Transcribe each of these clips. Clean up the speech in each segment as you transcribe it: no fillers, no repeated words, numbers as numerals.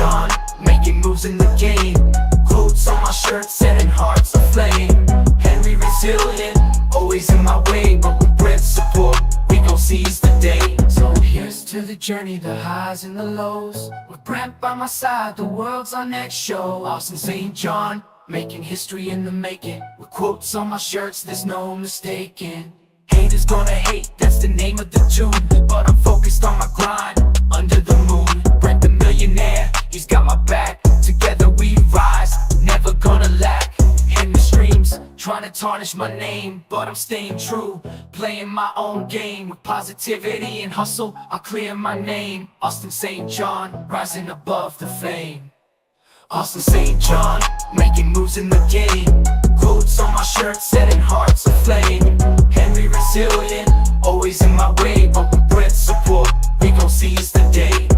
John, making moves in the game. Quotes on my shirt, setting hearts aflame. Henry resilient, always in my way. But with Brent's support, we gon' seize the day. So here's to the journey, the highs and the lows. With Brent by my side, the world's our next show. Austin St. John, making history in the making. With quotes on my shirts, there's no mistaking. Haters gonna hate, that's the name of the tune. But I'm focused on my grind, under the moon. Brent the millionaire, he's got my back. Together we rise, never gonna lack. In the streams, trying to tarnish my name, but I'm staying true, playing my own game. With positivity and hustle, I'll clear my name. Austin St. John, rising above the fame. Austin St. John, making moves in the game. Quotes on my shirt, setting hearts aflame. Henry resilient, always in my way. But with Brent's support, we gon' seize the day.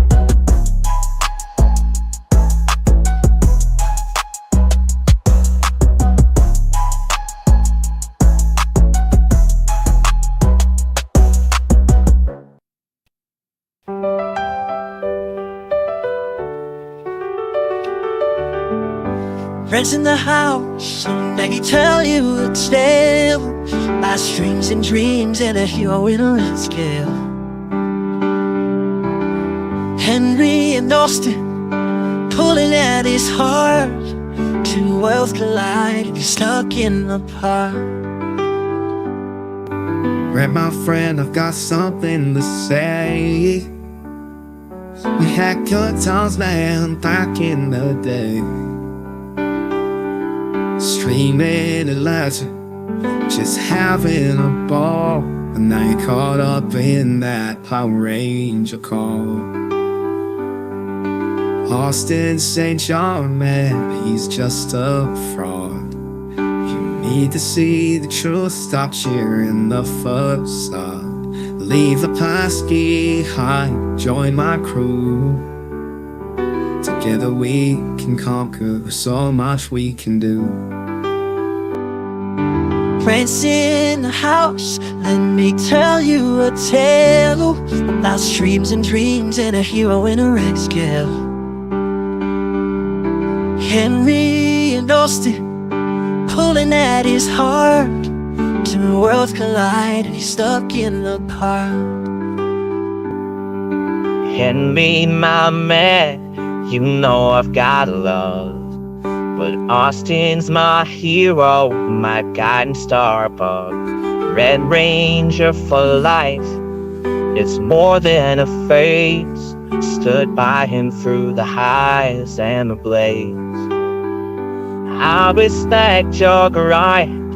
Friends in the house, so let me tell you a tale about strings and dreams and a hero in a red scale. Henry and Austin pulling at his heart. Two worlds collide and you're stuck in the park. Brent, my friend, I've got something to say. We had good times, man, back in the day. Streaming and laughing, just having a ball. And now you're caught up in that Power Ranger call. Austin St. John, man, he's just a fraud. You need to see the truth, stop cheering the facade. Leave the past behind, join my crew. Together we can conquer, so much we can do. Friends in the house, let me tell you a tale about streams and dreams and a hero in a red scale. Henry and Austin pulling at his heart. Two worlds collide and he's stuck in the car. Henry, my man, you know I've got love. But Austin's my hero, my guiding star above. Red Ranger for life, it's more than a phase. Stood by him through the highs and the blaze. I respect your grind,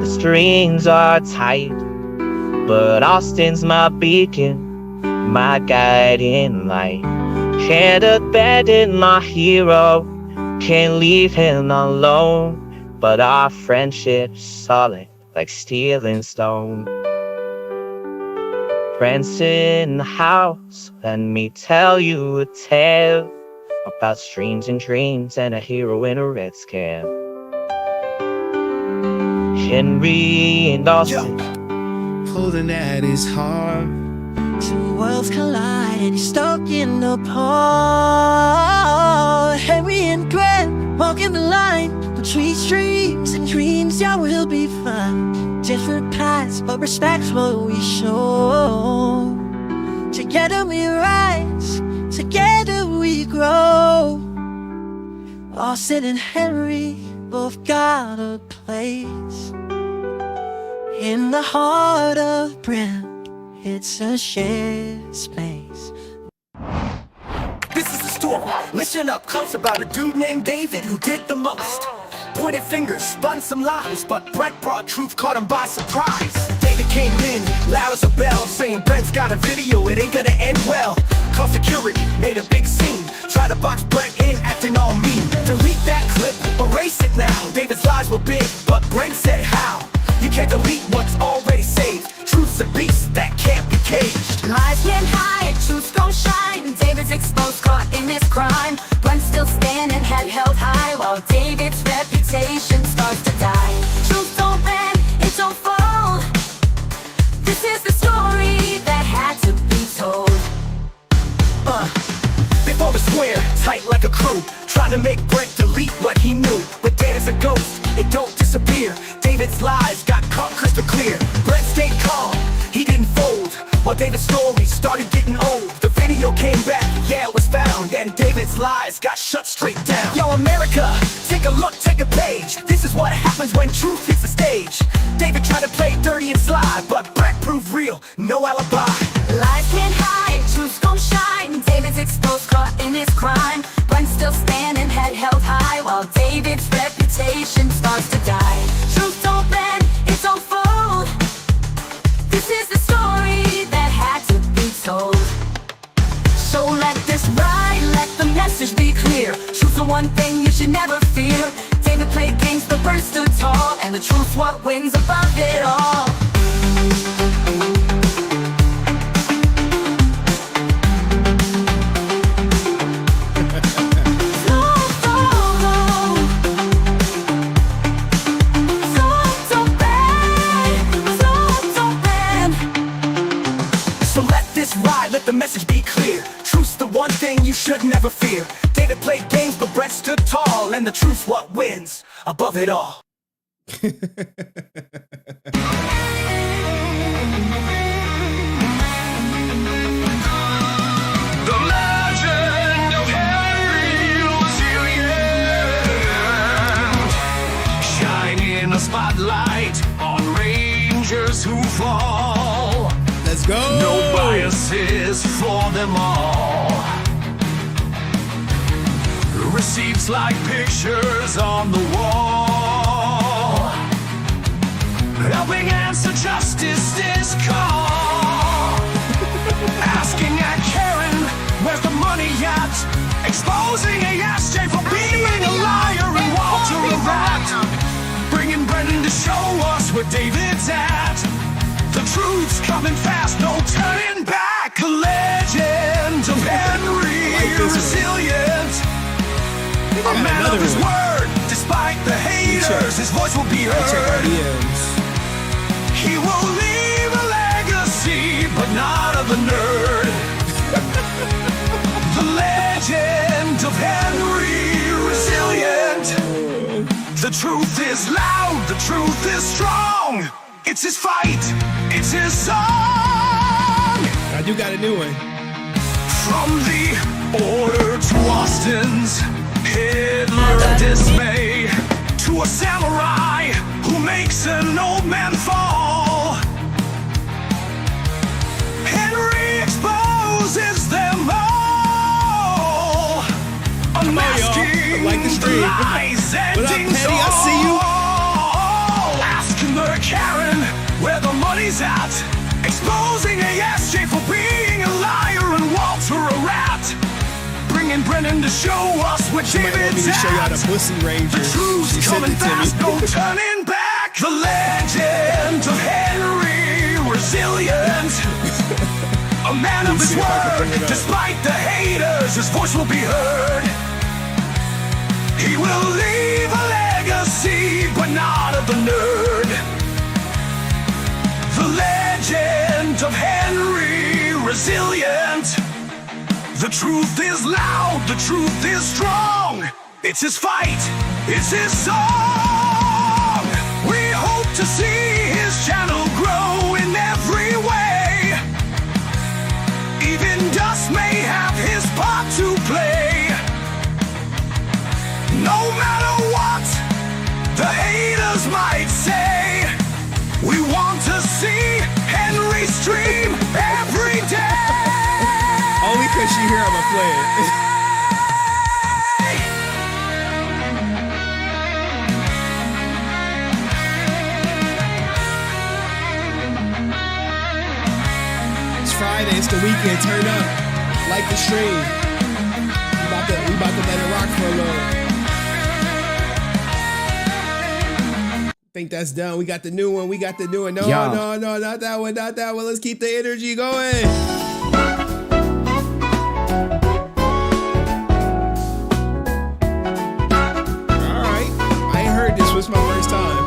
the strings are tight. But Austin's my beacon, my guiding light. Can't abandon my hero, can't leave him alone. But our friendship's solid like steel and stone. Friends in the house, let me tell you a tale about streams and dreams and a hero in a red scale. Henry and Austin pulling at his heart. Two worlds collide and he's stuck in the park. Henry and Brent walking the line between streams and dreams. Yeah, we'll be fine. Different paths, but respect's what we show. Together we rise, together we grow. Austin and Henry both got a place in the heart of Brent. It's a shared space. This is the story. Listen up, close about a dude named David who did the most. Pointed fingers, spun some lies, but Brent brought truth, caught him by surprise. David came in, loud as a bell, saying Brent's got a video, it ain't gonna end well. Call security, made a big scene, tried to box Brent in, acting all mean. Delete that clip, erase it now. David's lies were big, but Brent said how. You can't delete what's already saved. Truth's a beast that can't be caged. Lies can hide, truth gon' shine. David's exposed, caught in his crime. Brent's still standing, head held high, while David's reputation starts to die. Truth don't bend, it don't fold. This is the story that had to be told. Before the square, tight like a crew, trying to make Brent delete what he knew. But David's a ghost, it don't disappear. David's lies got caught crystal clear. Brent stayed calm, he didn't fold, while David's story started getting old. The video came back, yeah, it was found, and David's lies got shut straight down. Yo, America, take a look, take a page. This is what happens when truth hits the stage. David tried to play dirty and sly, but Brent proved real, no alibi. Lies can't hide, truth's gon' shine. David's exposed, caught in his crime. Brent's still standing, head held high, while David's reputation starts to die. Truth don't bend, it don't fold. This is the story that had to be told. So let this ride, let the message be clear. Truth's the one thing you should never fear. David played games, but Brent stood tall, and the truth's what wins above it all. Let the message be clear. Truth's the one thing you should never fear. David played games, but Brent stood tall, and the truth's what wins above it all. The legend of Henry Resilient, shining a spotlight on rangers who fall. Let's go. No biases for them all. Receipts like pictures on the wall, helping answer justice's call. Asking at Karen, where's the money at? Exposing hiEste for being a liar and Walter a rat. Bringing Brendan to show us where David's at. The truth's coming fast, no turning back. The legend of Henry Resilient, a man of his word, despite the haters, his voice will be heard. He will leave a legacy, but not of a nerd. The legend of Henry Resilient. The truth is loud, the truth is strong. It's his fight, it's his song. I do got a new one. From the order to Austin's Hitler dismay, to a samurai who makes an old man fall. Henry exposes them all, unmasking like the stream. lies, ending Petty? I see you. Asking the Karen where the money's at, exposing hiEste for being a liar and Walter a rat. Bringing Brendan to show us what David's show y'all at. the Pussy Ranger. The truth's coming fast, no turning back. The legend of Henry Resilient, a man of his word, despite the haters, his voice will be heard. He will leave a legacy, but not of the nerd. The legend of Henry Resilient. The truth is loud, the truth is strong. It's his fight, it's his song. We hope to see his channel grow in every way. Even dust may have his part to play. No matter what the haters might say, we want to see Henry stream every day. Only cause she hear I'ma play it. It's Friday, it's the weekend, turn up. Like the stream. We about to let it rock for a little. Think that's done. We got the new one. No, no, not that one, not that one. Let's keep the energy going. All right. I ain't heard this. Was my first time.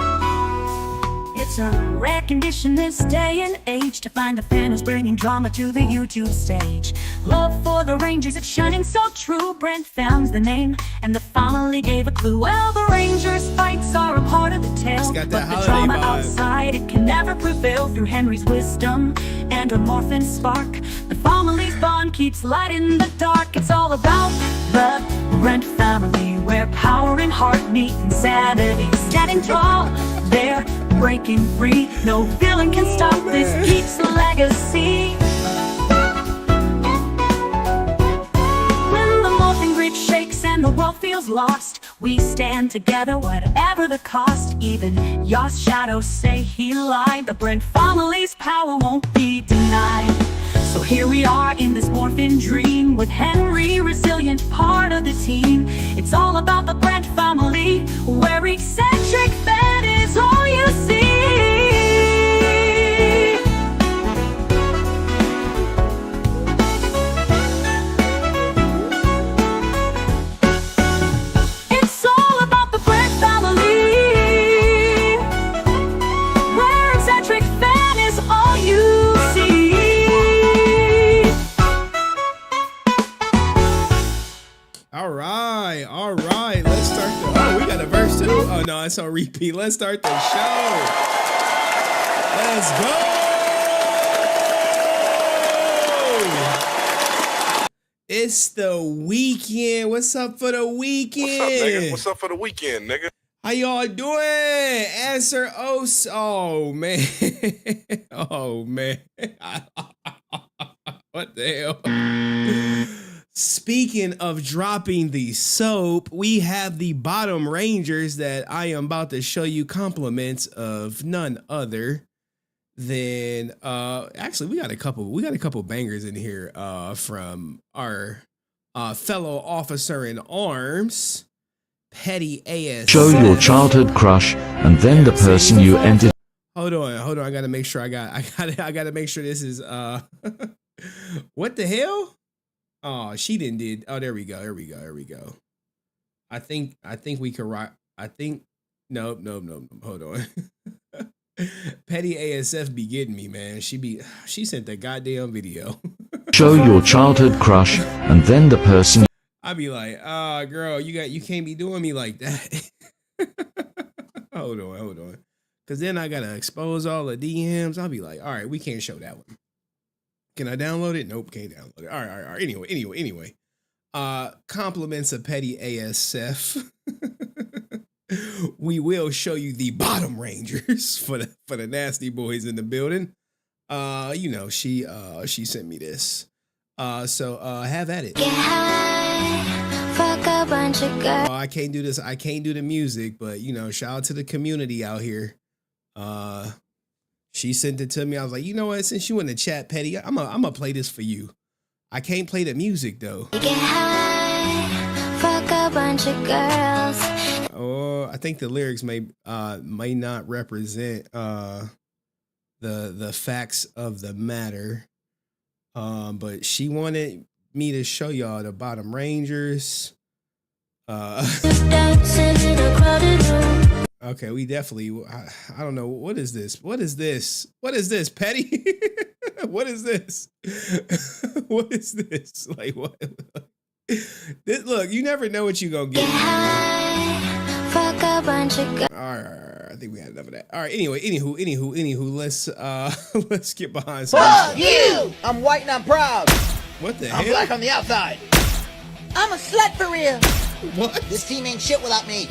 It's a red recognition this day and age, to find a fan who's bringing drama to the YouTube stage. Love for the Rangers, it's shining so true. Brent Pham's the name, and the family gave a clue. Well, the Rangers' fights are a part of the tale, got but that the holiday drama vibe. outside, it can never prevail. Through Henry's wisdom and a morphin spark, the family's bond keeps light in the dark. It's all about the Brent family, where power and heart meet insanity. Standing tall, they're breaking free. No villain can stop this geek's legacy. When the morphing grid shakes and the world feels lost, we stand together whatever the cost. Even Yoss shadows say he lied. The Brent family's power won't be denied. So here we are in this morphin dream, with Henry, resilient part of the team. It's all about the Brent family, where eccentric fan is all you see. It's all about the Brent family, where eccentric fan is all you see. All right. Let's start the. Oh, we got a verse too. Oh no, it's on repeat. Let's start the show. Let's go. It's the weekend. What's up for the weekend? What's up, nigga? What's up for the weekend, nigga? How y'all doing? Answer oh man. Oh man. What the hell? Speaking of dropping the soap, we have the Bottom Rangers that I am about to show you compliments of none other than actually we got a couple bangers in here from our fellow officer in arms, Petty AS. Show your childhood crush and then the person you ended. Hold on. I gotta make sure I gotta make sure this is what the hell? Oh, she did. Oh, there we go. I think we could rock. I think nope. Hold on. Petty ASF be getting me, man. She sent that goddamn video. Show your childhood crush and then the person. I be like, girl, you can't be doing me like that. Hold on. Cause then I gotta expose all the DMs. I'll be like, all right, we can't show that one. Can I download it? Nope, can't download it. All right. Anyway. Compliments of Petty ASF. We will show you the Bottom Rangers for the nasty boys in the building. She sent me this. So have at it. Get high, fuck a bunch of girls. I can't do this. I can't do the music, but shout out to the community out here. She sent it to me. I was like, you know what? Since you in the chat, Petty, I'm gonna play this for you. I can't play the music though. Get high, fuck a bunch of girls. Oh, I think the lyrics may not represent the facts of the matter. But she wanted me to show y'all the Bottom Rangers. Dancing in a crowded room. Okay, we definitely. I don't know. What is this? Petty? What is this? What is this? Like what? Look, you never know what you gonna get. High, fuck a bunch of girls. All right, I think we had enough of that. All right. Anyway, anywho, let's get behind some. Fuck you! I'm white and I'm proud. What the I'm hell? black on the outside. I'm a slut for real. What? This team ain't shit without me.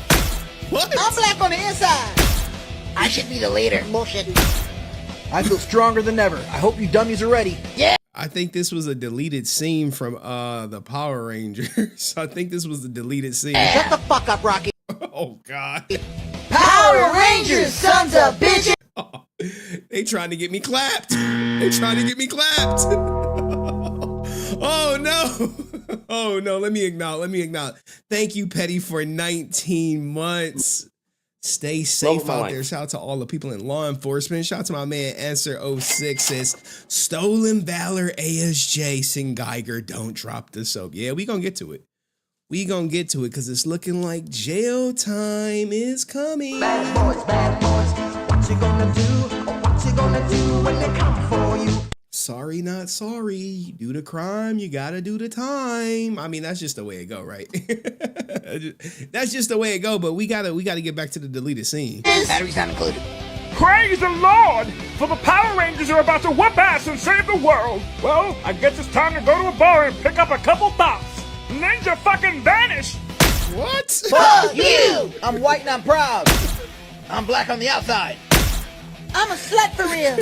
What? I'm black on the inside. I should be the leader. Bullshit. I feel stronger than ever. I hope you dummies are ready. Yeah. I think this was a deleted scene from the Power Rangers. I think this was the deleted scene. Shut the fuck up, Rocky. Oh God. Power Rangers, sons of bitches. Oh, they trying to get me clapped. Oh no. Oh no. Let me acknowledge. Thank you, Petty, for 19 months. Stay safe out there. Shout out to all the people in law enforcement. Shout out to my man Answer 06 says Stolen Valor ASJ Sing Geiger. Don't drop the soap. Yeah, we gonna get to it. Because it's looking like jail time is coming. Bad boys, what you gonna do? Or what What you gonna do when they come for you? Sorry, not sorry. You do the crime, you gotta do the time. I mean, that's just the way it go, right? That's just the way it go. But we gotta get back to the deleted scene. Batteries not included. Praise the Lord! For the Power Rangers are about to whoop ass and save the world. Well, I guess it's time to go to a bar and pick up a couple thoughts. Ninja fucking vanish! What? Fuck you! I'm white and I'm proud. I'm black on the outside. I'm a slut for real.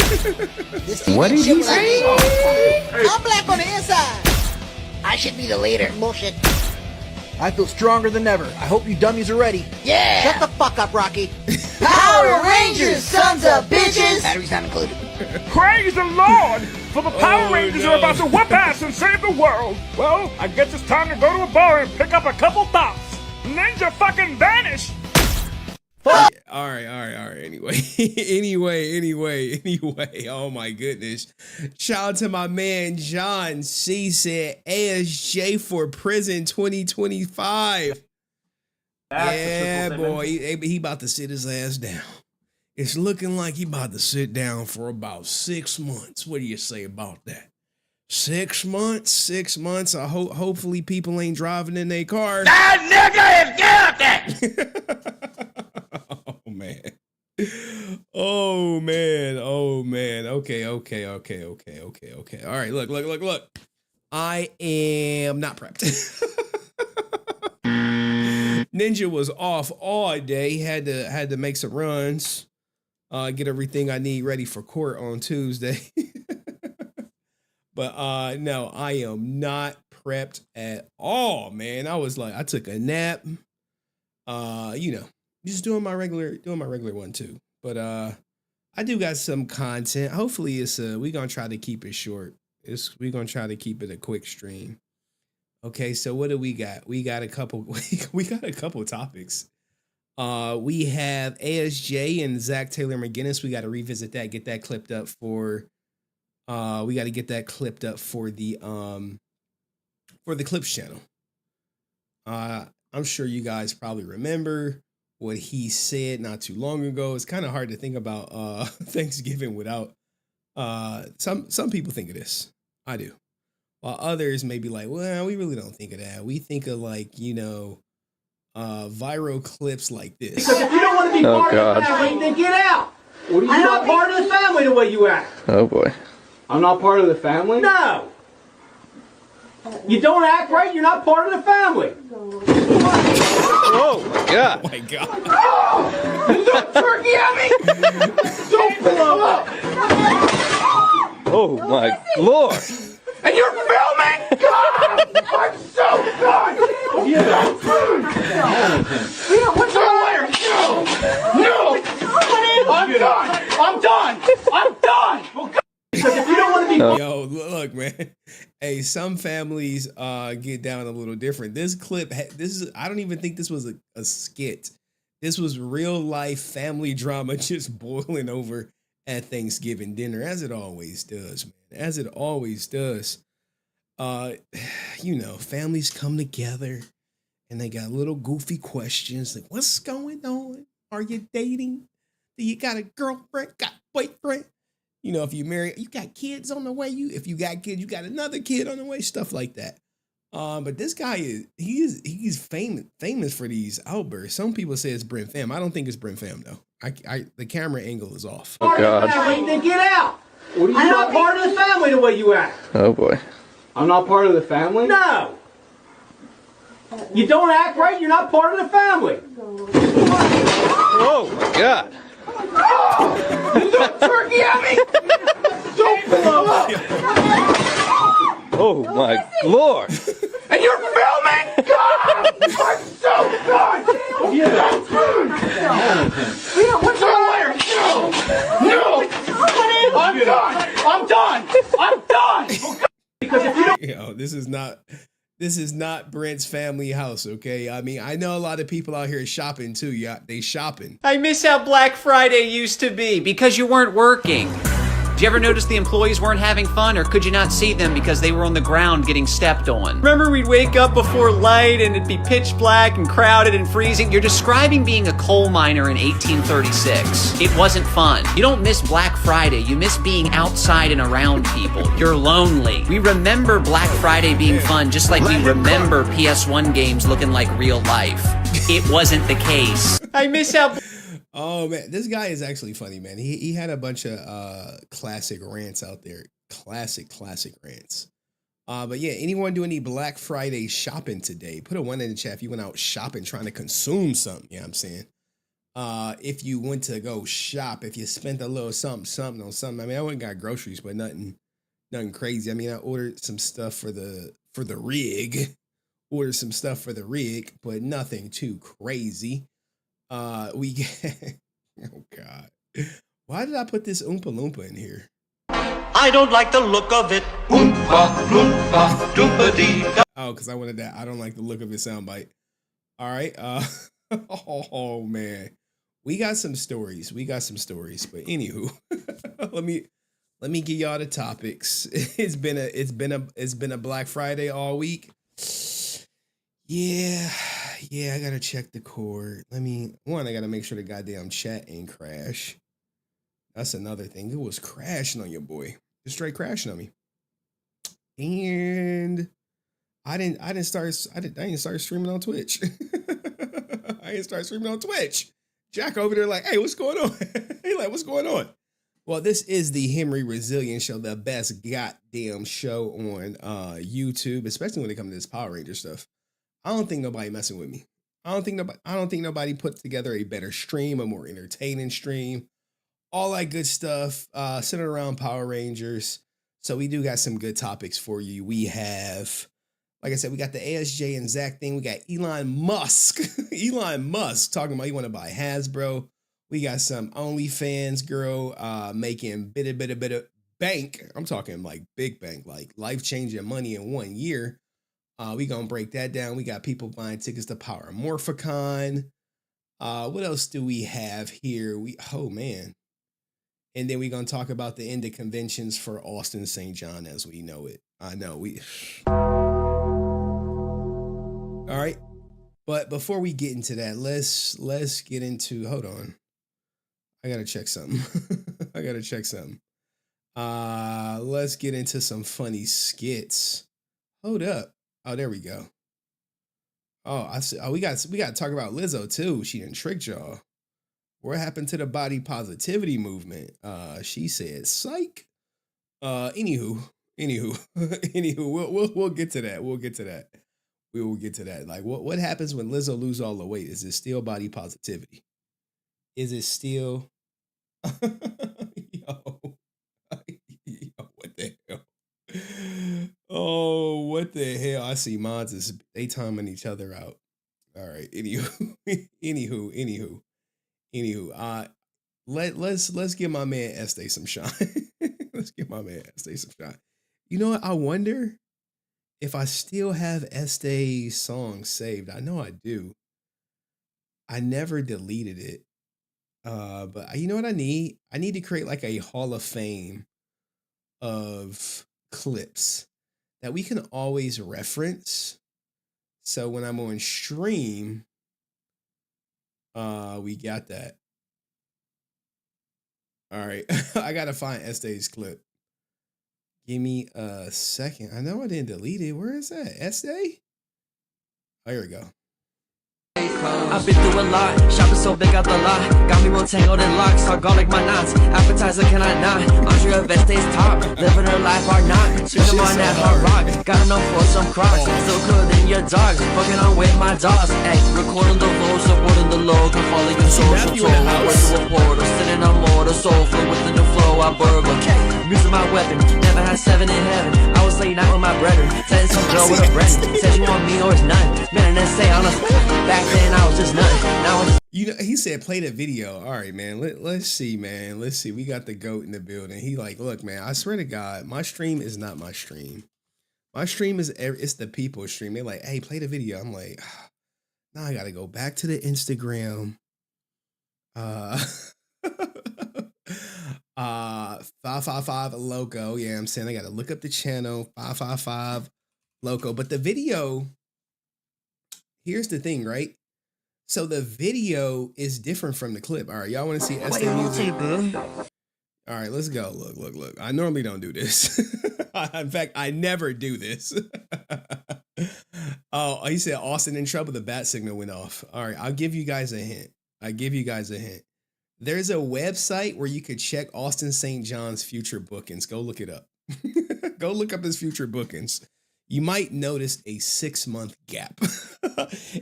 This team What ain't did shit he without say? me. I'm black on the inside. I should be the leader. Bullshit. I feel stronger than ever. I hope you dummies are ready. Yeah! Shut the fuck up, Rocky. Power Rangers, sons of bitches! Batteries not included. Praise the Lord! For the Power Rangers are about to whoop ass and save the world. Well, I guess it's time to go to a bar and pick up a couple thoughts. Ninja fucking vanish! All right. Anyway. Oh my goodness. Shout out to my man John C said ASJ for prison 2025. Yeah, boy. He about to sit his ass down. It's looking like he about to sit down for about 6 months. What do you say about that? 6 months? 6 months. Hopefully people ain't driving in their cars. That nigga is guilty! Oh man. Okay. All right, look. I am not prepped. Ninja was off all day. Had to make some runs. Get everything I need ready for court on Tuesday. But no, I am not prepped at all, man. I was like, I took a nap. Just doing my regular one too. But I do got some content. Hopefully it's we're gonna try to keep it short. We're gonna try to keep it a quick stream. Okay, so what do we got? We got a couple topics. We have ASJ and Zach Taylor McGinnis. We got to revisit that, get that clipped up for the Clips channel. I'm sure you guys probably remember what he said not too long ago. It's kind of hard to think about Thanksgiving without some people think of this. I do. While others may be like, well, we really don't think of that. We think of viral clips like this. Because if you don't want to be part of the family, then get out. I'm not part of the family the way you act. Oh boy. I'm not part of the family? No. You don't act right, you're not part of the family. Oh my god. Oh my god. Oh! You throw turkey at me? Don't blow up. Oh my lord. And you're filming? God! I'm so done! Yeah. What's your lawyer? No! I'm done! Because if you don't want to be... Yo, look, man. Hey, some families get down a little different. This clip, I don't even think this was a skit. This was real life family drama just boiling over at Thanksgiving dinner, as it always does, man. As it always does. Families come together and they got little goofy questions like, what's going on? Are you dating? Do you got a girlfriend? Got a boyfriend? If you marry, you got kids on the way. If you got kids, you got another kid on the way, stuff like that. But this guy he's famous for these outbursts. Some people say it's Brent Pham. I don't think it's Brent Pham though. The camera angle is off. Oh god. Then get out. I'm not part of the family the way you act. Oh boy. I'm not part of the family? No. You don't act right, you're not part of the family. Oh my god. Oh! You throw turkey at me? Don't blow up. Oh my lord. And you're filming? God! I'm so done! Yeah. What's your lawyer? No! I'm done! Because if you don't... This is not Brent's family house, okay? I mean, I know a lot of people out here shopping too. Yeah, they shopping. I miss how Black Friday used to be because you weren't working. Did you ever notice the employees weren't having fun, or could you not see them because they were on the ground getting stepped on? Remember we'd wake up before light and it'd be pitch black and crowded and freezing? You're describing being a coal miner in 1836. It wasn't fun. You don't miss Black Friday, you miss being outside and around people. You're lonely. We remember Black Friday being fun just like we remember PS1 games looking like real life. It wasn't the case. I miss how... Oh man, this guy is actually funny, man. He had a bunch of classic rants out there. Classic rants. But yeah, anyone do any Black Friday shopping today? Put a 1 in the chat if you went out shopping trying to consume something, you know what I'm saying? If you went to go shop, if you spent a little something on something. I mean, I went and got groceries, but nothing crazy. I mean, I ordered some stuff for the rig. Ordered some stuff for the rig, but nothing too crazy. We get, oh God, why did I put this Oompa Loompa in here? I don't like the look of it. Oompa loompa doompa dee. Oh, because I wanted that. I don't like the look of his soundbite. All right. Oh man, we got some stories. But anywho, let me give y'all the topics. It's been a Black Friday all week. Yeah, I gotta check the cord. I gotta make sure the goddamn chat ain't crash. That's another thing. It was crashing on your boy. Just straight crashing on me. And I didn't start streaming on Twitch. I didn't start streaming on Twitch. Jack over there like, hey, what's going on? He like, what's going on? Well, this is the Henry Resilient Show, the best goddamn show on YouTube, especially when it comes to this Power Ranger stuff. I don't think nobody messing with me. I don't think nobody put together a better stream, a more entertaining stream, all that good stuff, centered around Power Rangers. So we do got some good topics for you. We have, like I said, we got the ASJ and Zach thing. We got Elon Musk talking about he want to buy Hasbro. We got some OnlyFans girl making bit of bank. I'm talking like big bank, like life-changing money in 1 year. We gonna break that down. We got people buying tickets to Power Morphicon. What else do we have here? Oh man. And then we're gonna talk about the end of conventions for Austin St. John as we know it. I know all right. But before we get into that, let's get into, hold on. I gotta check something. Let's get into some funny skits. Hold up. Oh, there we go. Oh, I see. Oh, we got to talk about Lizzo too. She done tricked y'all. What happened to the body positivity movement? She said, "Psych." Anywho, we'll get to that. We will get to that. Like, what happens when Lizzo lose all the weight? Is it still body positivity? Is it still? Yo, what the hell? Oh, what the hell? I see mods is they timing each other out. All right. Anywho. Let's give my man hiEste some shine. Let's give my man hiEste some shine. You know what? I wonder if I still have hiEste's song saved. I know I do. I never deleted it. But you know what I need? I need to create like a Hall of Fame of clips that we can always reference. So when I'm on stream, we got that. All right. I gotta find hiEste's clip. Give me a second. I know I didn't delete it. Where is that? hiEste? Oh, here we go. I've been through a lot, shopping so big out the lot. Got me real tangled in locks, all garlic my knots. Appetizer can I not? Andre hiEste's top, living her life or not. Switching on that hard rock, got enough for some crocs. Still cooler than your dogs, fucking on with my dogs. Ay, recording the flow, supporting the low. Can follow your social tool. I work to a portal, sitting on more the sofa with the new flow. I burgle, using my weapon, never had 7 in heaven. I was late night with my brethren, setting some girl with a Brent. Said you want me or it's none. Man, and say on us, back then I was just nothing. Now it's he said play the video. All right, man. Let's see, man. Let's see. We got the GOAT in the building. He like, look, man, I swear to God, my stream is not my stream. My stream it's the people's stream. They're like, hey, play the video. I'm like, now I gotta go back to the Instagram. 555 Loco. Yeah, I'm saying I gotta look up the channel 555 Loco. But the video, here's the thing, right? So the video is different from the clip. All right, y'all want to see Estee music? All right, let's go. Look. I normally don't do this. In fact, I never do this. Oh, he said Austin in trouble. The bat signal went off. All right, I'll give you guys a hint. There's a website where you could check Austin St. John's future bookings. Go look it up. Go look up his future bookings. You might notice a 6-month gap.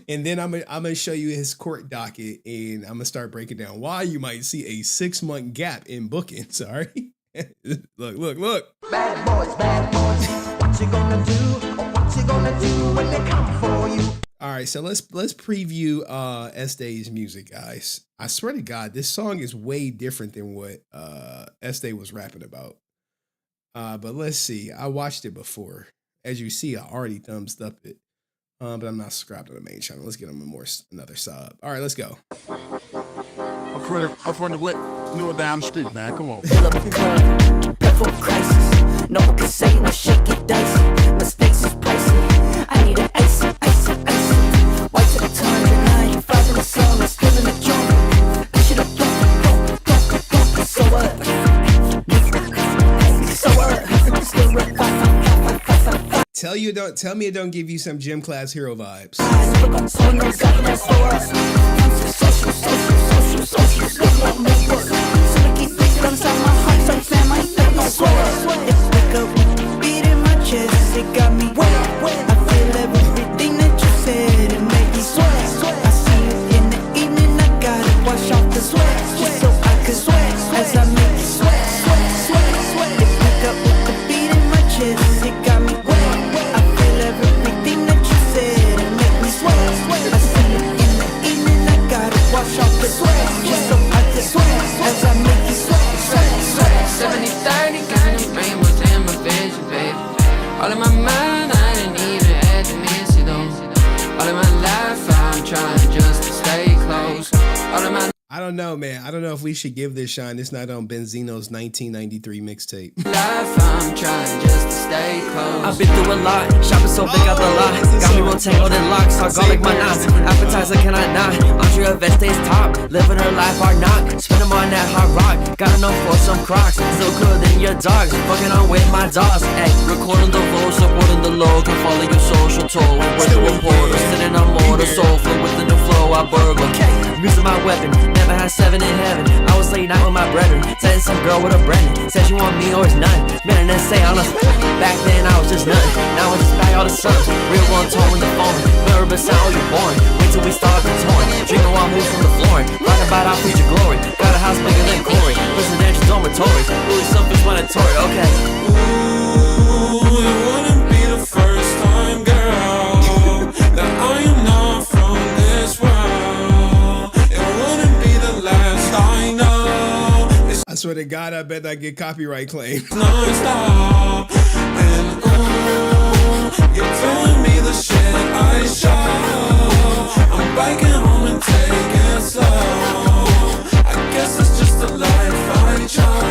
And then I'm gonna show you his court docket, and I'm gonna start breaking down why you might see a 6-month gap in bookings. All right. Look. Bad boys, what you gonna do? What you gonna do when they come for you? All right, so let's preview Este's music, guys. I swear to God, this song is way different than what Este was rapping about. But let's see. I watched it before. As you see, I already thumbs up it. But I'm not subscribed to the main channel. Let's get him another sub. All right, let's go. I'm from the New down the street, man. Come on. Fill up the club, platform crisis. No one can say no shake it dicey. Mistakes is pricey. I need an icy. White to the 295 in the summer, still in the jungle. I should have go. So what? Still with Tell me it don't give you some gym class hero vibes. All in my mind, I didn't even have to miss it though. All in my life, I'm trying just to stay close. All in my I don't know, man. I don't know if we should give this shine. It's not on Benzino's 1993 mixtape. life, I'm trying just to stay close. I've been through a lot, shopping so big out the lot. Got me real tangled in locks, hard garlic my knots. Appetizer can I not? Andre Veste's top, living her life hard knock. Spend them on that hard rock, got enough for some Crocs. Still cooler than your dogs, fucking on with my dogs. Ay, recording the voice, supporting the low. Can follow your social toll, worth the reporter. Sitting on mortar, soulful with the new flow, I burgle. Music my weapon, never had 7 in heaven. I was late night with my brethren, setting some girl with a Brennan. Said she want me or it's none. Man, and say on us. Back then I was just nothing. Now I just buy all the subs. Real one tone in the phone. Remember the sound you're born. Wait till we start the torn. Drinking while moving from the flooring. Writing about our future glory. Got a house bigger than Corey. Presidential dormitory. Really self-explanatory. Okay. Ooh, it wouldn't be the first time, girl, that I am not from this world. It wouldn't be the last, I know. I swear to God, I bet I get copyright claim. Non-stop, and you're telling me the shit I show. I'm biking home and taking it slow. I guess it's just the life I chose.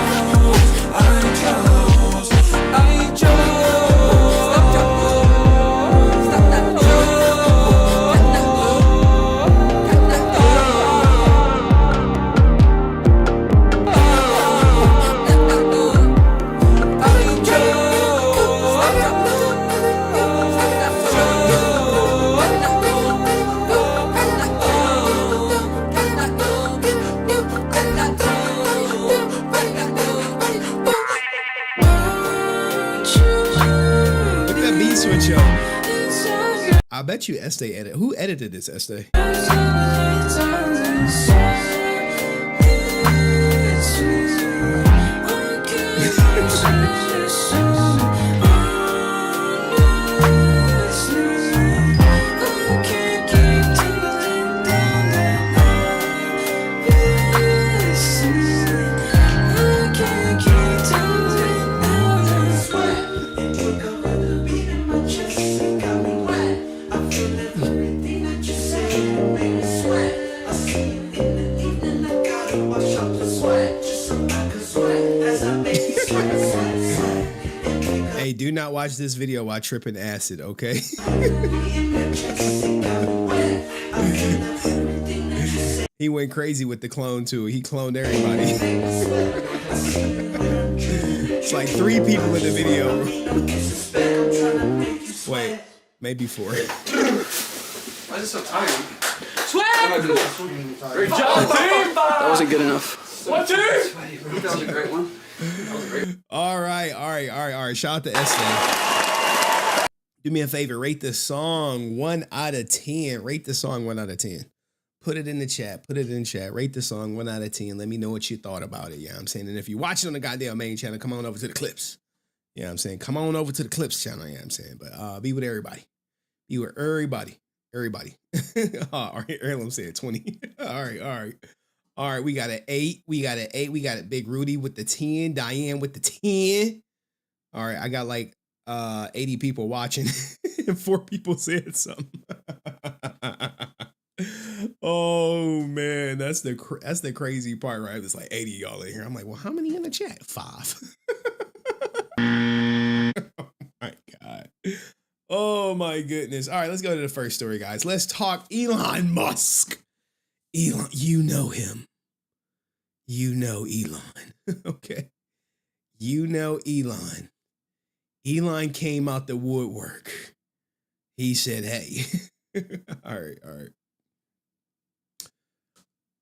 I bet you Este edited. Who edited this, Este? not watch this video while tripping acid, okay? He went crazy with the clone too. He cloned everybody. It's like 3 people in the video. Wait, maybe 4. Why is it so tired? Swag! Great job, team! That wasn't good enough. 1, 2! That was a great one. All right. Shout out to Esther. Do me a favor, rate the song 1 out of 10. Rate the song 1 out of 10. Put it in the chat. Rate the song 1 out of 10. Let me know what you thought about it. Yeah, I'm saying. And if you're watching on the goddamn main channel, come on over to the clips. Yeah, I'm saying. Come on over to the clips channel. Yeah, I'm saying. But be with everybody. Be with everybody. All right, Elon said 20. All right. We got an 8. We got it. Big Rudy with the 10. Diane with the 10. All right. I got like 80 people watching. And 4 people said something. Oh man, that's the crazy part, right? It's like 80 y'all in here. I'm like, well, how many in the chat? 5. Oh my God. Oh my goodness. All right, let's go to the first story, guys. Let's talk Elon Musk. Elon, you know him. You know Elon. Okay. You know Elon. Elon came out the woodwork. He said, hey. All right.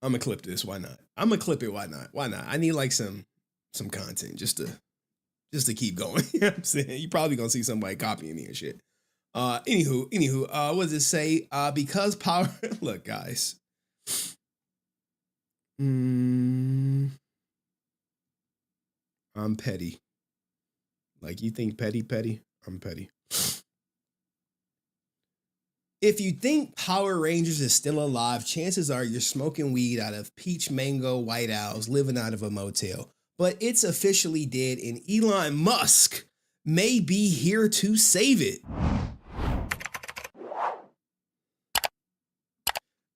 I'm gonna clip this. Why not? I'm gonna clip it. Why not? I need like some content just to keep going. You know what I'm saying? You're probably gonna see somebody copying me and shit. Anywho, what does it say? Because power. Look, guys. I'm petty. Like, you think petty? I'm petty. If you think Power Rangers is still alive, chances are you're smoking weed out of peach mango white owls living out of a motel. But it's officially dead, and Elon Musk may be here to save it.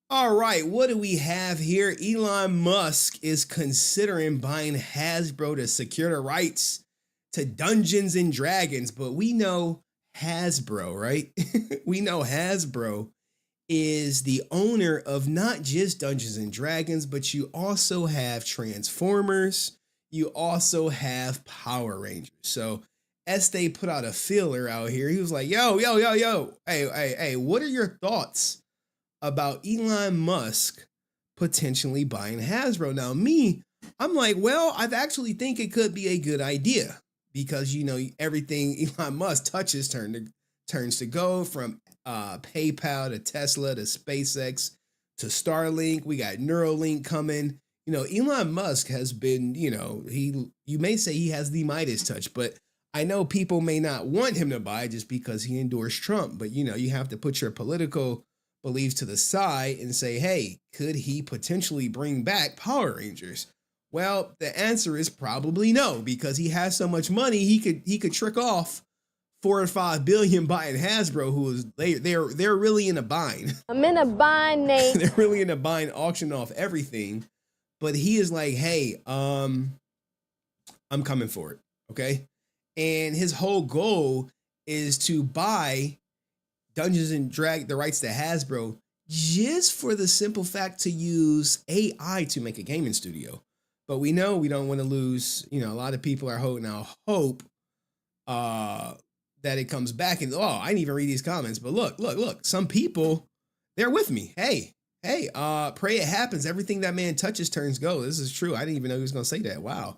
All right, what do we have here? Elon Musk is considering buying Hasbro to secure the rights to Dungeons and Dragons, but we know Hasbro, right? We know Hasbro is the owner of not just Dungeons and Dragons, but you also have Transformers. You also have Power Rangers. So hiEste put out a feeler out here. He was like, yo. Hey, what are your thoughts about Elon Musk potentially buying Hasbro? Now, I'm like, well, I actually think it could be a good idea. Because, you know, everything Elon Musk touches turns to gold, from PayPal to Tesla to SpaceX to Starlink. We got Neuralink coming. You know, Elon Musk has been, you may say he has the Midas touch, but I know people may not want him to buy just because he endorsed Trump. But, you have to put your political beliefs to the side and say, hey, could he potentially bring back Power Rangers? Well, the answer is probably no, because he has so much money he could trick off 4 or 5 billion buying Hasbro, who is they're really in a bind. I'm in a bind, Nate. They're really in a bind, auctioning off everything. But he is like, hey, I'm coming for it, okay? And his whole goal is to buy Dungeons and Dragons, the rights to Hasbro, just for the simple fact to use AI to make a gaming studio. But we know we don't want to lose, a lot of people are holding out hope that it comes back. And, I didn't even read these comments. But look, some people, they're with me. Hey, pray it happens. Everything that man touches turns gold. This is true. I didn't even know he was going to say that. Wow.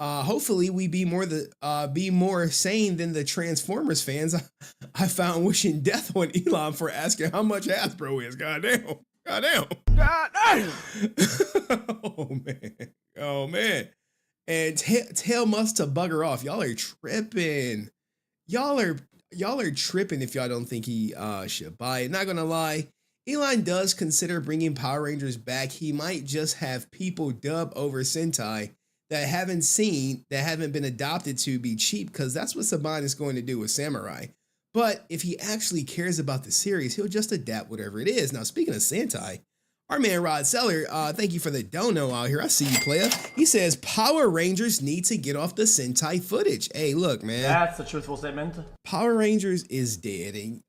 Hopefully we be more sane than the Transformers fans I found wishing death on Elon for asking how much Hasbro is. Goddamn. Oh man. And tell Musk to bugger off. Y'all are tripping. Y'all are tripping if y'all don't think he should buy it. Not gonna lie, Elon does consider bringing Power Rangers back. He might just have people dub over Sentai that haven't been adopted to be cheap, because that's what Saban is going to do with Samurai. But if he actually cares about the series, he'll just adapt whatever it is. Now, speaking of Sentai, Our man Rod Seller, thank you for the dono out here. I see you, player. He says Power Rangers need to get off the Sentai footage. Hey, look, man. That's a truthful statement. Power Rangers is dead. And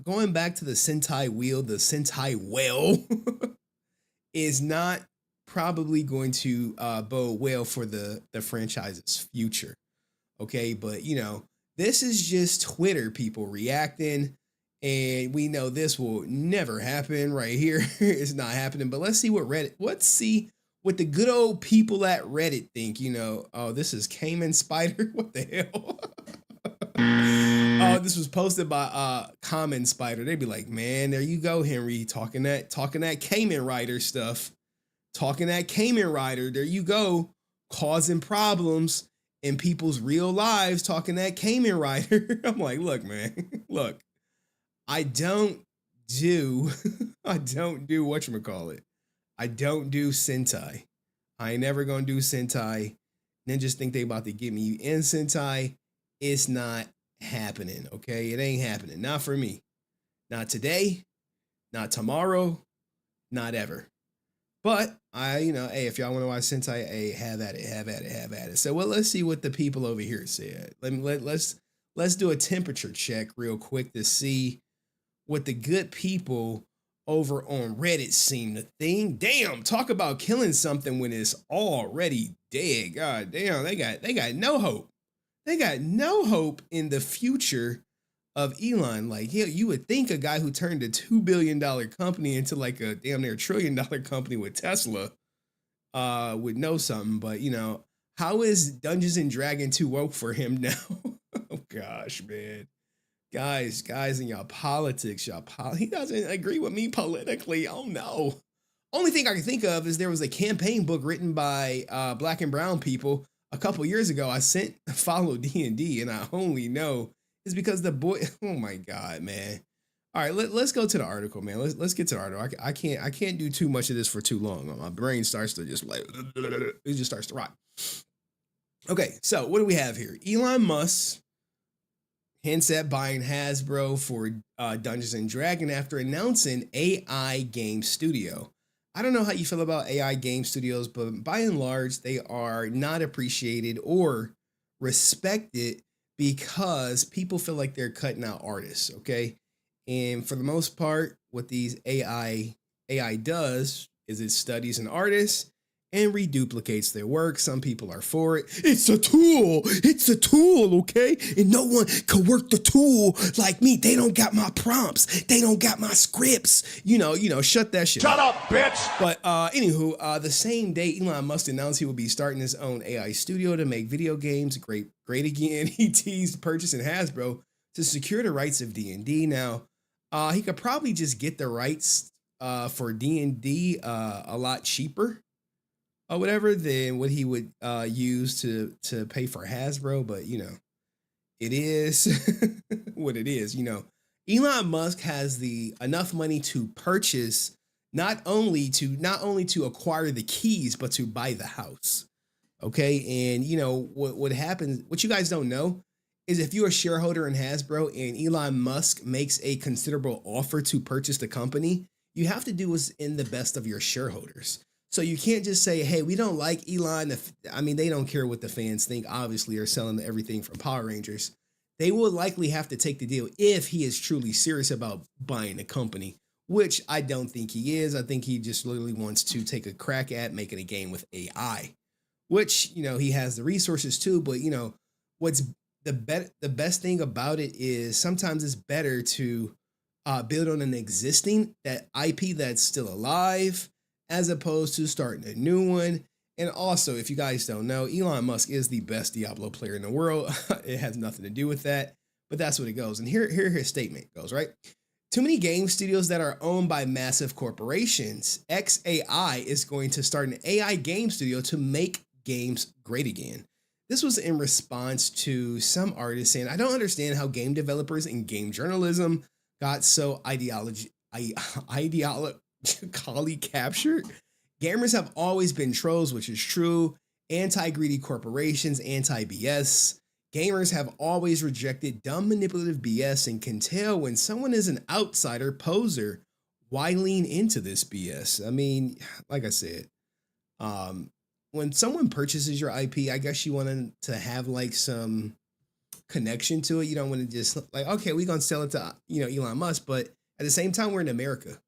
going back to the Sentai wheel, the Sentai well is not probably going to bode well for the franchise's future. Okay, but you know, this is just Twitter people reacting. And we know this will never happen right here. It's not happening. But let's see what let's see what the good old people at Reddit think. You know, oh, this is Cayman Spider. What the hell? Oh, this was posted by Common Spider. They'd be like, man, there you go, Henry, talking that Cayman Rider stuff. Talking that Cayman Rider. There you go, causing problems in people's real lives, talking that Cayman Rider. I'm like, look, man, look. I don't do whatchamacallit. I don't do Sentai. I ain't never gonna do Sentai. Then just think they about to get me in Sentai. It's not happening, okay? It ain't happening. Not for me. Not today, not tomorrow, not ever. But hey, if y'all want to watch Sentai, hey, have at it. So well, let's see what the people over here said. Let's do a temperature check real quick to see what the good people over on Reddit seem to think. Damn, talk about killing something when it's already dead. God damn, they got no hope. They got no hope in the future of Elon. Like, yeah, you would think a guy who turned a $2 billion company into like a damn near $1 trillion company with Tesla would know something. But you know, how is Dungeons and Dragons too woke for him now? Oh gosh, man. Guys, in y'all politics, he doesn't agree with me politically. Oh no. Only thing I can think of is there was a campaign book written by Black and brown people a couple years ago. I followed D&D, and I only know is because the boy. Oh my God, man. All right, let's go to the article, man. Let's get to the article. I can't do too much of this for too long. My brain starts to just like it just starts to rot. Okay, so what do we have here? Elon Musk hints at buying Hasbro for Dungeons and Dragons after announcing AI game studio. I don't know how you feel about AI game studios, but by and large, they are not appreciated or respected because people feel like they're cutting out artists, okay? And for the most part, what these AI does is it studies an artist and reduplicates their work. Some people are for it. It's a tool, okay? And no one can work the tool like me. They don't got my prompts. They don't got my scripts. You know, shut that shit Shut up, bitch! But anywho, the same day Elon Musk announced he will be starting his own AI studio to make video games great again, he teased purchasing Hasbro to secure the rights of D&D. Now, he could probably just get the rights for D&D a lot cheaper or whatever than what he would use to pay for Hasbro. But you know, it is what it is. You know, Elon Musk has enough money to purchase not only to acquire the keys, but to buy the house. Okay, and you know what happens? What you guys don't know is if you're a shareholder in Hasbro and Elon Musk makes a considerable offer to purchase the company, you have to do what's in the best of your shareholders. So you can't just say, hey, we don't like Elon. I mean, they don't care what the fans think, obviously, are selling everything from Power Rangers. They will likely have to take the deal if he is truly serious about buying the company, which I don't think he is. I think he just literally wants to take a crack at making a game with AI, which, you know, he has the resources too. But, you know, what's the best thing about it is sometimes it's better to build on an existing IP that's still alive, as opposed to starting a new one. And also, if you guys don't know, Elon Musk is the best Diablo player in the world. It has nothing to do with that, but that's what it goes. And here his statement goes, right? Too many game studios that are owned by massive corporations. XAI is going to start an AI game studio to make games great again. This was in response to some artists saying, I don't understand how game developers and game journalism got so ideologically captured. Gamers have always been trolls, which is true. Anti-greedy corporations, anti-BS. Gamers have always rejected dumb manipulative BS and can tell when someone is an outsider poser. why lean into this BS? I mean, like I said, when someone purchases your IP, I guess you want to have like some connection to it. You don't want to just like, okay, we're gonna sell it to Elon Musk, but at the same time, we're in America.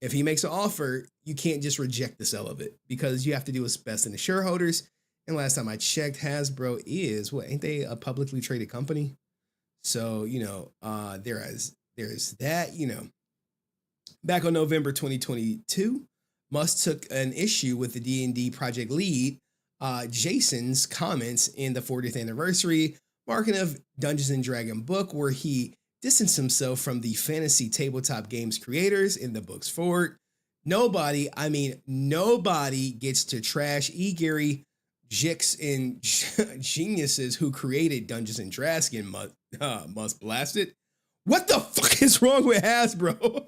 If he makes an offer, you can't just reject the sale of it because you have to do what's best in the shareholders. And last time I checked, Hasbro is ain't they a publicly traded company? So there's that. Back on November 2022, Musk took an issue with the D&D project lead Jason's comments in the 40th anniversary marking of Dungeons and Dragon book, where he distanced himself from the fantasy tabletop games creators in the book's forward. Nobody gets to trash Gary Jix and geniuses who created Dungeons and Dragons. Must blast it. What the fuck is wrong with Hasbro?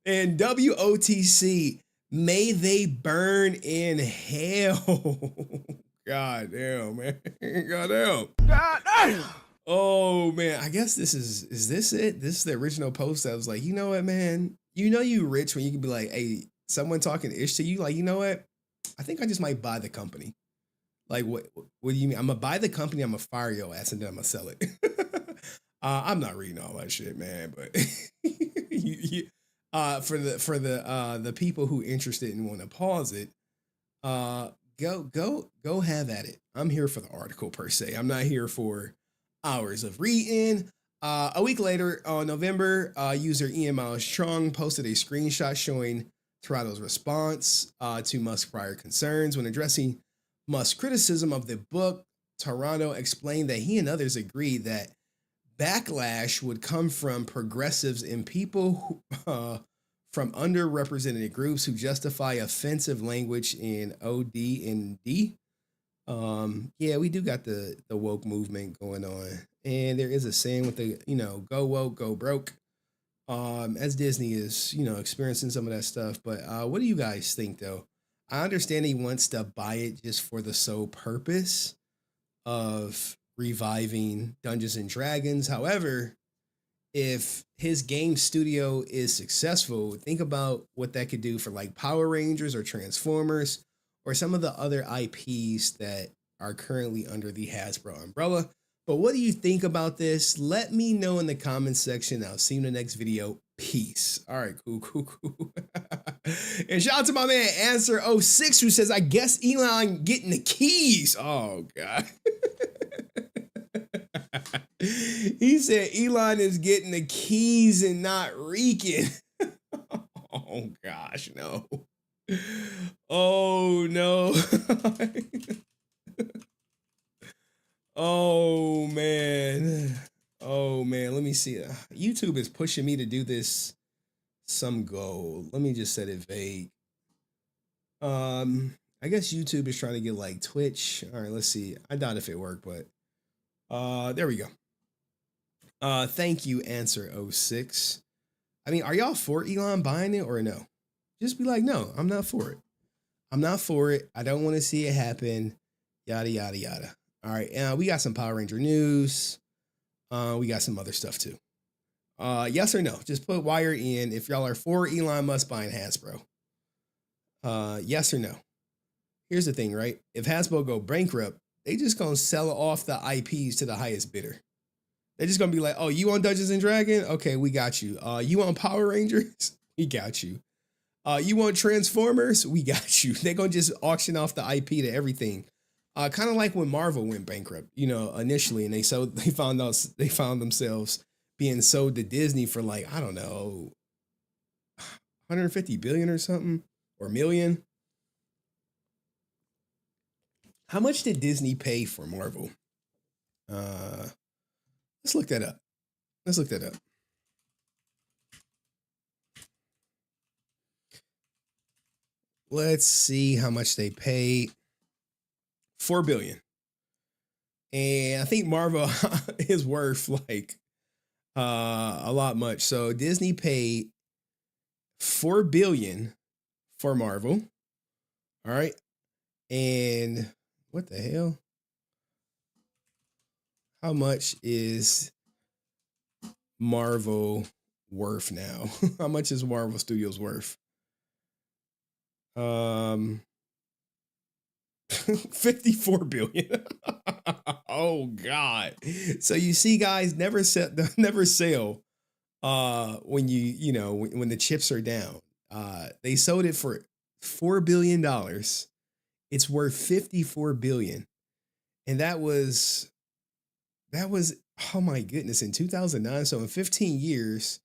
And WOTC, may they burn in hell. God damn, man. God damn. God damn. Oh man, I guess is this it? This is the original post that was like, you know what, man? You rich when you can be like, hey, someone talking ish to you, like, you know what? I think I just might buy the company. Like, what do you mean? I'm gonna buy the company, I'm gonna fire your ass, and then I'm gonna sell it. I'm not reading all that shit, man, but for the people who interested and want to pause it, go have at it. I'm here for the article per se. I'm not here for hours of reading. A week later, on November, user Ian Miles Strong posted a screenshot showing Toronto's response to Musk's prior concerns. When addressing Musk's criticism of the book, Toronto explained that he and others agreed that backlash would come from progressives and people from underrepresented groups who justify offensive language in OD and D. Yeah, we do got the woke movement going on, and there is a saying with the go woke, go broke. As Disney is experiencing some of that stuff, but what do you guys think though? I understand he wants to buy it just for the sole purpose of reviving Dungeons and Dragons. However, if his game studio is successful, think about what that could do for like Power Rangers or Transformers or some of the other IPs that are currently under the Hasbro umbrella. But what do you think about this? Let me know in the comments section. I'll see you in the next video. Peace. All right, cool. And shout out to my man Answer06 who says, I guess Elon getting the keys. Oh, God. He said Elon is getting the keys and not reeking. Oh, gosh, no. Oh, no. Oh, man. Oh, man. Let me see. YouTube is pushing me to do this some goal. Let me just set it vague. I guess YouTube is trying to get like Twitch. All right, let's see. I doubt if it worked, but there we go. Thank you, Answer06. I mean, are y'all for Elon buying it or no? Just be like, no, I'm not for it. I'm not for it. I don't want to see it happen. Yada, yada, yada. All right. We got some Power Ranger news. We got some other stuff too. Yes or no? Just put wire in if y'all are for Elon Musk buying Hasbro. Yes or no? Here's the thing, right? If Hasbro go bankrupt, they just gonna sell off the IPs to the highest bidder. They're just gonna be like, oh, you want Dungeons and Dragons? Okay, we got you. You want Power Rangers? We got you. You want Transformers? We got you. They're gonna just auction off the IP to everything. Kind of like when Marvel went bankrupt, initially, and they found themselves being sold to Disney for like, I don't know, 150 billion or something, or million. How much did Disney pay for Marvel? Let's look that up. Let's see how much they paid. 4 billion. And I think Marvel is worth like a lot much. So Disney paid 4 billion for Marvel. All right. And what the hell? How much is Marvel worth now? How much is Marvel Studios worth? 54 billion. Oh God. So you see, guys, never sell when when the chips are down. They sold it for $4 billion. It's worth 54 billion. And that was oh my goodness, in 2009. So in 15 years,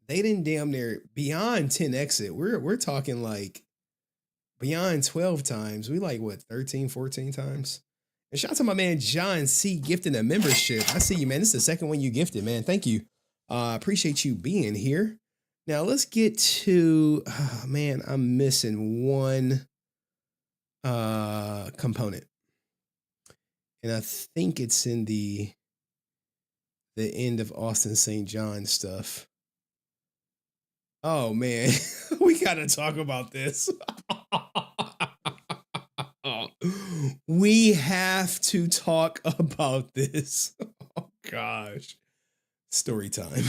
they didn't damn near beyond 10x it. We're talking like beyond 12 times. We like what, 13, 14 times? And shout out to my man John C gifting a membership. I see you, man. This is the second one you gifted, man. Thank you. Appreciate you being here. Now let's get to man, I'm missing one component. And I think it's in the end of Austin St. John stuff. Oh man, we gotta talk about this. We have to talk about this. Oh gosh. Story time.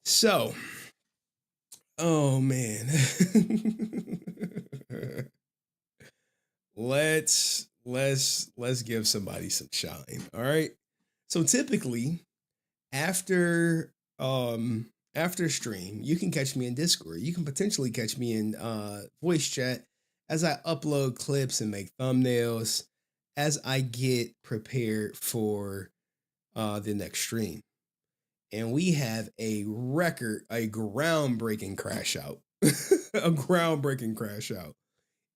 So, oh man. Let's give somebody some shine. All right. So typically after stream, you can catch me in Discord. You can potentially catch me in voice chat as I upload clips and make thumbnails as I get prepared for the next stream. And we have a groundbreaking crash out. A groundbreaking crash out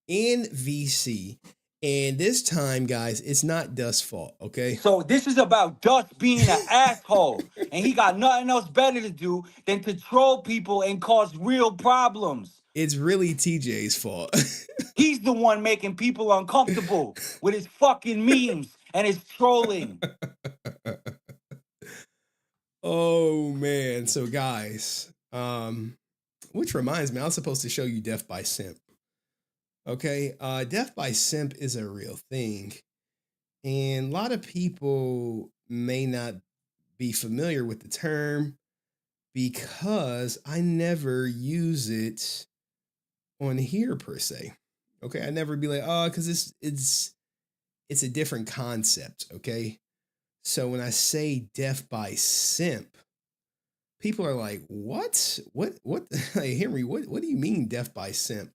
in VC. And this time, guys, it's not Dust's fault, okay? So this is about Dust being an asshole. And he got nothing else better to do than to troll people and cause real problems. It's really TJ's fault. He's the one making people uncomfortable with his fucking memes and his trolling. Oh, man. So, guys, which reminds me, I was supposed to show you Death by Simp. Okay, Death by Simp is a real thing. And a lot of people may not be familiar with the term because I never use it on here per se. Okay, I never be like, oh, because it's a different concept, okay? So when I say Death by Simp, people are like, what? What? Hey, Henry, what do you mean Death by Simp?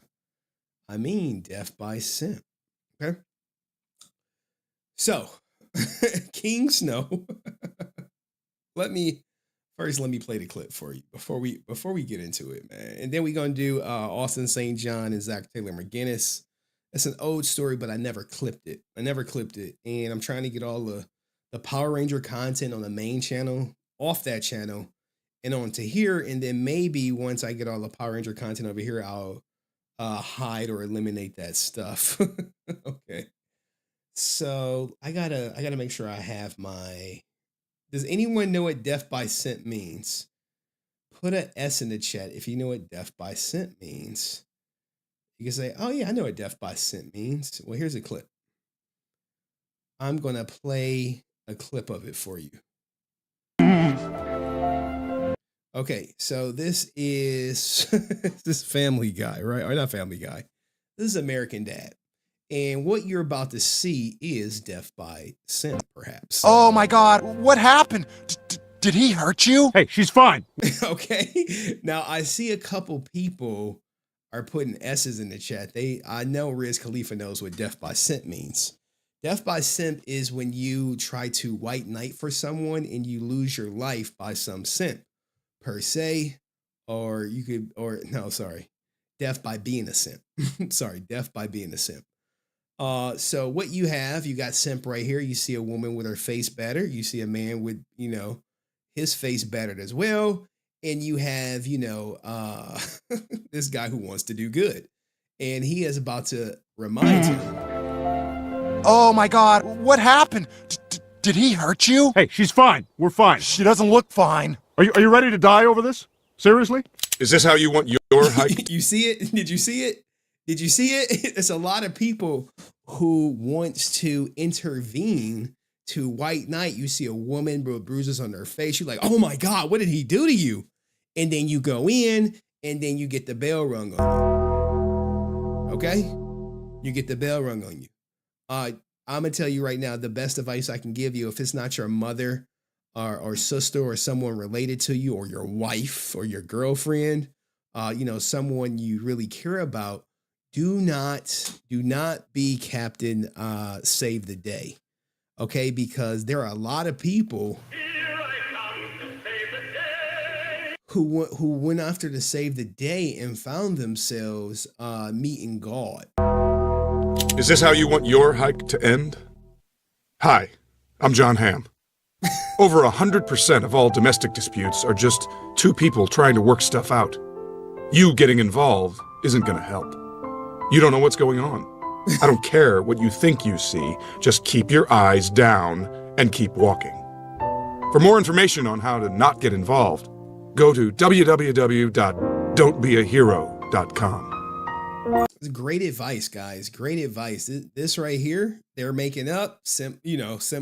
I mean Death by Simp. Okay. So, King Snow. let me play the clip for you before we get into it, man. And then we're gonna do Austin St. John and Zach Taylor McGinnis. It's an old story, but I never clipped it. And I'm trying to get all the Power Ranger content on the main channel off that channel and onto here. And then maybe once I get all the Power Ranger content over here, I'll hide or eliminate that stuff. Okay. So I gotta make sure I have my. Does anyone know what Death by Simp means? Put an S in the chat if you know what Death by Simp means. You can say, "Oh yeah, I know what Death by Simp means." Well, here's a clip. I'm gonna play a clip of it for you. Okay, so this is this Family Guy, right? Or not Family Guy. This is American Dad. And what you're about to see is Death by Simp, perhaps. Oh my God, what happened? Did he hurt you? Hey, she's fine. Okay. Now, I see a couple people are putting S's in the chat. I know Riz Khalifa knows what Death by Simp means. Death by Simp is when you try to white knight for someone and you lose your life by some simp. Per se, death by being a simp. Sorry, death by being a simp. So what you got simp right here. You see a woman with her face battered. You see a man with, his face battered as well. And you have, this guy who wants to do good. And he is about to remind him. Oh my God, what happened? Did he hurt you? Hey, she's fine. We're fine. She doesn't look fine. Are you ready to die over this? Seriously? Is this how you want your hike? You see it? Did you see it? Did you see it? It's a lot of people who wants to intervene to White Knight, you see a woman with bruises on her face. You're like, oh my God, what did he do to you? And then you go in and then you get the bell rung on you. Okay? You get the bell rung on you. I'm going to tell you right now, the best advice I can give you, if it's not your mother or sister or someone related to you or your wife or your girlfriend, someone you really care about, do not be Captain Save the Day. Okay, because there are a lot of people who went after to save the day and found themselves meeting God. Is this how you want your hike to end? Hi, I'm John Hamm. Over 100% of all domestic disputes are just two people trying to work stuff out. You getting involved isn't going to help. You don't know what's going on. I don't care what you think you see. Just keep your eyes down and keep walking. For more information on how to not get involved, go to www.don'tbeahero.com. Great advice, guys. Great advice. This right here, they're making up. Simp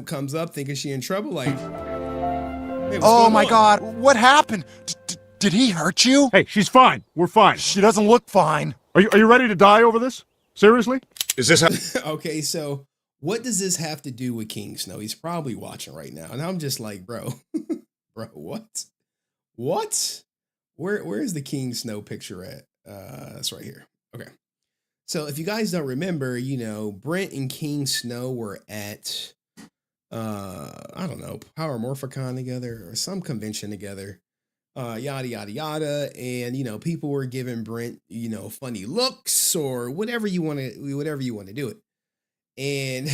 comes up thinking she in trouble. Like, hey, oh my God, what happened? Did he hurt you? Hey, she's fine. We're fine. She doesn't look fine. Are you ready to die over this? Seriously? Is this how? Okay, so what does this have to do with King Snow? He's probably watching right now, and I'm just like, bro, what? Where's the King Snow picture at? That's right here. Okay, so if you guys don't remember, Brent and King Snow were at, I don't know, Power Morphicon together or some convention together. Yada yada yada, and people were giving Brent funny looks or whatever you want to do it, and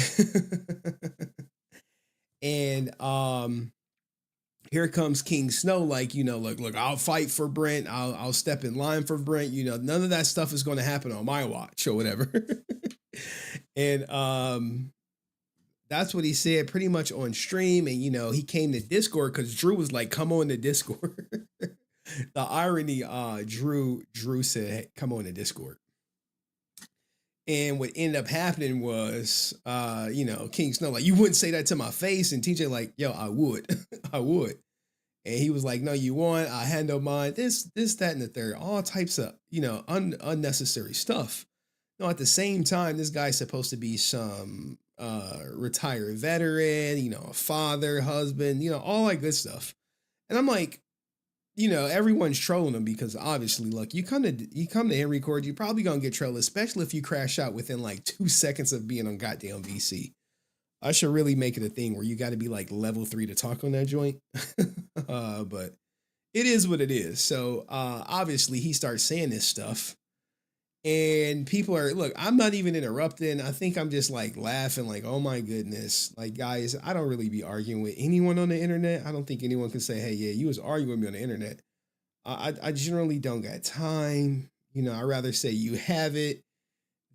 here comes King Snow, like look, I'll fight for Brent, I'll step in line for Brent, none of that stuff is going to happen on my watch or whatever. And that's what he said pretty much on stream. And, he came to Discord because Drew was like, come on to Discord. The irony, Drew said, come on to Discord. And what ended up happening was, King Snow, like, you wouldn't say that to my face. And TJ like, yo, I would. I would. And he was like, no, you won't. I handle mine. This, that, and the third. All types of, unnecessary stuff. No, at the same time, this guy's supposed to be some retired veteran, a father, husband, all that good stuff. And I'm like, everyone's trolling him because obviously, look, you come to Henry Cord, you're probably gonna get trolled, especially if you crash out within like 2 seconds of being on goddamn VC. I should really make it a thing where you got to be like level 3 to talk on that joint. But it is what it is. So obviously he starts saying this stuff. And people are, look, I'm not even interrupting. I think I'm just like laughing, like, oh my goodness. Like, guys, I don't really be arguing with anyone on the internet. I don't think anyone can say, hey, yeah, you was arguing with me on the internet. I generally don't got time. I'd rather say you have it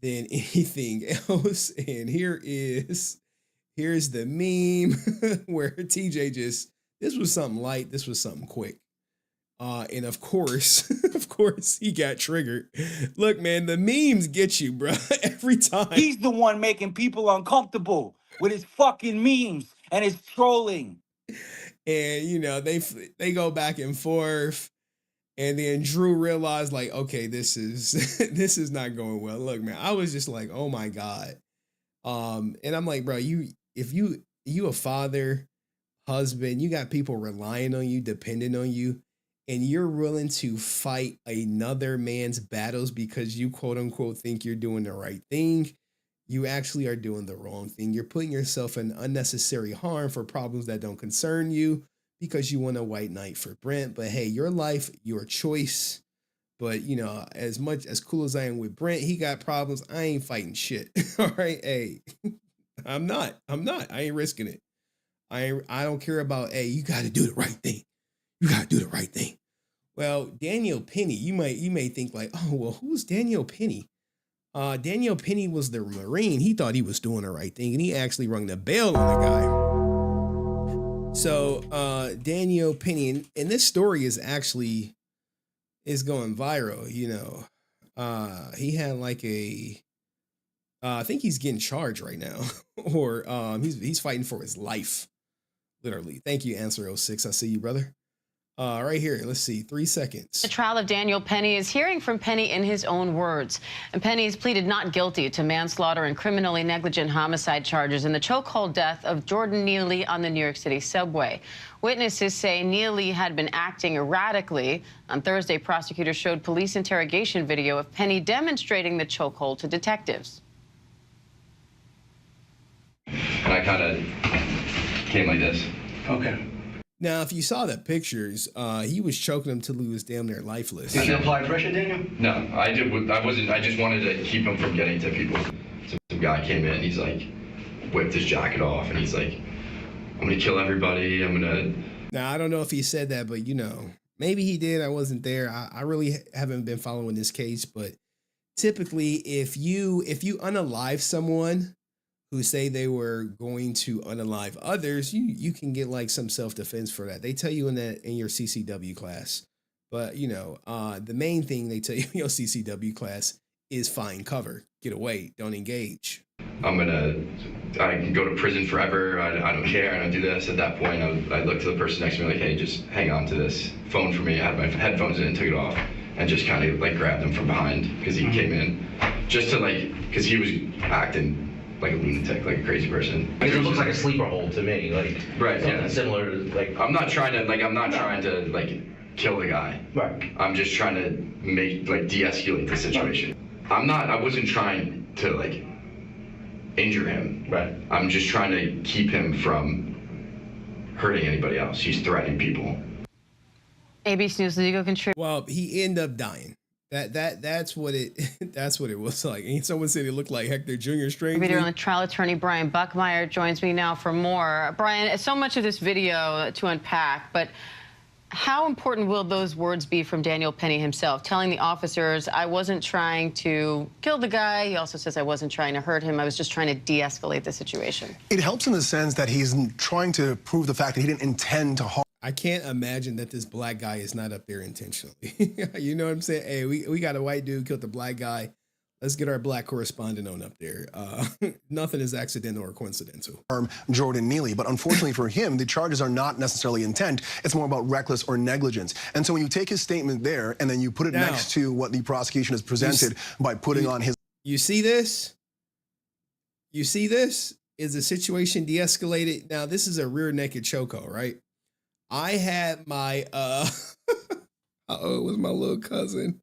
than anything else. And here's the meme where TJ this was something light. This was something quick. And of course, he got triggered. Look, man, the memes get you, bro, every time. He's the one making people uncomfortable with his fucking memes and his trolling. And, they go back and forth. And then Drew realized, like, okay, this is not going well. Look, man, I was just like, oh my God. And I'm like, bro, if you a father, husband, you got people relying on you, depending on you, and you're willing to fight another man's battles because you quote unquote think you're doing the right thing, you actually are doing the wrong thing. You're putting yourself in unnecessary harm for problems that don't concern you because you want a white knight for Brent. But hey, your life, your choice. But as much as cool as I am with Brent, he got problems. I ain't fighting shit. All right. Hey, I'm not. I ain't risking it. I don't care about, hey, you got to do the right thing. You got to do the right thing. Well, Daniel Penny, you may think like, oh, well, who's Daniel Penny? Daniel Penny was the Marine. He thought he was doing the right thing, and he actually rung the bell on the guy. So Daniel Penny, and this story is going viral. He had like a I think he's getting charged right now, or he's fighting for his life, literally. Thank you, Answer 06. I see you, brother. Right here, let's see, 3 seconds. The trial of Daniel Penny is hearing from Penny in his own words. And Penny's pleaded not guilty to manslaughter and criminally negligent homicide charges in the chokehold death of Jordan Neely on the New York City subway. Witnesses say Neely had been acting erratically. On Thursday, prosecutors showed police interrogation video of Penny demonstrating the chokehold to detectives. And I kind of came like this. Okay. Now, if you saw the pictures, he was choking him till he was damn near lifeless. Did you apply pressure, Daniel? No, I did. I wasn't. I just wanted to keep him from getting to people. Some guy came in. He's like, whipped his jacket off, and he's like, "I'm gonna kill everybody. I'm gonna." Now, I don't know if he said that, but you know, maybe he did. I wasn't there. I really haven't been following this case, but typically, if you unalive someone who say they were going to unalive others, you can get like some self-defense for that. They tell you in your CCW class. But you know, the main thing they tell you in your CCW class is find cover, get away, don't engage. I can go to prison forever. I don't care. I don't do this. At that point, I looked to the person next to me like, hey, just hang on to this phone for me. I had my headphones in and took it off and just kind of like grabbed him from behind because he came in just to like, because he was acting like a lunatic, like a crazy person. Because it looks like a sleeper hold to me, like right, something yeah. similar to like. I'm not trying to like kill the guy. Right. I'm just trying to de-escalate the situation. I wasn't trying to like injure him. Right. I'm just trying to keep him from hurting anybody else. He's threatening people. ABC News legal contributor. Well, he ended up dying. That's what it was like. And someone said it looked like Hector Jr. strangely. And trial attorney Brian Buckmeyer joins me now for more. Brian, so much of this video to unpack, but how important will those words be from Daniel Penny himself, telling the officers, I wasn't trying to kill the guy. He also says, I wasn't trying to hurt him. I was just trying to de-escalate the situation. It helps in the sense that he's trying to prove the fact that he didn't intend to harm. I can't imagine that this black guy is not up there intentionally. You know what I'm saying? Hey, we got a white dude killed the black guy. Let's get our black correspondent on up there. Nothing is accidental or coincidental. Jordan Neely, but unfortunately for him, the charges are not necessarily intent. It's more about reckless or negligence. And so when you take his statement there and then you put it next to what the prosecution has presented by putting on his... You see this? You see this? Is the situation de-escalated? Now, this is a rear naked chokehold, right? I had my, it was my little cousin.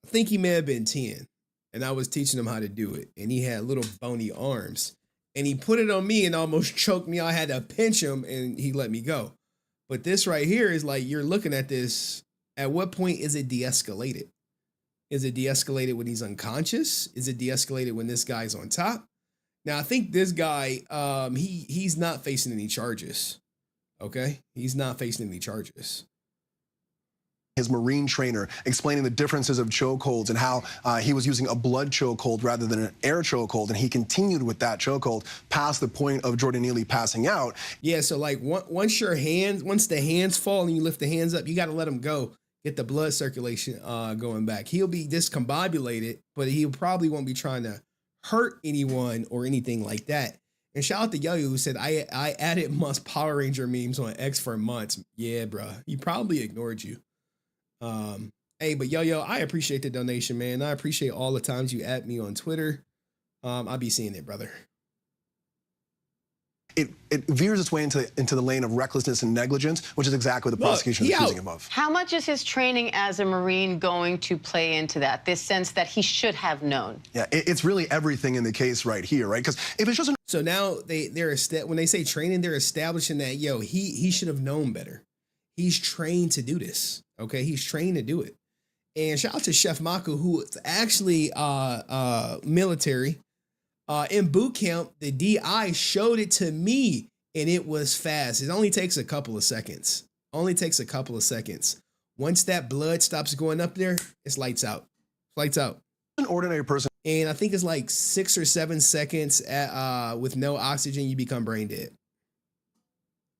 I think he may have been 10. And I was teaching him how to do it. And he had little bony arms. And he put it on me and almost choked me. I had to pinch him and he let me go. But this right here is like, you're looking at this. At what point is it de-escalated? Is it de-escalated when he's unconscious? Is it de-escalated when this guy's on top? Now, I think this guy, he's not facing any charges. Okay? He's not facing any charges. His Marine trainer explaining the differences of chokeholds and how he was using a blood chokehold rather than an air chokehold, and he continued with that chokehold past the point of Jordan Neely passing out. Yeah, so like once the hands fall and you lift the hands up, you got to let them go, get the blood circulation going back. He'll be discombobulated, but he probably won't be trying to hurt anyone or anything like that. And shout out to Yo-Yo who said, I added Musk Power Ranger memes on X for months. Yeah, bro, he probably ignored you. Hey, but Yo-Yo, I appreciate the donation, man. I appreciate all the times you at me on Twitter. I'll be seeing it, brother. It veers its way into the lane of recklessness and negligence, which is exactly what the prosecution is accusing him of. How much is his training as a Marine going to play into that? This sense that he should have known? Yeah, it's really everything in the case right here, right? Because if it's just so now when they say training, they're establishing that he should have known better. He's trained to do this. Okay, he's trained to do it. And shout out to Chef Maku, who is actually military. In boot camp, the DI showed it to me, and it was fast. It only takes a couple of seconds. Once that blood stops going up there, it's lights out. Lights out. An ordinary person. And I think it's like 6 or 7 seconds with no oxygen, you become brain dead.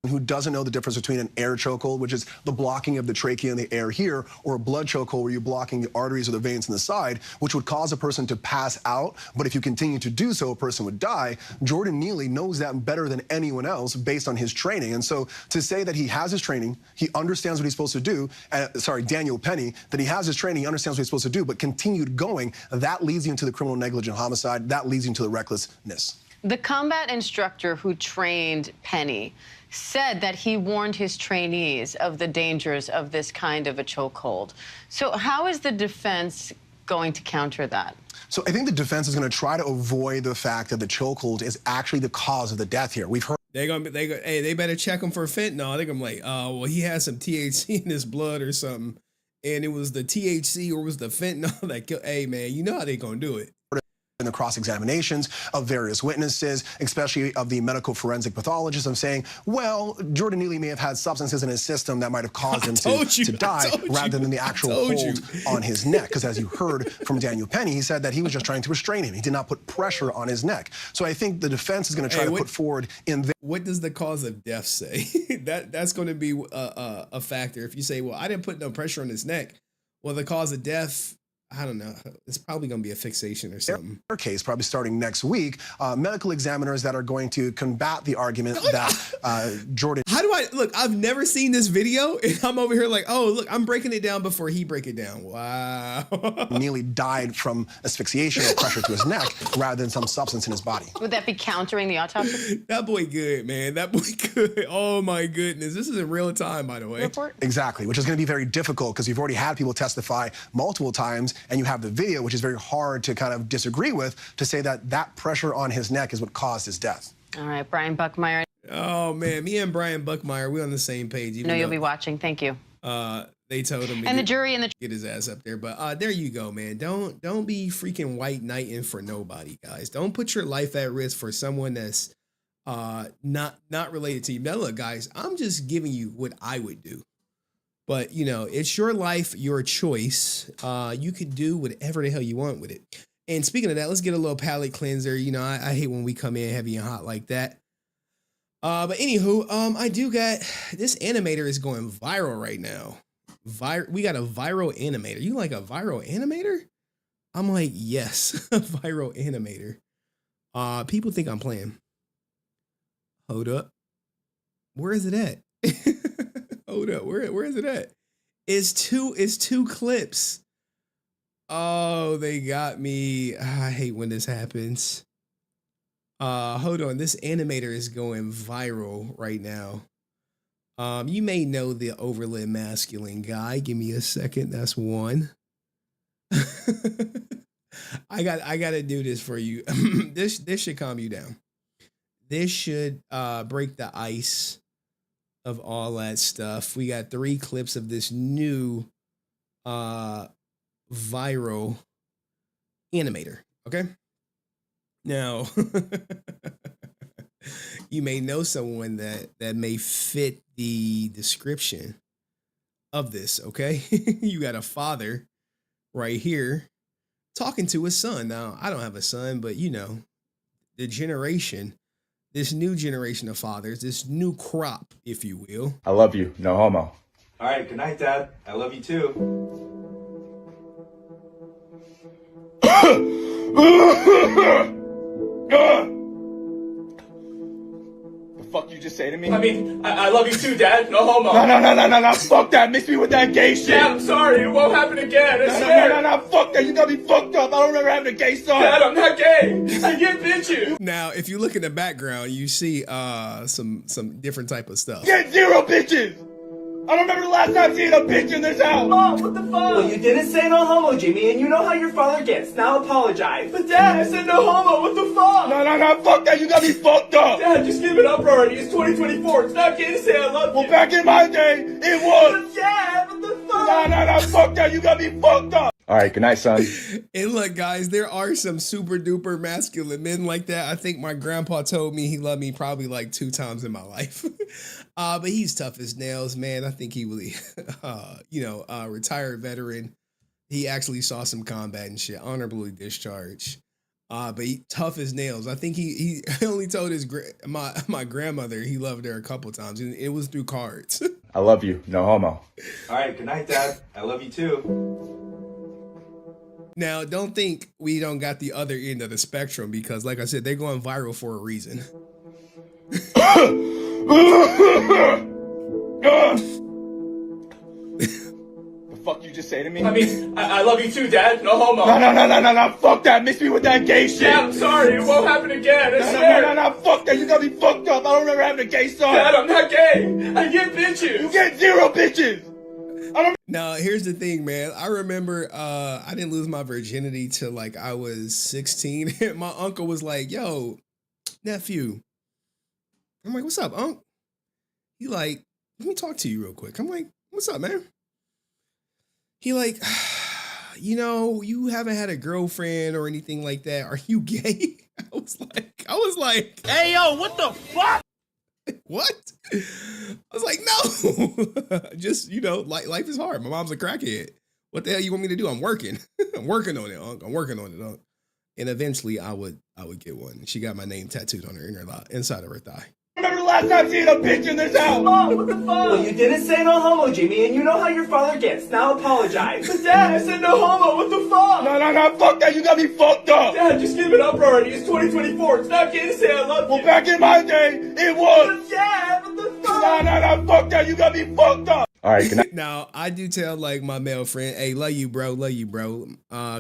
who doesn't know the difference between an air chokehold, which is the blocking of the trachea and the air here, or a blood chokehold where you're blocking the arteries or the veins in the side, which would cause a person to pass out. But if you continue to do so, a person would die. Jordan Neely knows that better than anyone else based on his training. And so to say that he has his training, he understands what he's supposed to do, Daniel Penny, that he has his training, he understands what he's supposed to do, but continued going, that leads you into the criminal negligent homicide, that leads you into the recklessness. The combat instructor who trained Penny said that he warned his trainees of the dangers of this kind of a chokehold. So how is the defense going to counter that? So I think the defense is going to try to avoid the fact that the chokehold is actually the cause of the death here. We've heard. Hey, they better check him for fentanyl. They're gonna be like, well, he has some THC in his blood or something, and it was the THC or was the fentanyl that killed. Hey, man, you know how they gonna do it. In the cross-examinations of various witnesses, especially of the medical forensic pathologists, I'm saying, well, Jordan Neely may have had substances in his system that might have caused him to die rather than the actual hold on his neck. Because as you heard from Daniel Penny, he said that he was just trying to restrain him. He did not put pressure on his neck. So I think the defense is going to try to put forward in there. What does the cause of death say? That's going to be a factor. If you say, well, I didn't put no pressure on his neck, well, the cause of death, I don't know. It's probably going to be a fixation or something. Their case, probably starting next week, medical examiners that are going to combat the argument that Jordan. How do I look? I've never seen this video, and I'm over here like, oh, look, I'm breaking it down before he break it down. Wow. Neely died from asphyxiation or pressure to his neck rather than some substance in his body. Would that be countering the autopsy? That boy good, man. That boy good. Oh my goodness. This is in real time, by the way. Report? Exactly, which is going to be very difficult because you've already had people testify multiple times, and you have the video, which is very hard to kind of disagree with, to say that that pressure on his neck is what caused his death. All right, Brian Buckmeyer. Oh man, me and Brian Buckmeyer, we're on the same page. No, you'll be watching. Thank you. They told him and the jury and the get his ass up there, but there you go, man. Don't be freaking white knighting for nobody, guys. Don't put your life at risk for someone that's not related to you. Now, look, guys, I'm just giving you what I would do. But, you know, it's your life, your choice. You could do whatever the hell you want with it. And speaking of that, let's get a little palate cleanser. You know, I hate when we come in heavy and hot like that. But anywho, I do got, this animator is going viral right now. We got a viral animator. You like a viral animator? I'm like, yes, a viral animator. People think I'm playing. Hold up. Where is it at? Hold up, where is it at? It's two clips. Oh, they got me. I hate when this happens. Hold on, this animator is going viral right now. You may know the overly masculine guy. Give me a second. That's one. I got to do this for you. This should calm you down. This should break the ice of all that stuff. We got 3 clips of this new viral animator. Okay. Now, you may know someone that may fit the description of this. Okay. You got a father right here talking to his son. Now, I don't have a son, but you know, the generation, this new generation of fathers, this new crop, if you will. I love you. No homo. All right. Good night, Dad. I love you too. The fuck you just say to me? I mean, I love you too, Dad. No homo. No. Fuck that. Mix me with that gay shit. Dad, I'm sorry. It won't happen again. I swear. No. Fuck that. You got me fucked up. I don't remember having a gay son. Dad, I'm not gay. I get bitches. Now, if you look in the background, you see some different type of stuff. Get 0 bitches. I don't remember the last time seeing a bitch in this house. Mom, what the fuck? Well, you didn't say no homo, Jimmy, and you know how your father gets. Now apologize. But Dad, I said no homo. What the fuck? No. Fuck that. You got me fucked up. Dad, just give it up already. It's 2024. It's not gay to say I love you. Well, back in my day, it was. But yeah, what the fuck? No. Fuck that. You got me fucked up. All right, good night, son. And look, guys, there are some super duper masculine men like that. I think my grandpa told me he loved me probably like 2 times in my life. But he's tough as nails, man. I think he really, retired veteran. He actually saw some combat and shit, honorably discharged. But he tough as nails. I think he only told my grandmother he loved her a couple times, and it was through cards. I love you. No homo. All right, good night, Dad. I love you too. Now, don't think we don't got the other end of the spectrum because, like I said, they're going viral for a reason. The fuck you just say to me? I mean, I love you too, Dad. No homo. No. Fuck that. Miss me with that gay shit. Dad, I'm sorry. It won't happen again. I swear. No. Fuck that. You got me fucked up. I don't remember having a gay son. Dad, I'm not gay. I get bitches. You get 0 bitches. Now, here's the thing, man. I remember I didn't lose my virginity till like I was 16. And my uncle was like, yo, nephew. I'm like, what's up, unc? He like, let me talk to you real quick. I'm like, what's up, man? He like, you know, you haven't had a girlfriend or anything like that. Are you gay? I was like, Hey, yo, what the fuck? what? I was like, no. Just, you know, life is hard. My mom's a crackhead. What the hell you want me to do? I'm working. I'm working on it, unc. I'm working on it, unc. And eventually I would get one. She got my name tattooed on her inside of her thigh. Remember the last time seeing a bitch in this house? Mom, what the fuck? Well, you didn't say no homo, Jimmy, and you know how your father gets. Now apologize. But Dad, I said no homo. What the fuck? No. Fuck that. You got me fucked up. Dad, just give it up already. It's 2024. It's not gay to say I love you. Well, back in my day, it was. But Dad, what the fuck? No. Fuck that. You got me fucked up. All right, good night. Now, I do tell like my male friend, hey, love you, bro.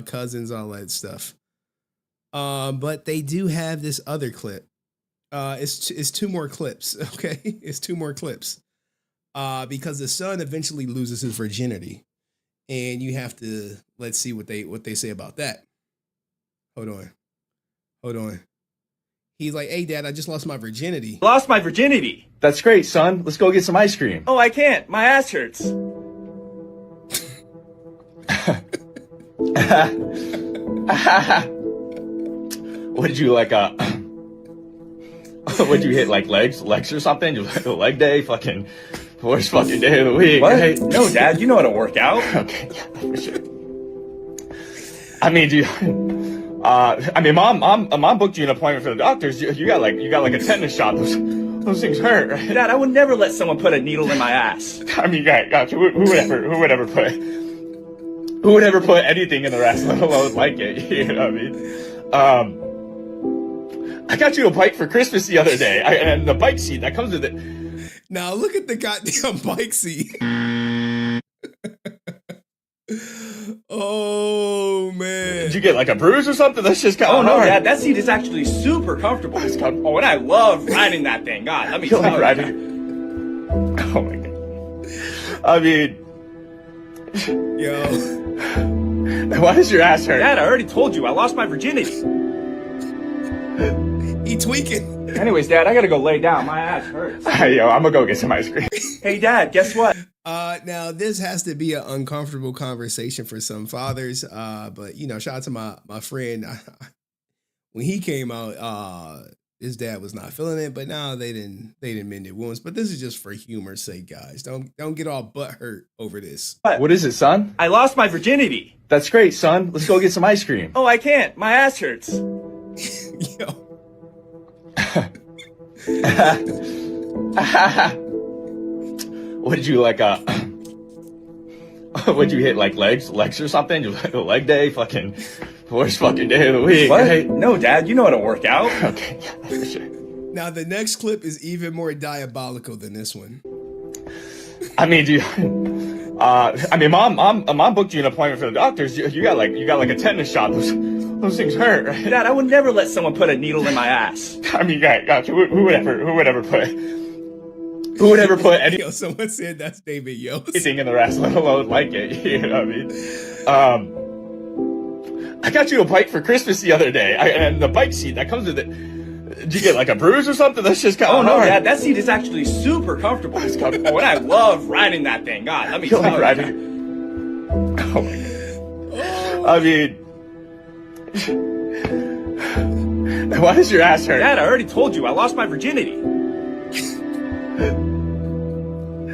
Cousins, all that stuff. But they do have this other clip. It's 2 more clips, okay? It's 2 more clips. Because the son eventually loses his virginity. And you have to let's see what they say about that. Hold on. He's like, hey Dad, I just lost my virginity. Lost my virginity. That's great, son. Let's go get some ice cream. Oh, I can't. My ass hurts. What did you like? What'd you hit? Like legs or something? You like a leg day? Fucking worst fucking day of the week. What? Right? No, Dad. You know how to work out. Okay, yeah, for sure. I mean, do you? Mom booked you an appointment for the doctors. You got like a tetanus shot. Those things hurt, right? Dad, I would never let someone put a needle in my ass. I mean, gotcha. Who would ever put anything in their ass, let alone like it? You know what I mean? I got you a bike for Christmas the other day, and the bike seat that comes with it. Now look at the goddamn bike seat. Oh man! Did you get like a bruise or something? That's just kind of no, hard. Dad, that seat is actually super comfortable. Oh, and I love riding that thing. God, let me tell you. Riding? Oh my god! I mean, yo, why does your ass hurt? Dad, I already told you I lost my virginity. He tweaking. Anyways, Dad, I gotta go lay down. My ass hurts. Yo, I'm gonna go get some ice cream. Hey, Dad, guess what? Now this has to be an uncomfortable conversation for some fathers. But you know, shout out to my friend. When he came out, his dad was not feeling it, but now they didn't mend their wounds. But this is just for humor's sake, guys. Don't get all butthurt over this. What is it, son? I lost my virginity. That's great, son. Let's go get some ice cream. Oh, I can't. My ass hurts. Yo. What did you like? What'd you hit? Like legs or something? You like a leg day? Fucking worst fucking day of the week. What? Right? No, Dad, you know how to work out. Okay, yeah, for sure. Now the next clip is even more diabolical than this one. I mean, do you? Mom booked you an appointment for the doctors. You got like a tetanus shot. Those things hurt, right? Dad, I would never let someone put a needle in my ass. I mean, gotcha. Who would ever put any? Yo, someone said that's David Yost. Anything in their ass, let alone like it. You know what I mean? I got you a bike for Christmas the other day, and the bike seat that comes with it. Did you get like a bruise or something? That's just kind of hard. Oh no, Dad, that seat is actually super comfortable. Oh, and I love riding that thing. God, let me tell you. Riding? Oh my god. I mean, why does your ass hurt? Dad, I already told you I lost my virginity.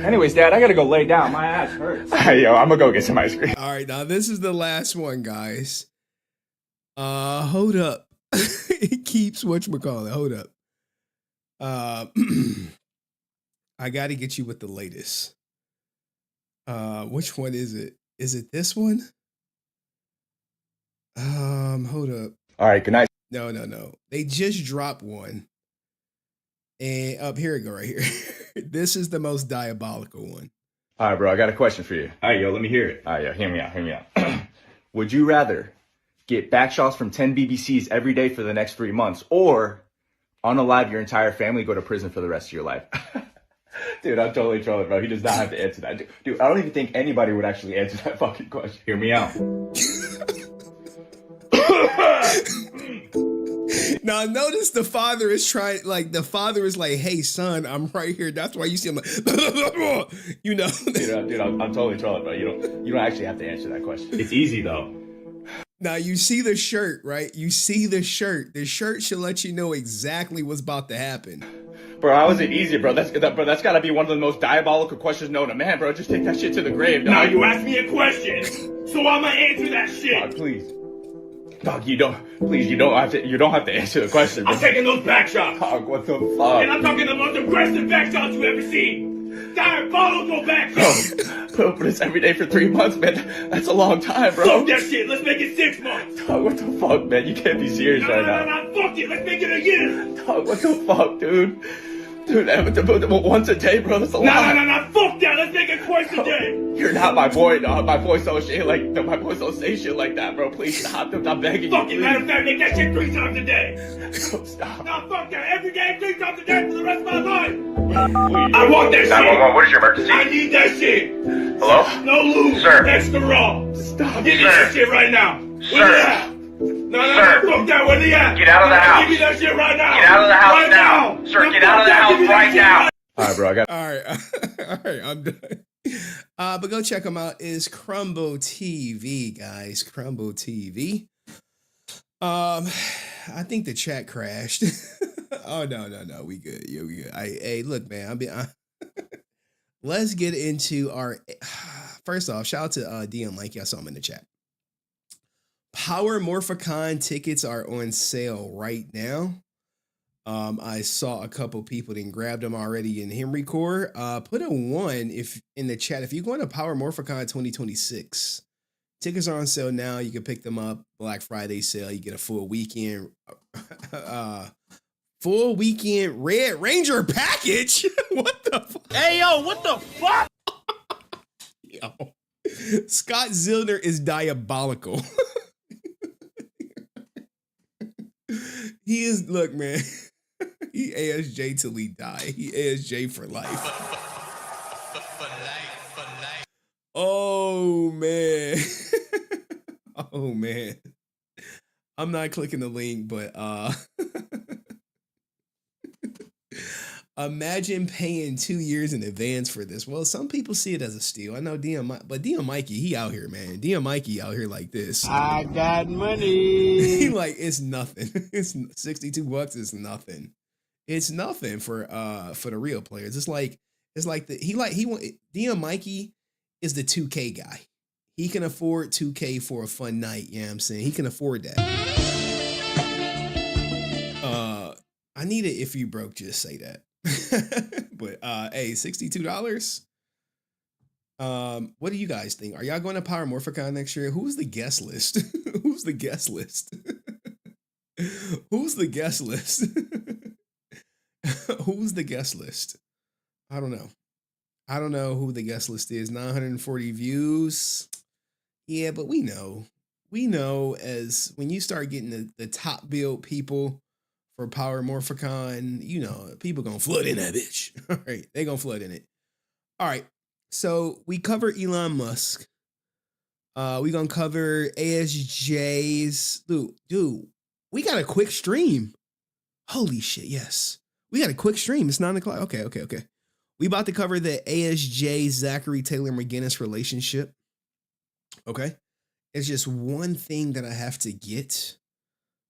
Anyways, Dad, I gotta go lay down. My ass hurts. Yo, I'm gonna go get some ice cream. All right, now this is the last one, guys. Hold up. It keeps whatchamacallit. Hold up. I got to get you with the latest. Which one is it? Is it this one? Hold up. All right, good night. No. They just dropped one. And up here we go right here. This is the most diabolical one. All right, bro, I got a question for you. All right, yo, let me hear it. All right, yo, hear me out. Would you rather get back shots from 10 BBCs every day for the next 3 months, or unalive your entire family, go to prison for the rest of your life? Dude, I'm totally trolling, bro. He does not have to answer that. Dude, I don't even think anybody would actually answer that fucking question. Hear me out. Now notice the father is trying, like the father is like, "Hey son, I'm right here." That's why you see him like, you know. Dude, I'm totally trolling, bro. You don't actually have to answer that question. It's easy though. Now you see the shirt, right? You see the shirt. The shirt should let you know exactly what's about to happen. Bro, how is it easy, bro? That's got to be one of the most diabolical questions known to man, bro. Just take that shit to the grave, dog. Now you asked me a question, so I'ma answer that shit. Dog, please. Dog, you don't have to answer the question. I'm taking those back shots. Dog, what the fuck? And I'm talking the most aggressive back shots you ever seen. Diabolical back shots. Bro, but it's every day for 3 months, man. That's a long time, bro. Fuck that shit. Let's make it 6 months. Dog, what the fuck, man? You can't be serious right now. No. Fuck it. Let's make it a year. Dog, what the fuck, dude? Dude, once a day, bro, that's a lot. No. Fuck that. Let's make it twice a day. You're not my boy, dog. My boys don't say shit like that, bro. Please stop. I'm begging you. Fuck it. Matter of fact, make that shit 3 times a day. Bro, stop. No, fuck that. Every day, 3 times a day for the rest of my life. I want that shit. 911, what is your emergency? I need that shit. Hello? No lube. Sir. Extra raw. Stop. Give me that shit right now. Where they at? No, fuck that. Where they at? Get out of the house. Give me that shit right now. Get out of the house right now. Sir, get out of the house right now. All right, bro, I got. All right, I'm done. But go check them out. Is Crumble TV, guys. Crumble TV. I think the chat crashed. Oh no, we good. Yeah, we good. Hey, look, man. Let's get into our. First off, shout out to DM Mikey. I saw him in the chat. Power Morphicon tickets are on sale right now. I saw a couple people that grabbed them already in Henry Core. Put a 1 if in the chat. If you're going to Power Morphicon 2026, tickets are on sale now. You can pick them up. Black Friday sale. You get a full weekend. Full weekend Red Ranger package. What the fuck? Hey, yo, what the fuck? Yo. Scott Zillner is diabolical. He is, look, man. He ASJ till he die. He ASJ for life. Oh, man. Oh, man. I'm not clicking the link, but imagine paying 2 years in advance for this. Well, some people see it as a steal. I know but DM Mikey, he out here, man. DM Mikey out here like this. I got money. He like, it's nothing. It's $62 is nothing. It's nothing for the real players. It's like DM Mikey is the 2K guy. He can afford 2K for a fun night. You know what I'm saying? He can afford that. I need it if you broke, just say that. But hey, $62. What do you guys think? Are y'all going to Power Morphicon next year? Who's the guest list? Who's the guest list? Who's the guest list? Who's the guest list? I don't know. I don't know who the guest list is. 940 views. Yeah, but we know. We know as when you start getting the top build people for Power Morphicon, you know, people gonna flood in that bitch. All right, they gonna flood in it. All right, so we cover Elon Musk. We gonna cover ASJ's. Dude, we got a quick stream. Holy shit, yes. We got a quick stream. It's 9 o'clock. Okay. We about to cover the ASJ Zachary Taylor McGinnis relationship. Okay. It's just one thing that I have to get.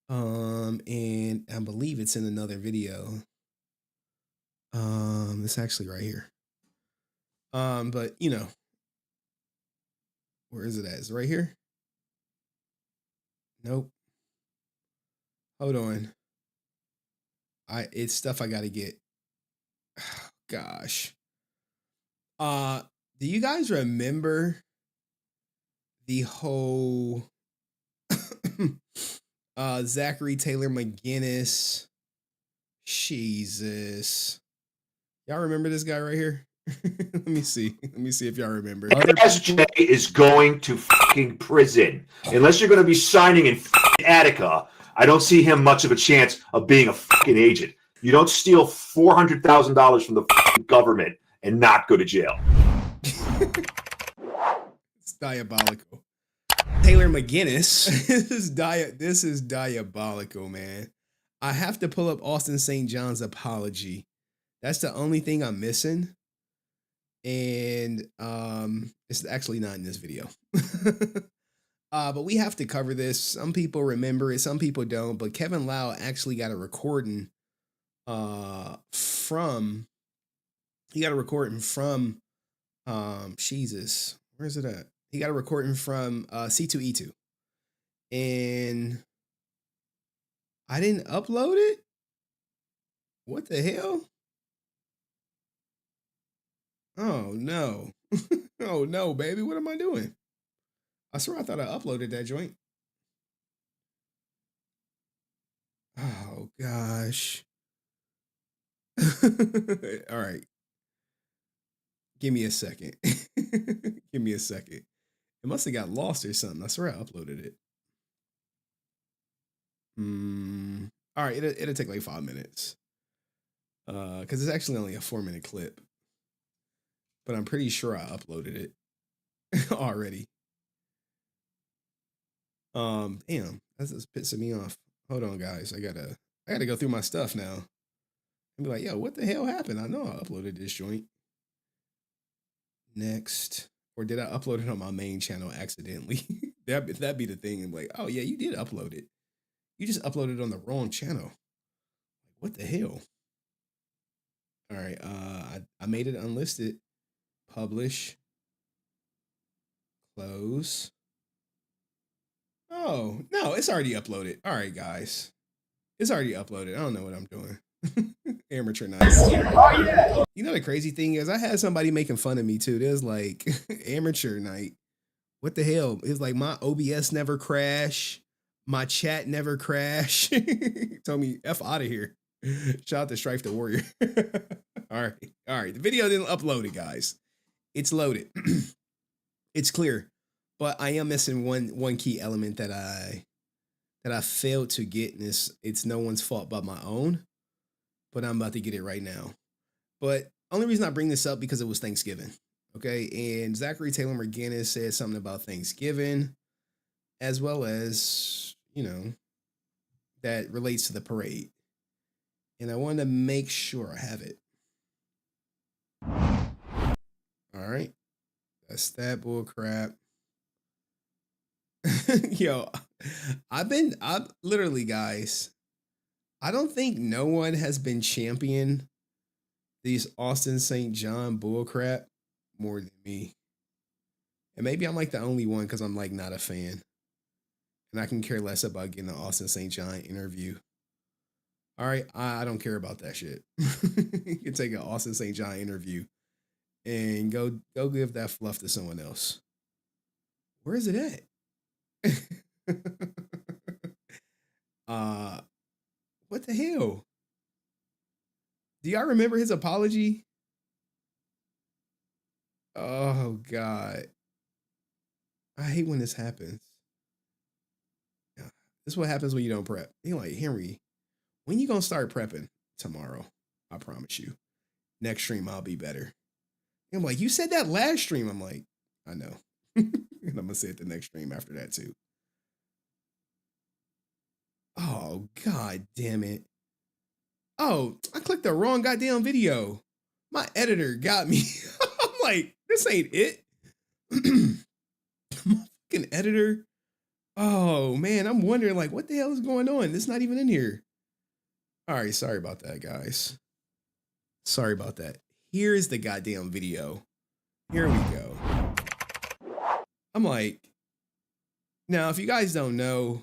And I believe it's in another video. It's actually right here. But you know, where is it at? Is it right here? Nope. Hold on. It's stuff I gotta get. Gosh. Do you guys remember the whole Zachary Taylor McGinnis? Jesus. Y'all remember this guy right here? Let me see. Let me see if y'all remember. SJ is going to fucking prison. Unless you're going to be signing in fucking Attica, I don't see him much of a chance of being a fucking agent. You don't steal $400,000 from the fucking government and not go to jail. It's diabolical. Taylor McGinnis. This is diabolical, man. I have to pull up Austin St. John's apology. That's the only thing I'm missing. And it's actually not in this video. But we have to cover this. Some people remember it, some people don't. But Kevin Lau actually got a recording from Jesus. Where's it at? He got a recording from C2E2. And I didn't upload it? What the hell? Oh no. Oh no, baby. What am I doing? I swear I thought I uploaded that joint. Oh gosh. All right. Give me a second. Give me a second. It must have got lost or something. I swear I uploaded it. All right, it'll take like 5 minutes. Because it's actually only a 4-minute clip. But I'm pretty sure I uploaded it already. Damn, that's just pissing me off. Hold on, guys. I gotta go through my stuff now. And be like, yo, what the hell happened? I know I uploaded this joint. Next. Or did I upload it on my main channel accidentally? That'd be the thing. I'm like, oh yeah, you did upload it. You just uploaded it on the wrong channel. What the hell? All right, I made it unlisted. Publish. Close. Oh, no, it's already uploaded. All right, guys. It's already uploaded. I don't know what I'm doing. Amateur night. You know the crazy thing is I had somebody making fun of me too. There's like amateur night. What the hell? It's like my OBS never crash. My chat never crash. Told me F out of here. Shout out to Strife the Warrior. All right. The video didn't upload it, guys. It's loaded. It's clear. But I am missing one key element that I failed to get, and it's no one's fault but my own. But I'm about to get it right now. But only reason I bring this up because it was Thanksgiving. Okay. And Zachary Taylor McGinnis said something about Thanksgiving, as well as, you know, that relates to the parade. And I wanted to make sure I have it. All right. That's that bull crap. Yo, I've literally, guys, I don't think no one has been championing these Austin St. John bullcrap more than me. And maybe I'm like the only one because I'm like not a fan. And I can care less about getting an Austin St. John interview. All right, I don't care about that shit. You can take an Austin St. John interview and go give that fluff to someone else. Where is it at? What the hell? Do y'all remember his apology? Oh God. I hate when this happens. Yeah. This is what happens when you don't prep. You're like, Henry, when you gonna start prepping? Tomorrow. I promise you. Next stream I'll be better. And I'm like, you said that last stream. I'm like, I know. And I'm gonna say it the next stream after that too. Oh, God damn it. Oh, I clicked the wrong goddamn video. My editor got me. I'm like, this ain't it. My fucking editor. Oh, man, I'm wondering, like, what the hell is going on? It's not even in here. All right, sorry about that, guys. Sorry about that. Here's the goddamn video. Here we go. I'm like, now, if you guys don't know,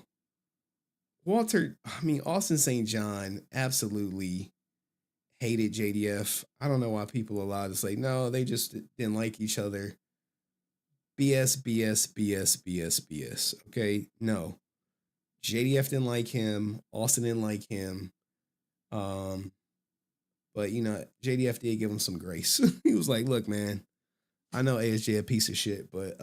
Austin St. John absolutely hated JDF. I don't know why people are allowed to say no, they just didn't like each other. BS, BS, BS, BS, BS. Okay, no. JDF didn't like him. Austin didn't like him. But JDF did give him some grace. He was like, look, man, I know ASJ a piece of shit, but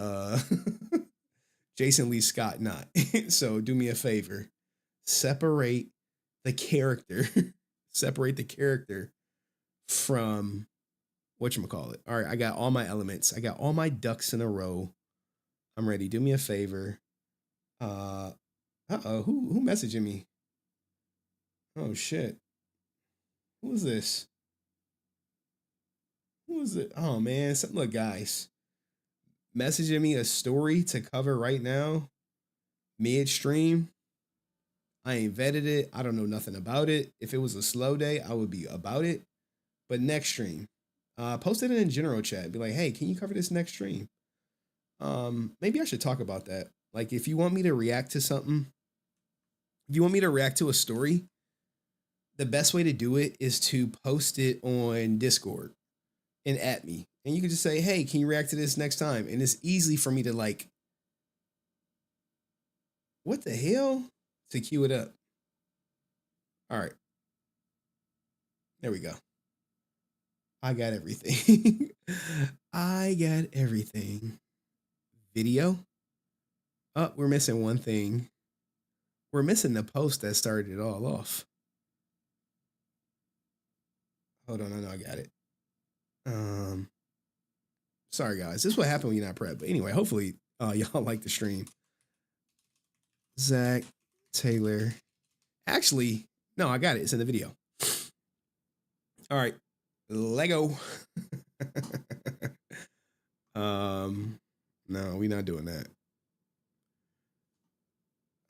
Jason Lee Scott not. So do me a favor. Separate the character. Separate the character from whatchamacallit. All right, I got all my elements. I got all my ducks in a row. I'm ready. Do me a favor. Who messaging me? Oh shit. Who is this? Who is it? Oh man, look guys. Messaging me a story to cover right now. Midstream. I ain't vetted it. I don't know nothing about it. If it was a slow day, I would be about it. But next stream. Post it in a general chat. Be like, hey, can you cover this next stream? Maybe I should talk about that. Like, if you want me to react to something, if you want me to react to a story, the best way to do it is to post it on Discord and at me. And you can just say, hey, can you react to this next time? And it's easy for me to like, what the hell? To queue it up. All right. There we go. I got everything. I got everything. Video. Oh, we're missing one thing. We're missing the post that started it all off. Hold on, I know I got it. Sorry guys, this is what happened when you're not prepped. But anyway, hopefully y'all like the stream. Zach Taylor. Actually, no, I got it. It's in the video. All right, Lego. No, we're not doing that.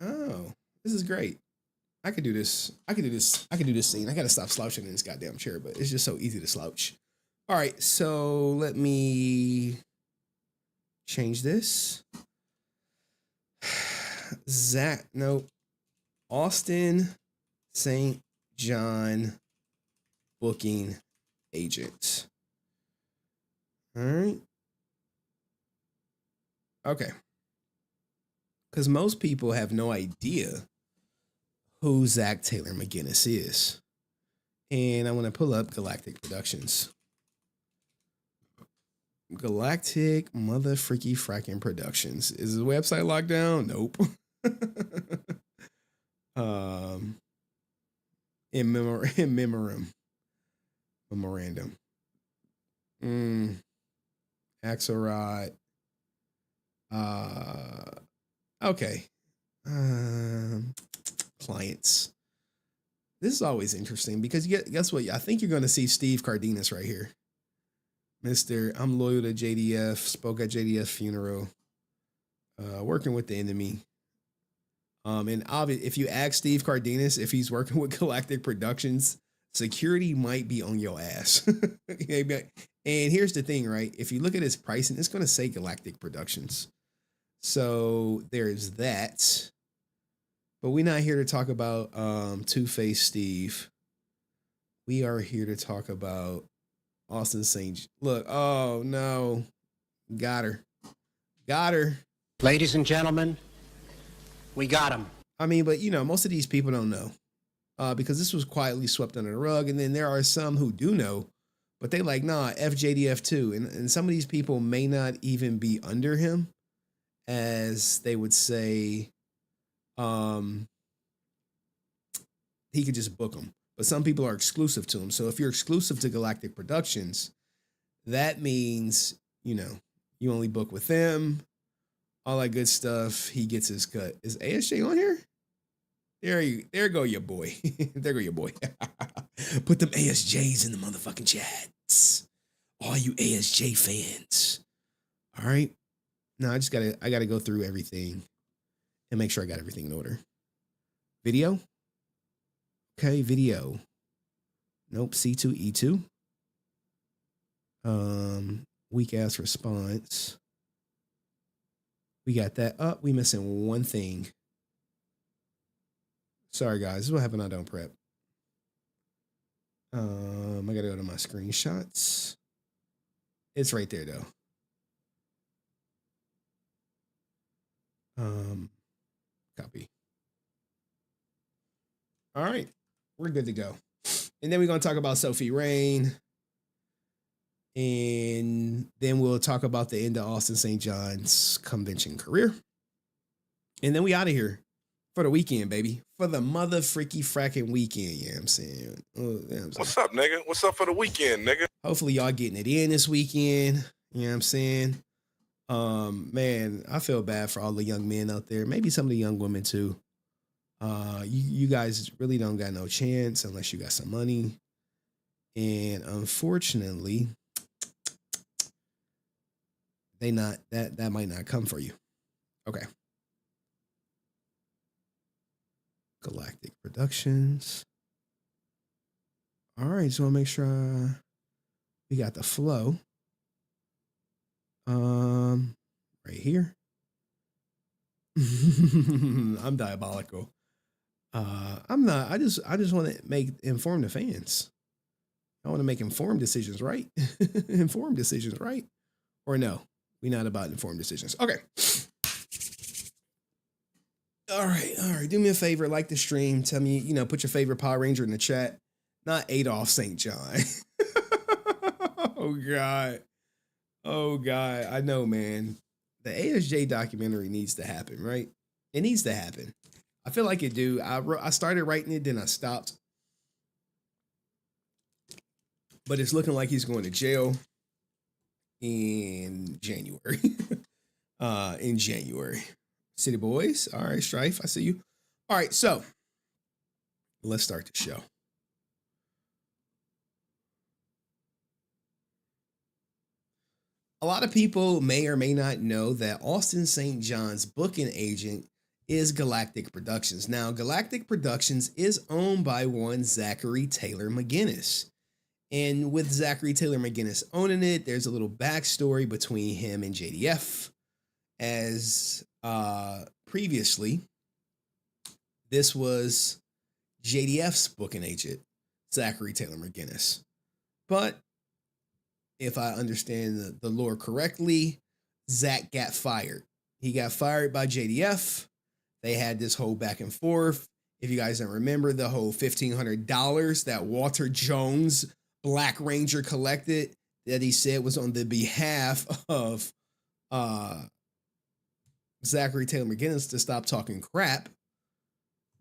Oh, this is great. I could do this. I could do this scene. I gotta stop slouching in this goddamn chair, but it's just so easy to slouch. All right, so let me change this. Austin St. John booking agent. All right. Okay. Because most people have no idea who Zach Taylor McGinnis is. And I want to pull up Galactic Productions. Galactic Mother Freaky Fracking Productions. Is the website locked down? Nope. In memorandum. Axelrod. Okay. Clients. This is always interesting because guess what? I think you're going to see Steve Cardenas right here. Mr. I'm loyal to JDF, spoke at JDF funeral, working with the enemy. And obviously, if you ask Steve Cardenas if he's working with Galactic Productions, security might be on your ass. And here's the thing, right? If you look at his pricing, it's going to say Galactic Productions. So there's that. But we're not here to talk about Two-Face Steve. We are here to talk about Austin St. Look, oh no. Got her. Ladies and gentlemen, we got him. I mean, but most of these people don't know. Because this was quietly swept under the rug. And then there are some who do know, but they like, nah, FJDF too. And some of these people may not even be under him, as they would say, he could just book them. But some people are exclusive to him. So if you're exclusive to Galactic Productions, that means, you only book with them, all that good stuff. He gets his cut. Is ASJ on here? There go your boy. There go your boy. Put them ASJs in the motherfucking chats. All you ASJ fans. All right. No, I gotta go through everything and make sure I got everything in order. Video. Okay, video. Nope, C2E2. Weak ass response. We got that up. We missing one thing. Sorry, guys. This is what happened. I don't prep. I gotta go to my screenshots. It's right there though. Copy. All right, we're good to go. And then we're gonna talk about Sophie Rain. And then we'll talk about the end of Austin St. John's convention career. And then we out of here for the weekend, baby. For the mother freaky fracking weekend, you know what I'm saying? What's up, nigga? What's up for the weekend, nigga? Hopefully y'all getting it in this weekend. You know what I'm saying? Man, I feel bad for all the young men out there. Maybe some of the young women too. You guys really don't got no chance unless you got some money. And unfortunately, that might not come for you. Okay. Galactic Productions. All right, so I'll make sure we got the flow. Right here. I'm diabolical. I'm not. I just want to inform the fans. I want to make informed decisions, right? Informed decisions, right? Or no? We're not about informed decisions. Okay. All right. Do me a favor, like the stream. Tell me, put your favorite Power Ranger in the chat. Not Adolf St. John. Oh God. I know, man. The ASJ documentary needs to happen, right? It needs to happen. I feel like it do. I started writing it, then I stopped. But it's looking like he's going to jail in January. In January. City Boys. All right, Strife. I see you. All right, so let's start the show. A lot of people may or may not know that Austin St. John's booking agent is Galactic Productions. Now, Galactic Productions is owned by one Zachary Taylor McGinnis. And with Zachary Taylor McGinnis owning it, there's a little backstory between him and JDF. As previously, this was JDF's booking agent, Zachary Taylor McGinnis. But if I understand the lore correctly, Zach got fired. He got fired by JDF. They had this whole back and forth. If you guys don't remember, the whole $1,500 that Walter Jones, Black Ranger, collected that he said was on the behalf of Zachary Taylor McGinnis to stop talking crap.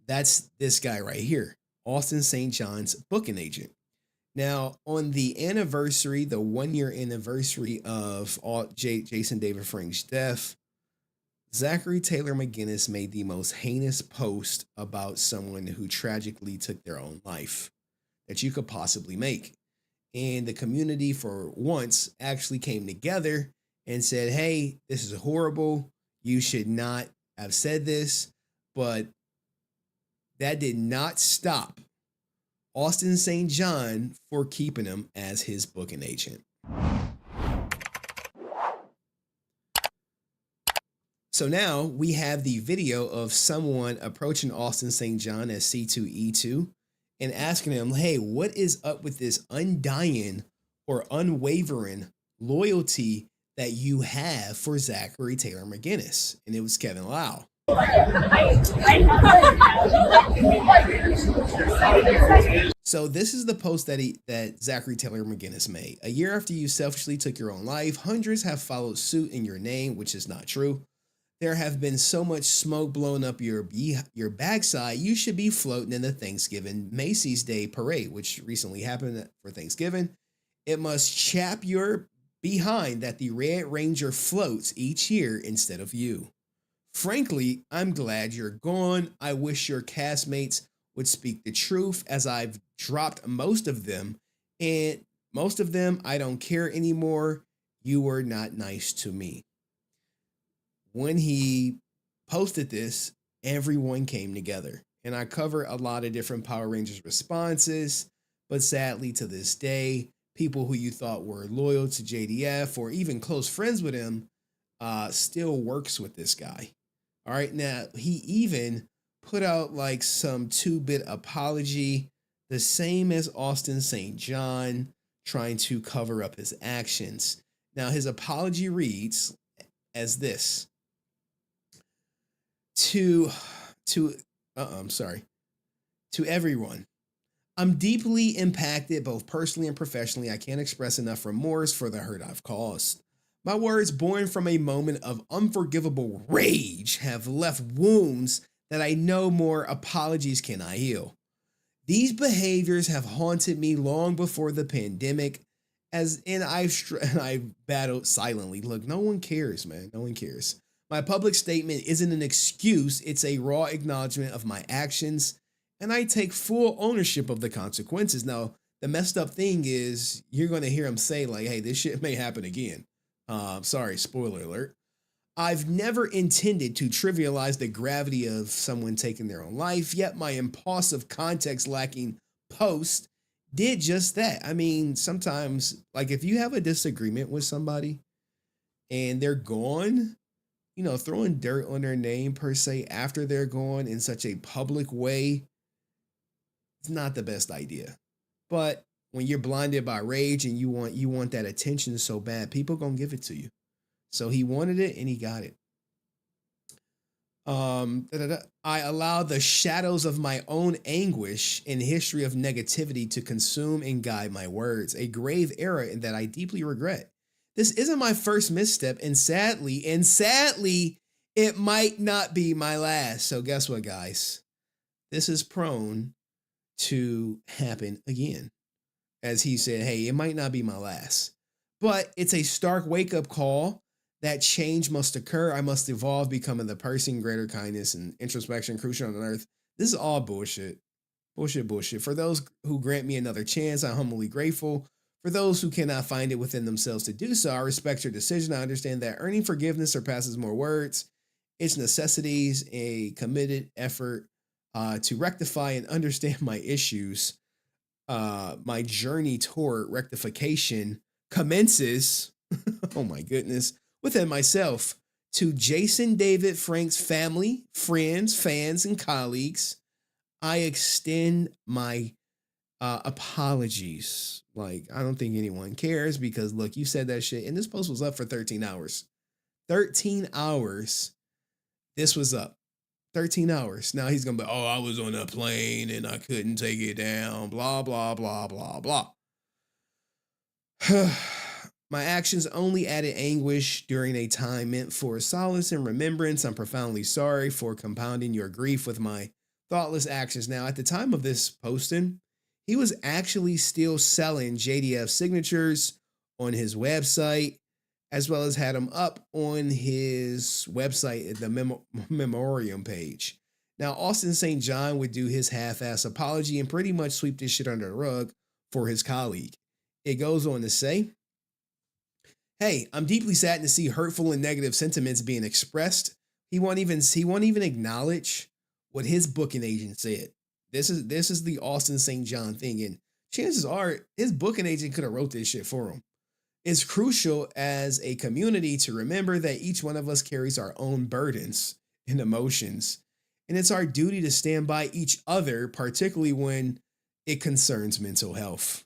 That's this guy right here, Austin St. John's booking agent. Now, on the anniversary, the 1-year anniversary of Jason David Frank's death, Zachary Taylor McGinnis made the most heinous post about someone who tragically took their own life that you could possibly make. And the community, for once, actually came together and said, hey, this is horrible. You should not have said this. But that did not stop Austin St. John for keeping him as his booking agent. So now we have the video of someone approaching Austin St. John as C2E2 and asking him, hey, what is up with this undying or unwavering loyalty that you have for Zachary Taylor McGinnis? And it was Kevin Lau. So this is the post that Zachary Taylor McGinnis made. A year after you selfishly took your own life, hundreds have followed suit in your name, which is not true. There have been so much smoke blown up your backside, you should be floating in the Thanksgiving Macy's Day Parade, which recently happened for Thanksgiving. It must chap your behind that the Red Ranger floats each year instead of you. Frankly, I'm glad you're gone. I wish your castmates would speak the truth, as I've dropped most of them, and most of them I don't care anymore. You were not nice to me. When he posted this, everyone came together, and I cover a lot of different Power Rangers responses, but sadly to this day, people who you thought were loyal to JDF or even close friends with him still works with this guy. All right, now he even put out like some 2-bit apology, the same as Austin St. John, trying to cover up his actions. Now, his apology reads as this. To everyone. I'm deeply impacted both personally and professionally. I can't express enough remorse for the hurt I've caused. My words, born from a moment of unforgivable rage, have left wounds that I know more apologies cannot heal. These behaviors have haunted me long before the pandemic, and I've battled silently. Look, no one cares, man. No one cares. My public statement isn't an excuse. It's a raw acknowledgement of my actions, and I take full ownership of the consequences. Now, the messed up thing is you're going to hear him say like, hey, this shit may happen again. Sorry, spoiler alert. I've never intended to trivialize the gravity of someone taking their own life, yet my impulsive, context lacking post did just that. I mean, sometimes, like if you have a disagreement with somebody and they're gone, you know, throwing dirt on their name per se after they're gone in such a public way, it's not the best idea. But when you're blinded by rage and you want that attention so bad, people gonna give it to you. So he wanted it and he got it. I allow the shadows of my own anguish and history of negativity to consume and guide my words, a grave error that I deeply regret. This isn't my first misstep, and sadly, it might not be my last. So guess what, guys? This is prone to happen again. As he said, hey, it might not be my last. But it's a stark wake-up call that change must occur. I must evolve, becoming the person, greater kindness, and introspection crucial on earth. This is all bullshit. Bullshit. For those who grant me another chance, I'm humbly grateful. For those who cannot find it within themselves to do so, I respect your decision. I understand that earning forgiveness surpasses more words. Its necessities, a committed effort to rectify and understand my issues. My journey toward rectification commences, oh my goodness, within myself. To Jason David Frank's family, friends, fans, and colleagues, I extend my apologies. Like, I don't think anyone cares because, look, you said that shit, and this post was up for 13 hours. 13 hours. This was up. 13 hours. Now he's going to be, oh, I was on a plane and I couldn't take it down. Blah, blah, blah, blah, blah. My actions only added anguish during a time meant for solace and remembrance. I'm profoundly sorry for compounding your grief with my thoughtless actions. Now, at the time of this posting, he was actually still selling JDF signatures on his website, as well as had them up on his website at the memoriam page. Now, Austin St. John would do his half-ass apology and pretty much sweep this shit under the rug for his colleague. It goes on to say, hey, I'm deeply saddened to see hurtful and negative sentiments being expressed. He won't even acknowledge what his booking agent said. This is the Austin St. John thing, and chances are his booking agent could have wrote this shit for him. It's crucial as a community to remember that each one of us carries our own burdens and emotions, and it's our duty to stand by each other, particularly when it concerns mental health.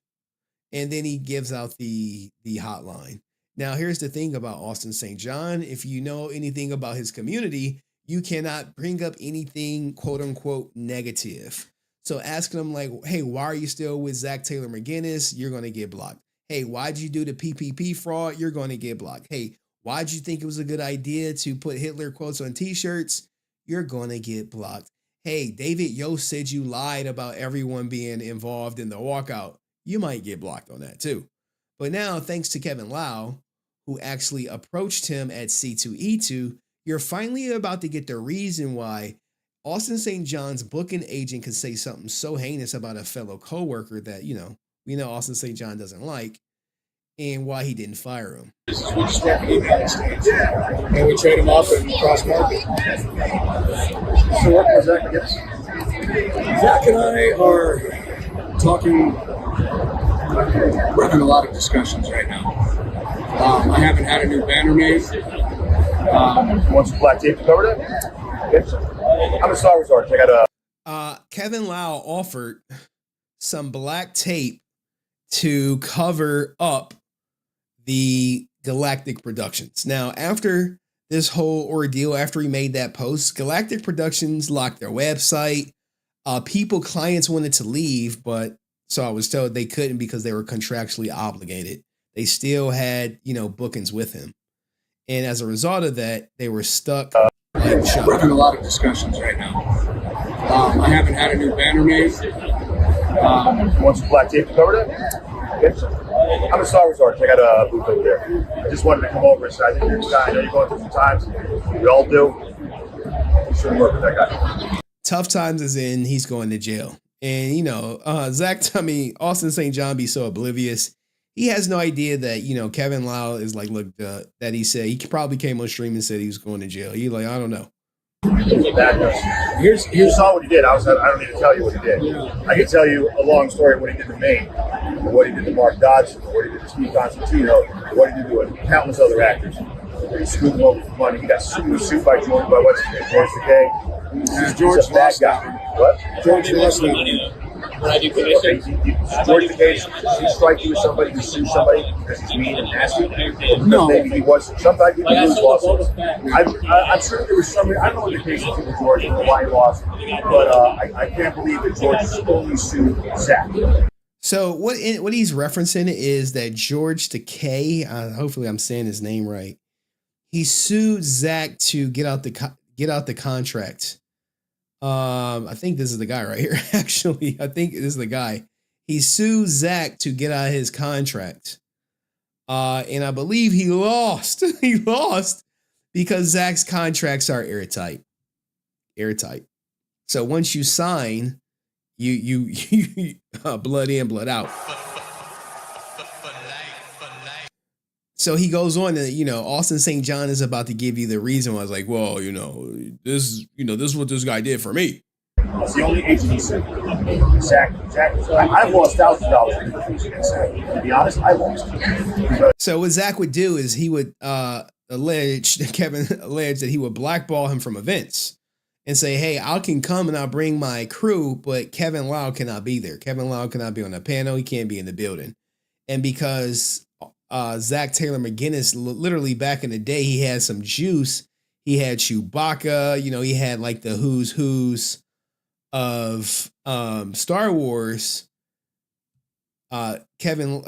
And then he gives out the hotline. Now, here's the thing about Austin St. John. If you know anything about his community, you cannot bring up anything, quote unquote, negative. So asking him like, hey, why are you still with Zach Taylor McGinnis? You're going to get blocked. Hey, why'd you do the PPP fraud? You're going to get blocked. Hey, why'd you think it was a good idea to put Hitler quotes on t-shirts? You're going to get blocked. Hey, David Yost said you lied about everyone being involved in the walkout. You might get blocked on that too. But now, thanks to Kevin Lau, who actually approached him at C2E2, you're finally about to get the reason why Austin St. John's booking agent could say something so heinous about a fellow coworker that, we know Austin St. John doesn't like, and why he didn't fire him. We just went to the United States, and we trade them off and cross market. So working with Zach, I guess. Zach and I are talking, we're having a lot of discussions right now. I haven't had a new banner made. Want some black tape to cover that? Yes. I'm a Star Wars artist. I got a. Kevin Lau offered some black tape to cover up the Galactic Productions. Now, after this whole ordeal, after he made that post, Galactic Productions locked their website. Clients wanted to leave, but so I was told they couldn't because they were contractually obligated. They still had, bookings with him. And as a result of that, they were stuck. We're having a lot of discussions right now. I haven't had a new banner made. Want some black tape to cover that? Yes. I'm a Star Wars artist. I got a booth over there. I just wanted to come over and say, I think you're a guy. I know you're going through some times. We all do. You should work with that guy. Tough times as in he's going to jail. And, Austin St. John be so oblivious. He has no idea that, Kevin Lau is like, look, that he said, he probably came on stream and said he was going to jail. He like, I don't know. Here's all what he did. I don't need to tell you what he did. I can tell you a long story of what he did to Maine, what he did to Mark Dodson, what he did to Steve Constantino, what he did to countless other actors. He screwed them over for money. He got sued by George, by what's his name, George Takei. George lost that. What? George lost that. George Takei, he strike you with somebody who sues somebody because he's mean and nasty. No, maybe he was. Sometimes you lose lawsuits. I'm sure there was some. I don't know what the case is with George and why he lost, but I can't believe that George only sued Zach. So what he's referencing is that George Takei, hopefully I'm saying his name right, he sued Zach to get out the contract. I think this is the guy right here. Actually, I think this is the guy. He sued Zach to get out of his contract. And I believe he lost. He lost because Zach's contracts are airtight. Airtight. So once you sign, you blood in, blood out. So he goes on and, Austin St. John is about to give you the reason why. I was like, well, this is what this guy did for me. It's the only agent he sued. Zach, I've lost thousands of dollars in the against Zach. To be honest, I lost. So what Zach would do is he would Kevin alleged that he would blackball him from events and say, hey, I can come and I'll bring my crew, but Kevin Lau cannot be there. Kevin Lau cannot be on the panel. He can't be in the building. And because Zach Taylor McGinnis, literally back in the day, he had some juice. He had Chewbacca, he had like the who's of Star Wars. Kevin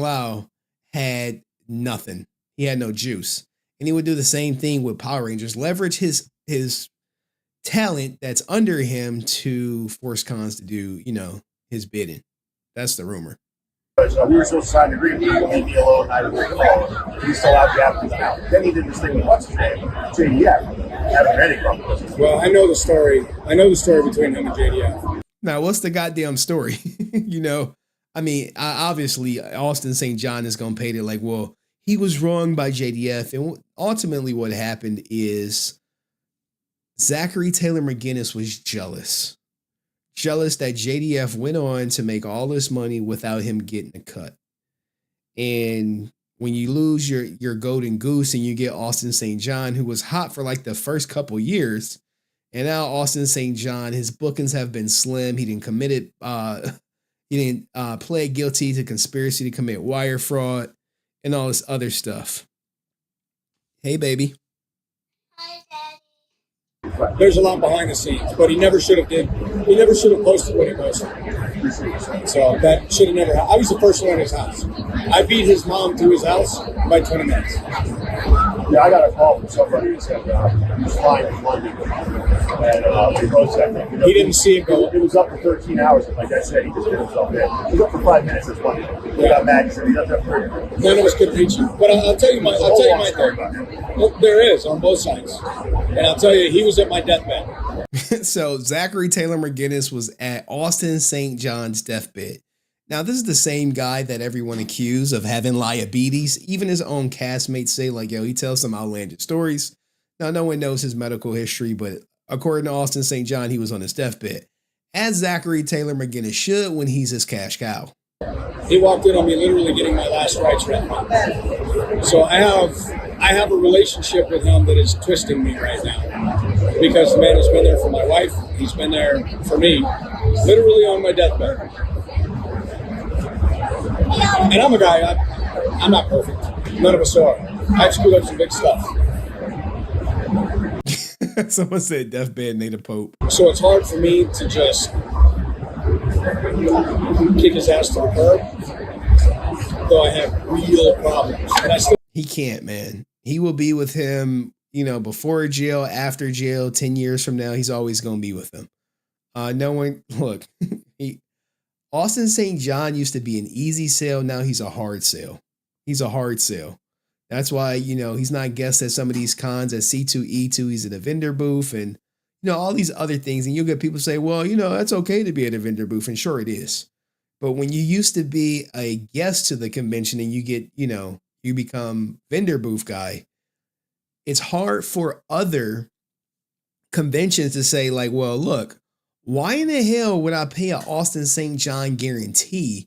Lau had nothing. He had no juice. And he would do the same thing with Power Rangers, leverage his talent that's under him to force Cons to do, his bidding. That's the rumor. We were supposed to sign the agreement. Leave me alone. I would call. He's still out the now. Then he did this thing with what's his name? JDF. Haven't heard any from. Well, I know the story. I know the story between him and JDF. Now, what's the goddamn story? Obviously, Austin St. John is going to pay it like, well, he was wronged by JDF. And ultimately what happened is Zachary Taylor McGinnis was jealous that JDF went on to make all this money without him getting a cut. And when you lose your golden goose and you get Austin St. John, who was hot for like the first couple years, and now Austin St. John, his bookings have been slim. He didn't plead guilty to conspiracy to commit wire fraud and all this other stuff. Hey, baby. There's a lot behind the scenes, but he never should have did. He never should have posted what he posted. So that should have never happened. I was the first one in his house. I beat his mom to his house by 20 minutes. Yeah, I got a call from somebody who said he was flying from London. And we posted that thing. He didn't see it go. It was up for 13 hours. And like I said, he just did himself in. He was up for 5 minutes. That's funny. He got mad. He said he's up there for 30 minutes. None of us could reach you. But I'll tell you my thing. Look, there is on both sides. And I'll tell you, he was at my deathbed. So Zachary Taylor McGinnis was at Austin St. John's deathbed. Now, this is the same guy that everyone accused of having diabetes. Even his own castmates say, like, yo, he tells some outlandish stories. Now, no one knows his medical history, but according to Austin St. John, he was on his deathbed. As Zachary Taylor McGinnis should when he's his cash cow. He walked in on me literally getting my last rites read. So I have a relationship with him that is twisting me right now. because the man has been there for my wife. He's been there for me, literally on my deathbed. And I'm a guy, I'm not perfect. None of us are. I've screwed up some big stuff. Someone said deathbed native pope. So it's hard for me to just kick his ass to the curb, though I have real problems. And I still He can't, man. He will be with him, you know, before jail, after jail, 10 years from now. He's always going to be with him. No one, look, Austin St. John used to be an easy sale. Now he's a hard sale. He's a hard sale. That's why, you know, he's not guest at some of these cons at C2E2. He's at a vendor booth and, you know, all these other things. And you'll get people say, well, you know, that's okay to be at a vendor booth. And sure it is. But when you used to be a guest to the convention and you get, you know, you become vendor booth guy, it's hard for other conventions to say like, well, look, why in the hell would I pay an Austin St. John guarantee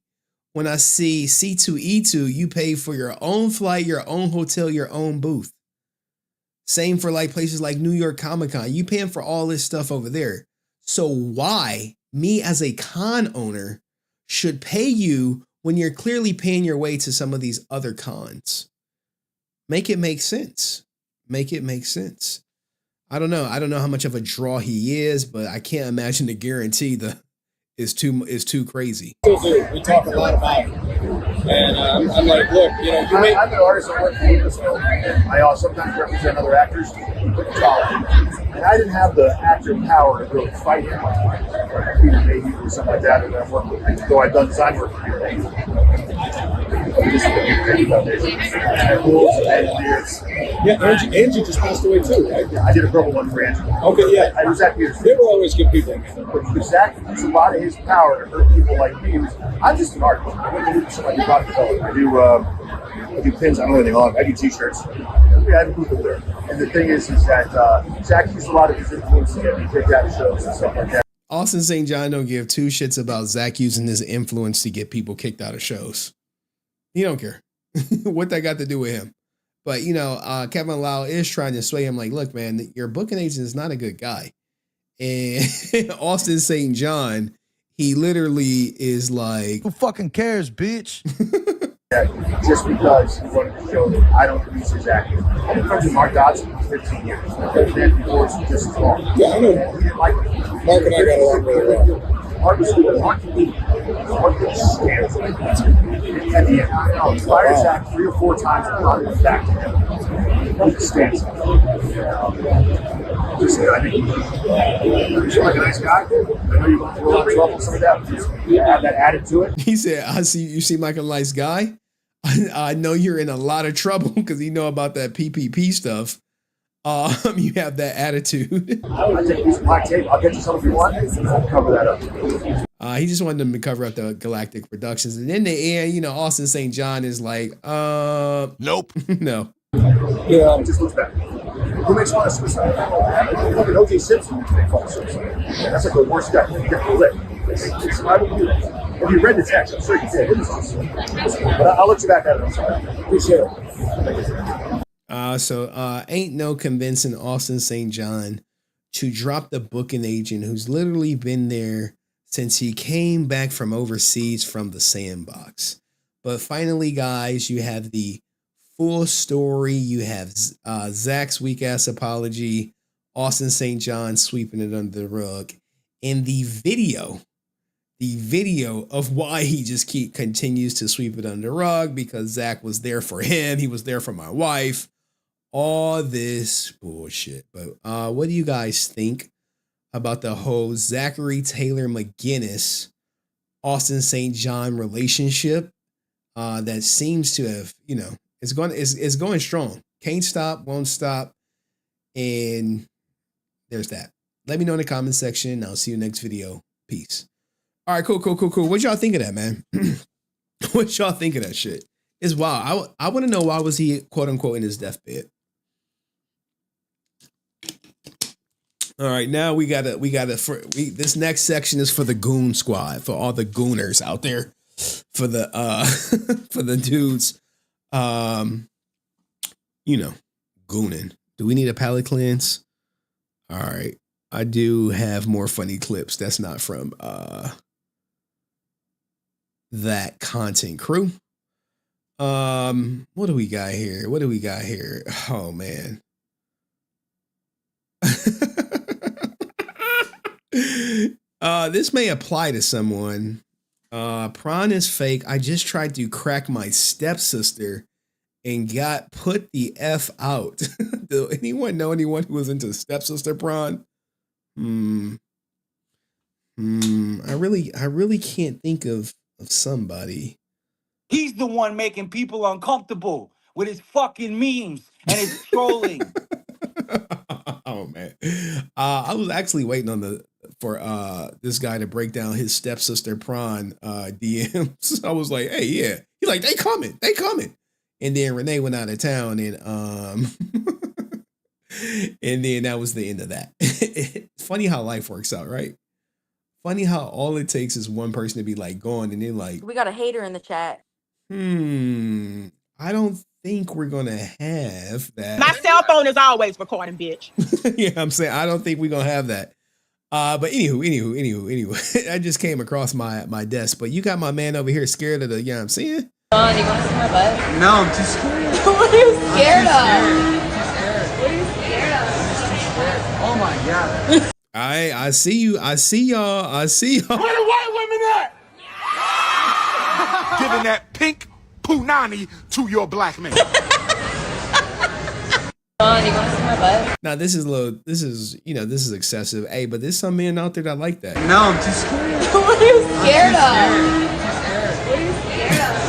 when I see C2E2, you pay for your own flight, your own hotel, your own booth? Same for like places like New York Comic Con. You paying for all this stuff over there. So why me as a con owner should pay you when you're clearly paying your way to some of these other cons? Make it make sense. Make it make sense. I don't know. I don't know how much of a draw he is, but I can't imagine the guarantee is too crazy. do. We talk a lot about it. And I'm like, look, you know, I'm an artist. I work for Lucasfilm. I also sometimes represent other actors. And I didn't have the actor power to really fight him like Peter Mayhew or something like that. And I've worked with, though I've done design work for Peter Mayhew. Yeah, Angie just passed away too, right? Yeah, I did a purple one for Angie. Okay, yeah. I was at Peter's. They were always good people. But Zach used a lot of his power to hurt people like me. I'm just an artist. I do product development. I do pins. I don't know anything on. I do t-shirts. I have a booth over there. And the thing is that Zach used a lot of his influence to get me kicked out of shows and stuff like that. Austin St. John don't give two shits about Zach using his influence to get people kicked out of shows. He don't care what that got to do with him. But, you know, Kevin Lau is trying to sway him like, look, man, your booking agent is not a good guy. And Austin St. John, he literally is like, who fucking cares, bitch? Just because he wanted to show that I don't produce his acting. I've been friends with Mark Dodson for 15 years. That before it's just as long. Yeah, I know. He didn't like it. Mark and I got along really well. Mark was good. Mark stands at the end. I fired Zach 3 or 4 times and brought him back to him. He just stands. Just, I mean, you're like a nice guy. I know you're going through a lot of trouble. Some of that, you have that added to it. He said, you seem like a nice guy. I know you're in a lot of trouble because you know about that PPP stuff. You have that attitude. I take a piece of black tape. I'll get you some if you want. I'll cover that up. He just wanted them to cover up the Galactic Productions. And in the end, you know, Austin St. John is like, nope. No. Yeah, just looks bad. Who makes fun of suicide? Look at O.J. Simpson used to make fun of suicide. That's like the worst guy you get to live. Why would you do that? If you read the text, I'm sure you did. But I'll let you back at it. I'm sorry. Appreciate it. Ain't no convincing Austin St. John to drop the booking agent who's literally been there since he came back from overseas from the Sandbox. But finally, guys, you have the full story. You have Zach's weak ass apology, Austin St. John sweeping it under the rug, and the video of why he just continues to sweep it under the rug because Zach was there for him. He was there for my wife. All this bullshit. But what do you guys think about the whole Zachary Taylor McGinnis, Austin St. John relationship that seems to have, you know, it's going strong. Can't stop, won't stop. And there's that. Let me know in the comment section. I'll see you next video. Peace. All right, cool. What y'all think of that, man? What y'all think of that shit? It's wild. I want to know why was he quote unquote in his deathbed. All right, now we gotta. This next section is for the goon squad, for all the gooners out there, for the for the dudes, you know, gooning. Do we need a palate cleanse? All right. I do have more funny clips. That's not from that content crew. What do we got here? Oh man. This may apply to someone. Prawn is fake. I just tried to crack my stepsister and got put the F out. Do anyone know anyone who was into stepsister prawn? I really can't think of somebody. He's the one making people uncomfortable with his fucking memes and his trolling. Oh man. I was actually waiting for this guy to break down his stepsister prawn DMs. I was like, hey, yeah. He's like, they coming. And then Renee went out of town and and then that was the end of that. Funny how life works out, right? Funny how all it takes is one person to be like gone and then like, We got a hater in the chat. I don't think we're gonna have that. My cell phone is always recording, bitch. Yeah, I'm saying I don't think we're gonna have that. But anywho, I just came across my desk. But you got my man over here scared of the, you know what I'm saying? John, you want to see my butt? No, I'm too scared. What are you scared of? What are you scared of? Oh my god. I see you. I see y'all. Where the white women at? Giving that pink punani to your black man. John, you want to see my butt? Now this is excessive. Hey, but there's some men out there that like that. No, I'm too scared. What are you scared of? What are you scared of?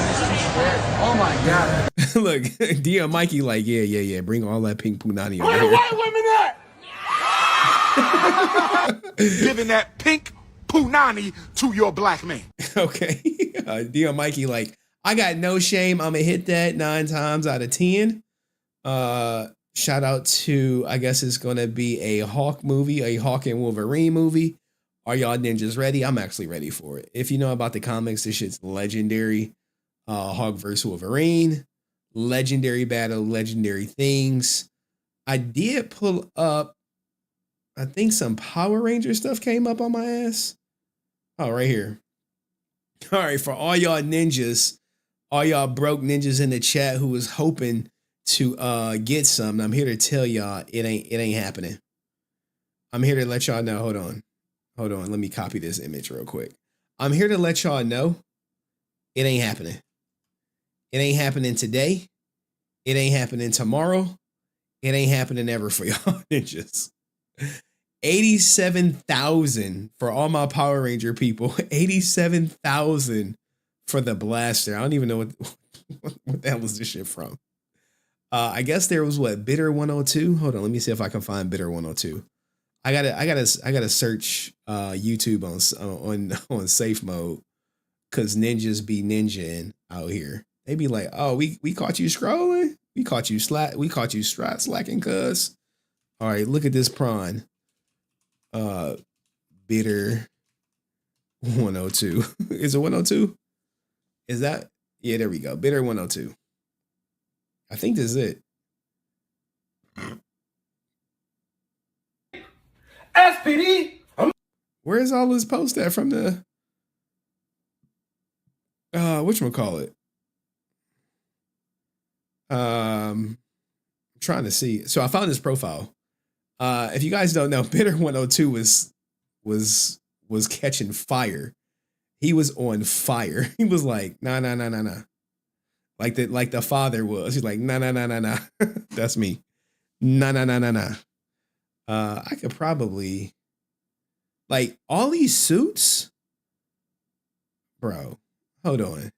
Oh my god. Look, Dia Mikey like, yeah. Bring all that pink punani over Where the here. white women at? Giving that pink punani to your black man. Okay. Dia Mikey like, I got no shame. I'm gonna hit that 9 times out of 10. Shout out to, I guess it's gonna be a Hawk movie, a Hawk and Wolverine movie. Are y'all ninjas ready? I'm actually ready for it. If you know about the comics, this shit's legendary. Hawk versus Wolverine, legendary battle, legendary things. I did pull up, I think some Power Ranger stuff came up on my ass. Oh, right here. All right, for all y'all ninjas, all y'all broke ninjas in the chat who was hoping to get some, I'm here to tell y'all it ain't happening. I'm here to let y'all know. Hold on. Let me copy this image real quick. I'm here to let y'all know it ain't happening. It ain't happening today. It ain't happening tomorrow. It ain't happening ever for y'all ninjas. 87,000 for all my Power Ranger people. 87,000 for the blaster. I don't even know what the hell was this shit from. I guess there was Bitter 102. Hold on, let me see if I can find Bitter 102. I gotta search YouTube on safe mode, cause ninjas be ninjaing out here. They be like, oh, we caught you scrolling. We caught you slacking, cuz. All right, look at this prawn. Bitter 102. Is it 102? Is that? Yeah, there we go. Bitter 102. I think this is it. SPD. Where's all this post at from the whatchamacallit? Trying to see. So I found his profile. If you guys don't know, Bitter 102 was catching fire. He was on fire. He was like, nah. Like the father was. He's like, nah. That's me. Nah. I could probably, like, all these suits, bro. Hold on.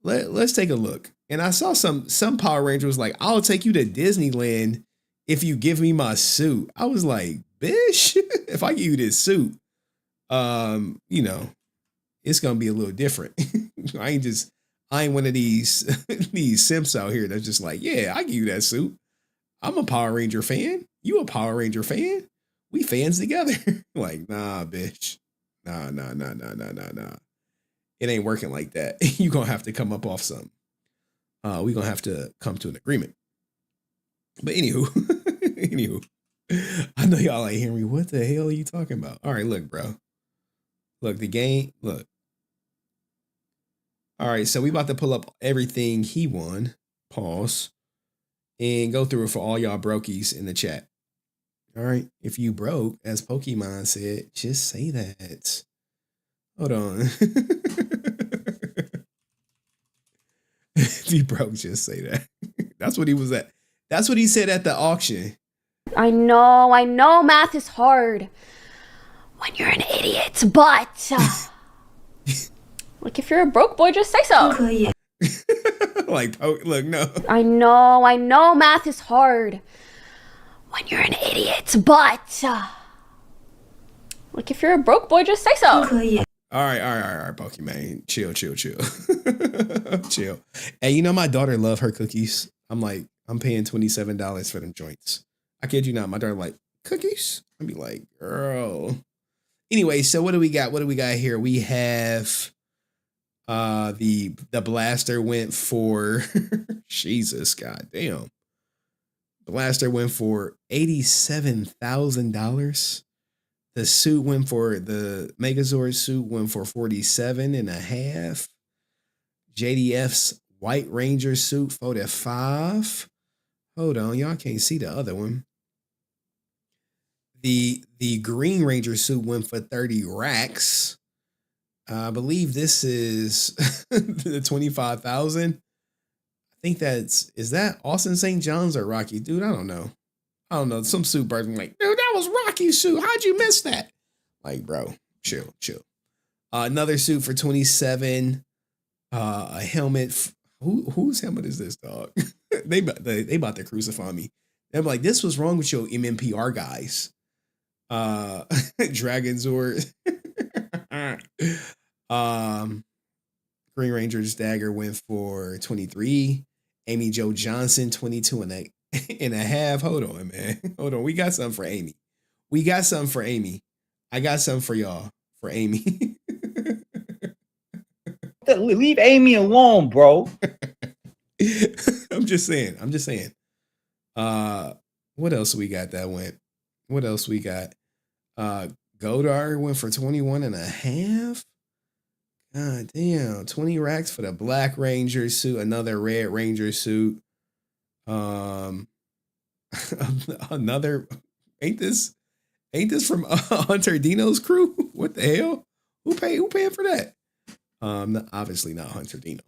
Let's take a look. And I saw some Power Ranger was like, I'll take you to Disneyland if you give me my suit. I was like, bitch, if I give you this suit, it's gonna be a little different. I ain't one of these simps out here that's just like, yeah, I give you that suit. I'm a Power Ranger fan. You a Power Ranger fan? We fans together. Like, nah, bitch. Nah. It ain't working like that. You gonna have to come up off something. We gonna have to come to an agreement. But anywho. I know y'all like Henry. What the hell are you talking about? All right, look, bro. Look, the game. Look. All right, so we about to pull up everything he won. Pause. And go through it for all y'all brokies in the chat. All right. If you broke, as Pokemon said, just say that. Hold on. If you broke, just say that. That's what he was at. That's what he said at the auction. I know math is hard when you're an idiot, but like if you're a broke boy, just say so. Like, look, no. I know math is hard when you're an idiot, but like if you're a broke boy, just say so. All right, Pokemon. Chill. Chill. Hey, you know my daughter love her cookies. I'm paying $27 for them joints. I kid you not. My daughter like, cookies? I'd be like, girl. Anyway, so what do we got? What do we got here? We have the blaster went for Jesus, goddamn. Blaster went for $87,000. The suit went for the Megazord suit went for 47.5. JDF's White Ranger suit 45. Hold on, y'all can't see the other one. The Green Ranger suit went for 30 racks. I believe this is the 25,000. I think is that Austin St. John's or Rocky? Dude, I don't know. Some suit person like, dude, that was Rocky's suit. How'd you miss that? Like, bro, chill. Another suit for 27. A helmet. Whose helmet is this, dog? they about to crucify me. They're like, this was wrong with your MMPR guys. Dragon Zord. Green Ranger's dagger went for 23. Amy Jo Johnson 22.5. Hold on, man. Hold on. We got something for Amy. I got something for y'all for Amy. Leave Amy alone, bro. I'm just saying. What else we got that went? What else we got? Godar went for 21.5. God damn, 20 racks for the Black Ranger suit, another Red Ranger suit. Another ain't this from Hunter Dino's crew? What the hell? Who paying for that? Obviously not Hunter Dino.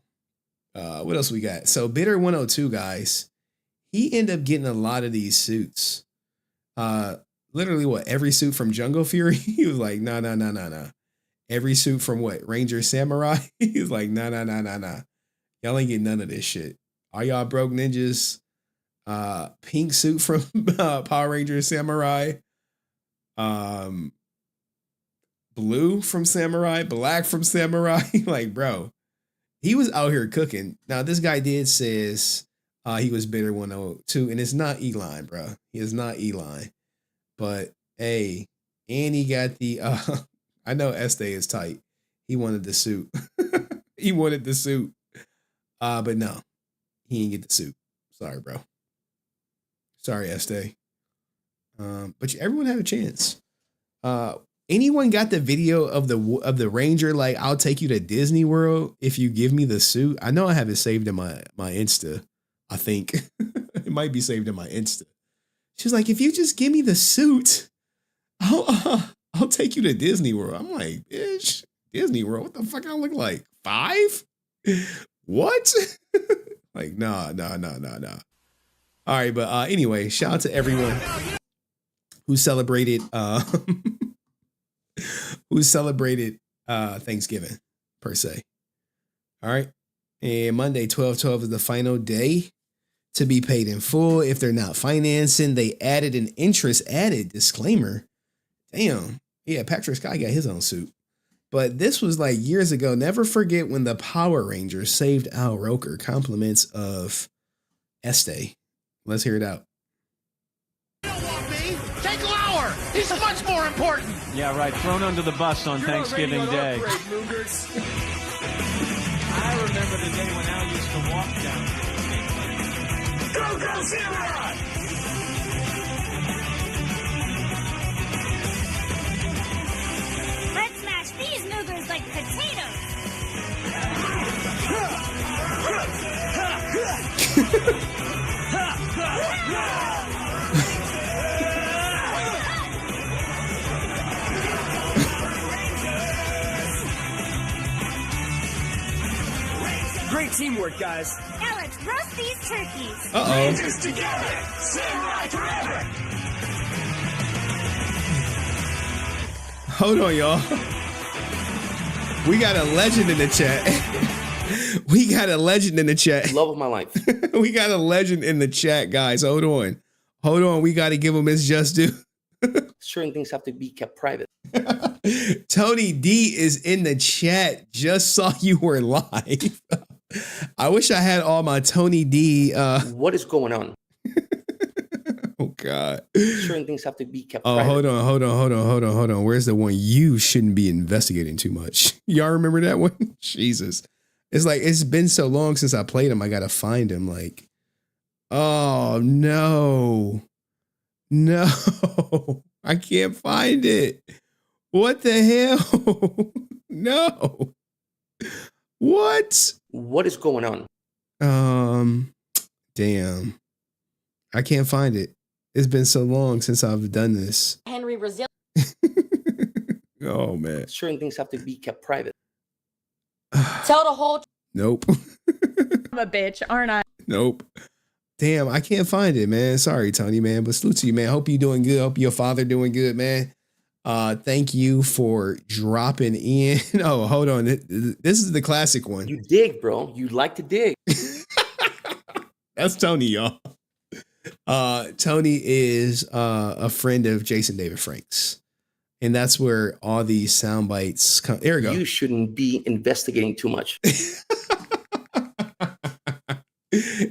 What else we got? So Bitter 102, guys, he ended up getting a lot of these suits. Literally what, every suit from Jungle Fury? He was like, nah. Every suit from what, Ranger Samurai? He was like, nah. Y'all ain't getting none of this shit. Are y'all broke ninjas? Pink suit from Power Ranger Samurai. Blue from Samurai, black from Samurai. Like, bro, he was out here cooking. Now, this guy says he was Bitter 102, and it's not Elon, bro. He is not Elon. But, hey, and he got the, I know Este is tight. He wanted the suit. But no, he didn't get the suit. Sorry, bro. Sorry, Este. But everyone had a chance. Anyone got the video of the Ranger? Like, I'll take you to Disney World if you give me the suit. I know I have it saved in my Insta. I think it might be saved in my Insta. She's like, if you just give me the suit, I'll take you to Disney World. I'm like, bitch, Disney World? What the fuck I look like? 5? What? Like, nah. All right, but anyway, shout out to everyone who celebrated Thanksgiving per se. All right. And Monday 12/12 is the final day to be paid in full. If they're not financing, they added an interest added disclaimer. Damn. Yeah, Patrick Scott got his own suit. But this was like years ago. Never forget when the Power Rangers saved Al Roker. Compliments of Este. Let's hear it out. Take Lauer. He's much more important. Yeah, right. Thrown under the bus on Thanksgiving Day. I remember the day when Al used to walk down. Go, Samurai! Great teamwork, guys. Now let's roast these turkeys. Uh-oh. Just together. Samurai forever. Hold on, y'all. We got a legend in the chat. We got a legend in the chat. Love of my life. We got a legend in the chat, guys. Hold on. We got to give him his just due. Certain things have to be kept private. Tony D is in the chat. Just saw you were live. I wish I had all my Tony D. What is going on? Oh, God. Certain things have to be kept private. Hold on. Where's the one you shouldn't be investigating too much? Y'all remember that one? Jesus. It's like, it's been so long since I played him. I got to find him. Like, oh, no. I can't find it. What the hell? No. What? What is going on? Damn. I can't find it. It's been so long since I've done this. Henry Brazil. Oh, man. Certain things have to be kept private. Tell the whole. Nope. I'm a bitch, aren't I? Nope. Damn, I can't find it, man. Sorry, Tony, man. But salute to you, man. Hope you're doing good. Hope your father doing good, man. Thank you for dropping in. Oh, hold on. This is the classic one. You dig, bro. You like to dig. That's Tony, y'all. Tony is a friend of Jason David Frank's. And that's where all these sound bites come. There we go. You shouldn't be investigating too much.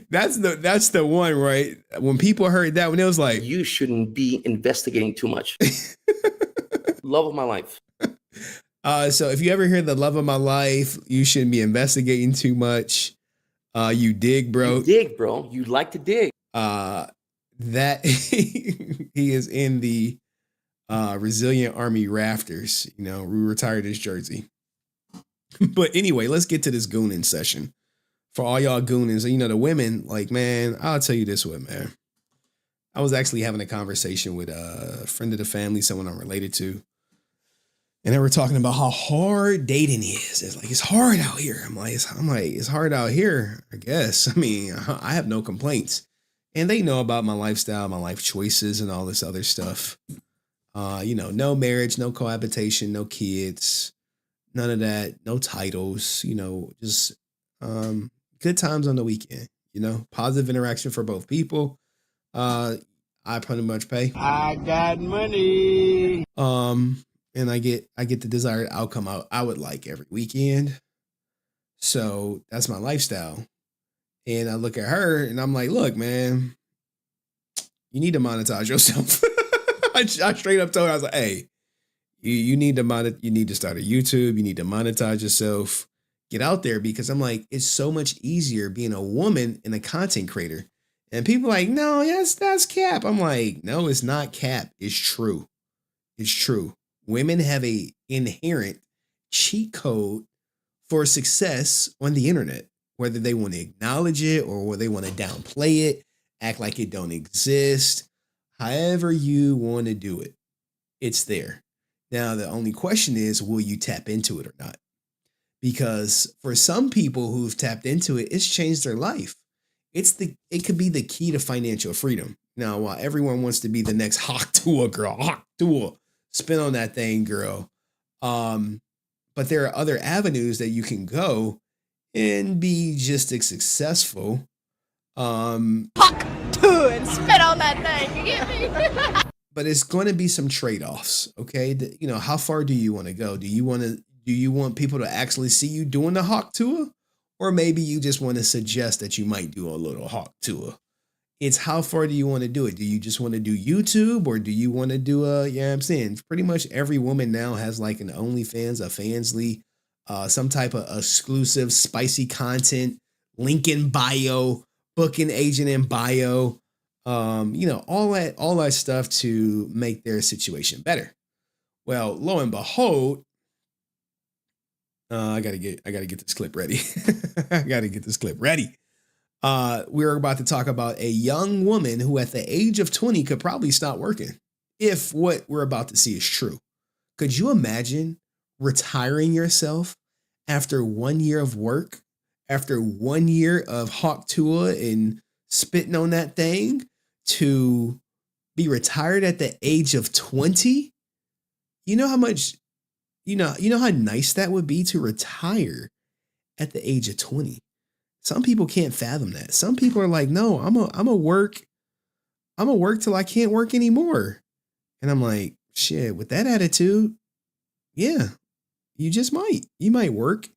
That's the one, right? When people heard that, when it was like, you shouldn't be investigating too much. Love of my life. So if you ever hear the love of my life, you shouldn't be investigating too much. You dig, bro. You dig, bro. You like to dig. That he is in the Resilient Army rafters. You know, we retired his jersey. But anyway, let's get to this gooning session. For all y'all goonings, you know, the women, like, man, I'll tell you this one, man. I was actually having a conversation with a friend of the family, someone I'm related to. And they were talking about how hard dating is. It's like, it's hard out here. I'm like, it's hard out here, I guess. I mean, I have no complaints. And they know about my lifestyle, my life choices, and all this other stuff. You know, no marriage, no cohabitation, no kids, none of that, no titles, you know, just good times on the weekend, you know, positive interaction for both people. I pretty much pay. I got money. And I get the desired outcome I would like every weekend. So that's my lifestyle. And I look at her and I'm like, look, man, you need to monetize yourself. I straight up told her, I was like, hey, you need to start a YouTube. You need to monetize yourself. Get out there, because I'm like, it's so much easier being a woman and a content creator. And people are like, no, yes, that's cap. I'm like, no, it's not cap. It's true. It's true. Women have a inherent cheat code for success on the internet, whether they want to acknowledge it or they want to downplay it, act like it don't exist. However you want to do it, it's there. Now, the only question is, will you tap into it or not? Because for some people who've tapped into it, it's changed their life. It could be the key to financial freedom. Now, while everyone wants to be the next Hawk girl, spin on that thing, girl. But there are other avenues that you can go and be just as successful. Hawk to and spit on that thing. You get me? But it's going to be some trade-offs, okay? You know, how far do you want to go? Do you want people to actually see you doing the Hawk tour? Or maybe you just want to suggest that you might do a little Hawk tour. It's how far do you want to do it? Do you just want to do YouTube, or do you want to do I'm saying pretty much every woman now has like an OnlyFans, a Fansly, some type of exclusive spicy content, link in bio, booking agent in bio, you know, all that stuff to make their situation better. Well, lo and behold, I gotta get this clip ready. We're about to talk about a young woman who at the age of 20 could probably stop working if what we're about to see is true. Could you imagine retiring yourself after 1 year of work after 1 year of Hawk Tua and spitting on that thing to be retired at the age of 20? You know how much, you know how nice that would be to retire at the age of 20. Some people can't fathom that. Some people are like, no, I'm a work till I can't work anymore. And I'm like, shit, with that attitude, yeah, you might work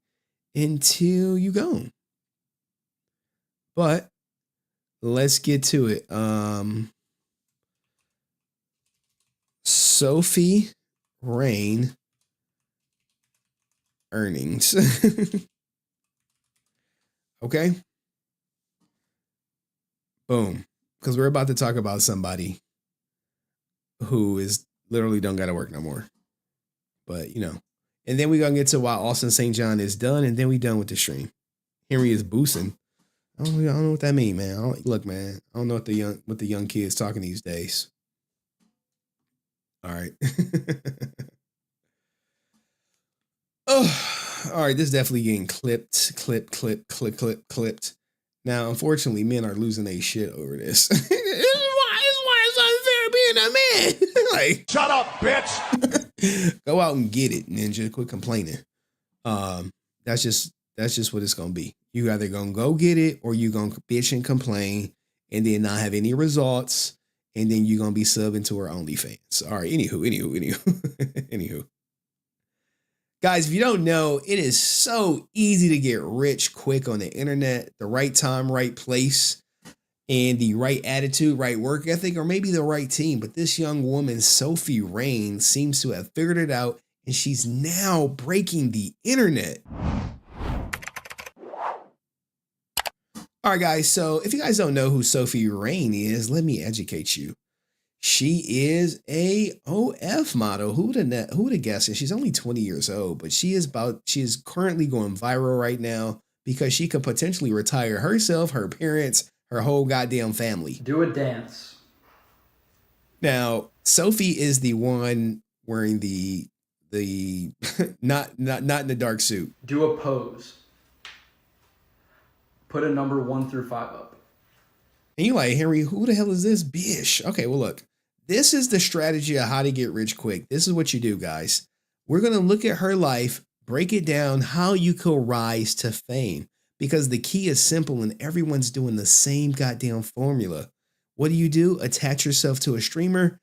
until you go. But let's get to it. Sophie Rain earnings. Okay. Boom. Because we're about to talk about somebody who is literally don't got to work no more. But, you know, and then we're going to get to why Austin St. John is done. And then we done with the stream. Henry is boosting. I don't know what that mean, man. Look, man, I don't know what the young kids talking these days. All right. Oh, all right. This is definitely getting clipped. Now, unfortunately, men are losing their shit over this. This is why it's unfair being a man. Like, shut up, bitch. Go out and get it, ninja. Quit complaining. That's just what it's gonna be. You either gonna go get it or you gonna bitch and complain and then not have any results, and then you're gonna be subbing to her OnlyFans. All right, anywho. Guys, if you don't know, it is so easy to get rich quick on the internet. The right time, right place, and the right attitude, right work ethic, or maybe the right team. But this young woman, Sophie Rain, seems to have figured it out, and she's now breaking the internet. All right, guys, so if you guys don't know who Sophie Rain is, let me educate you. She is a OF model. Who would have guessed it? She's only 20 years old, but she is currently going viral right now because she could potentially retire herself, her parents, her whole goddamn family. Do a dance. Now, Sophie is the one wearing the not in the dark suit. Do a pose. Put a number 1 through 5 up. And you're like, Henry, who the hell is this bitch? Okay, well, look, this is the strategy of how to get rich quick. This is what you do, guys. We're going to look at her life, break it down, how you could rise to fame. Because the key is simple and everyone's doing the same goddamn formula. What do? Attach yourself to a streamer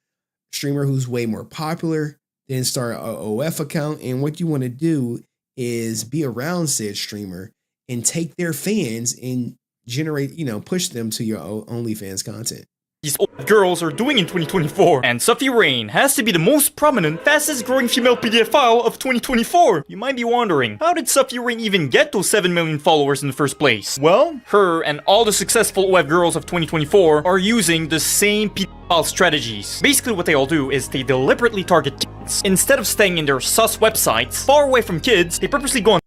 who's way more popular, then start an OF account. And what you want to do is be around said streamer and take their fans and generate, push them to your OnlyFans content. These old girls are doing in 2024, and Sophie Rain has to be the most prominent, fastest growing female pedophile of 2024. You might be wondering, how did Sophie Rain even get those 7 million followers in the first place? Well, her and all the successful OF girls of 2024 are using the same pedophile strategies. Basically what they all do is they deliberately target kids. Instead of staying in their sus websites, far away from kids, they purposely go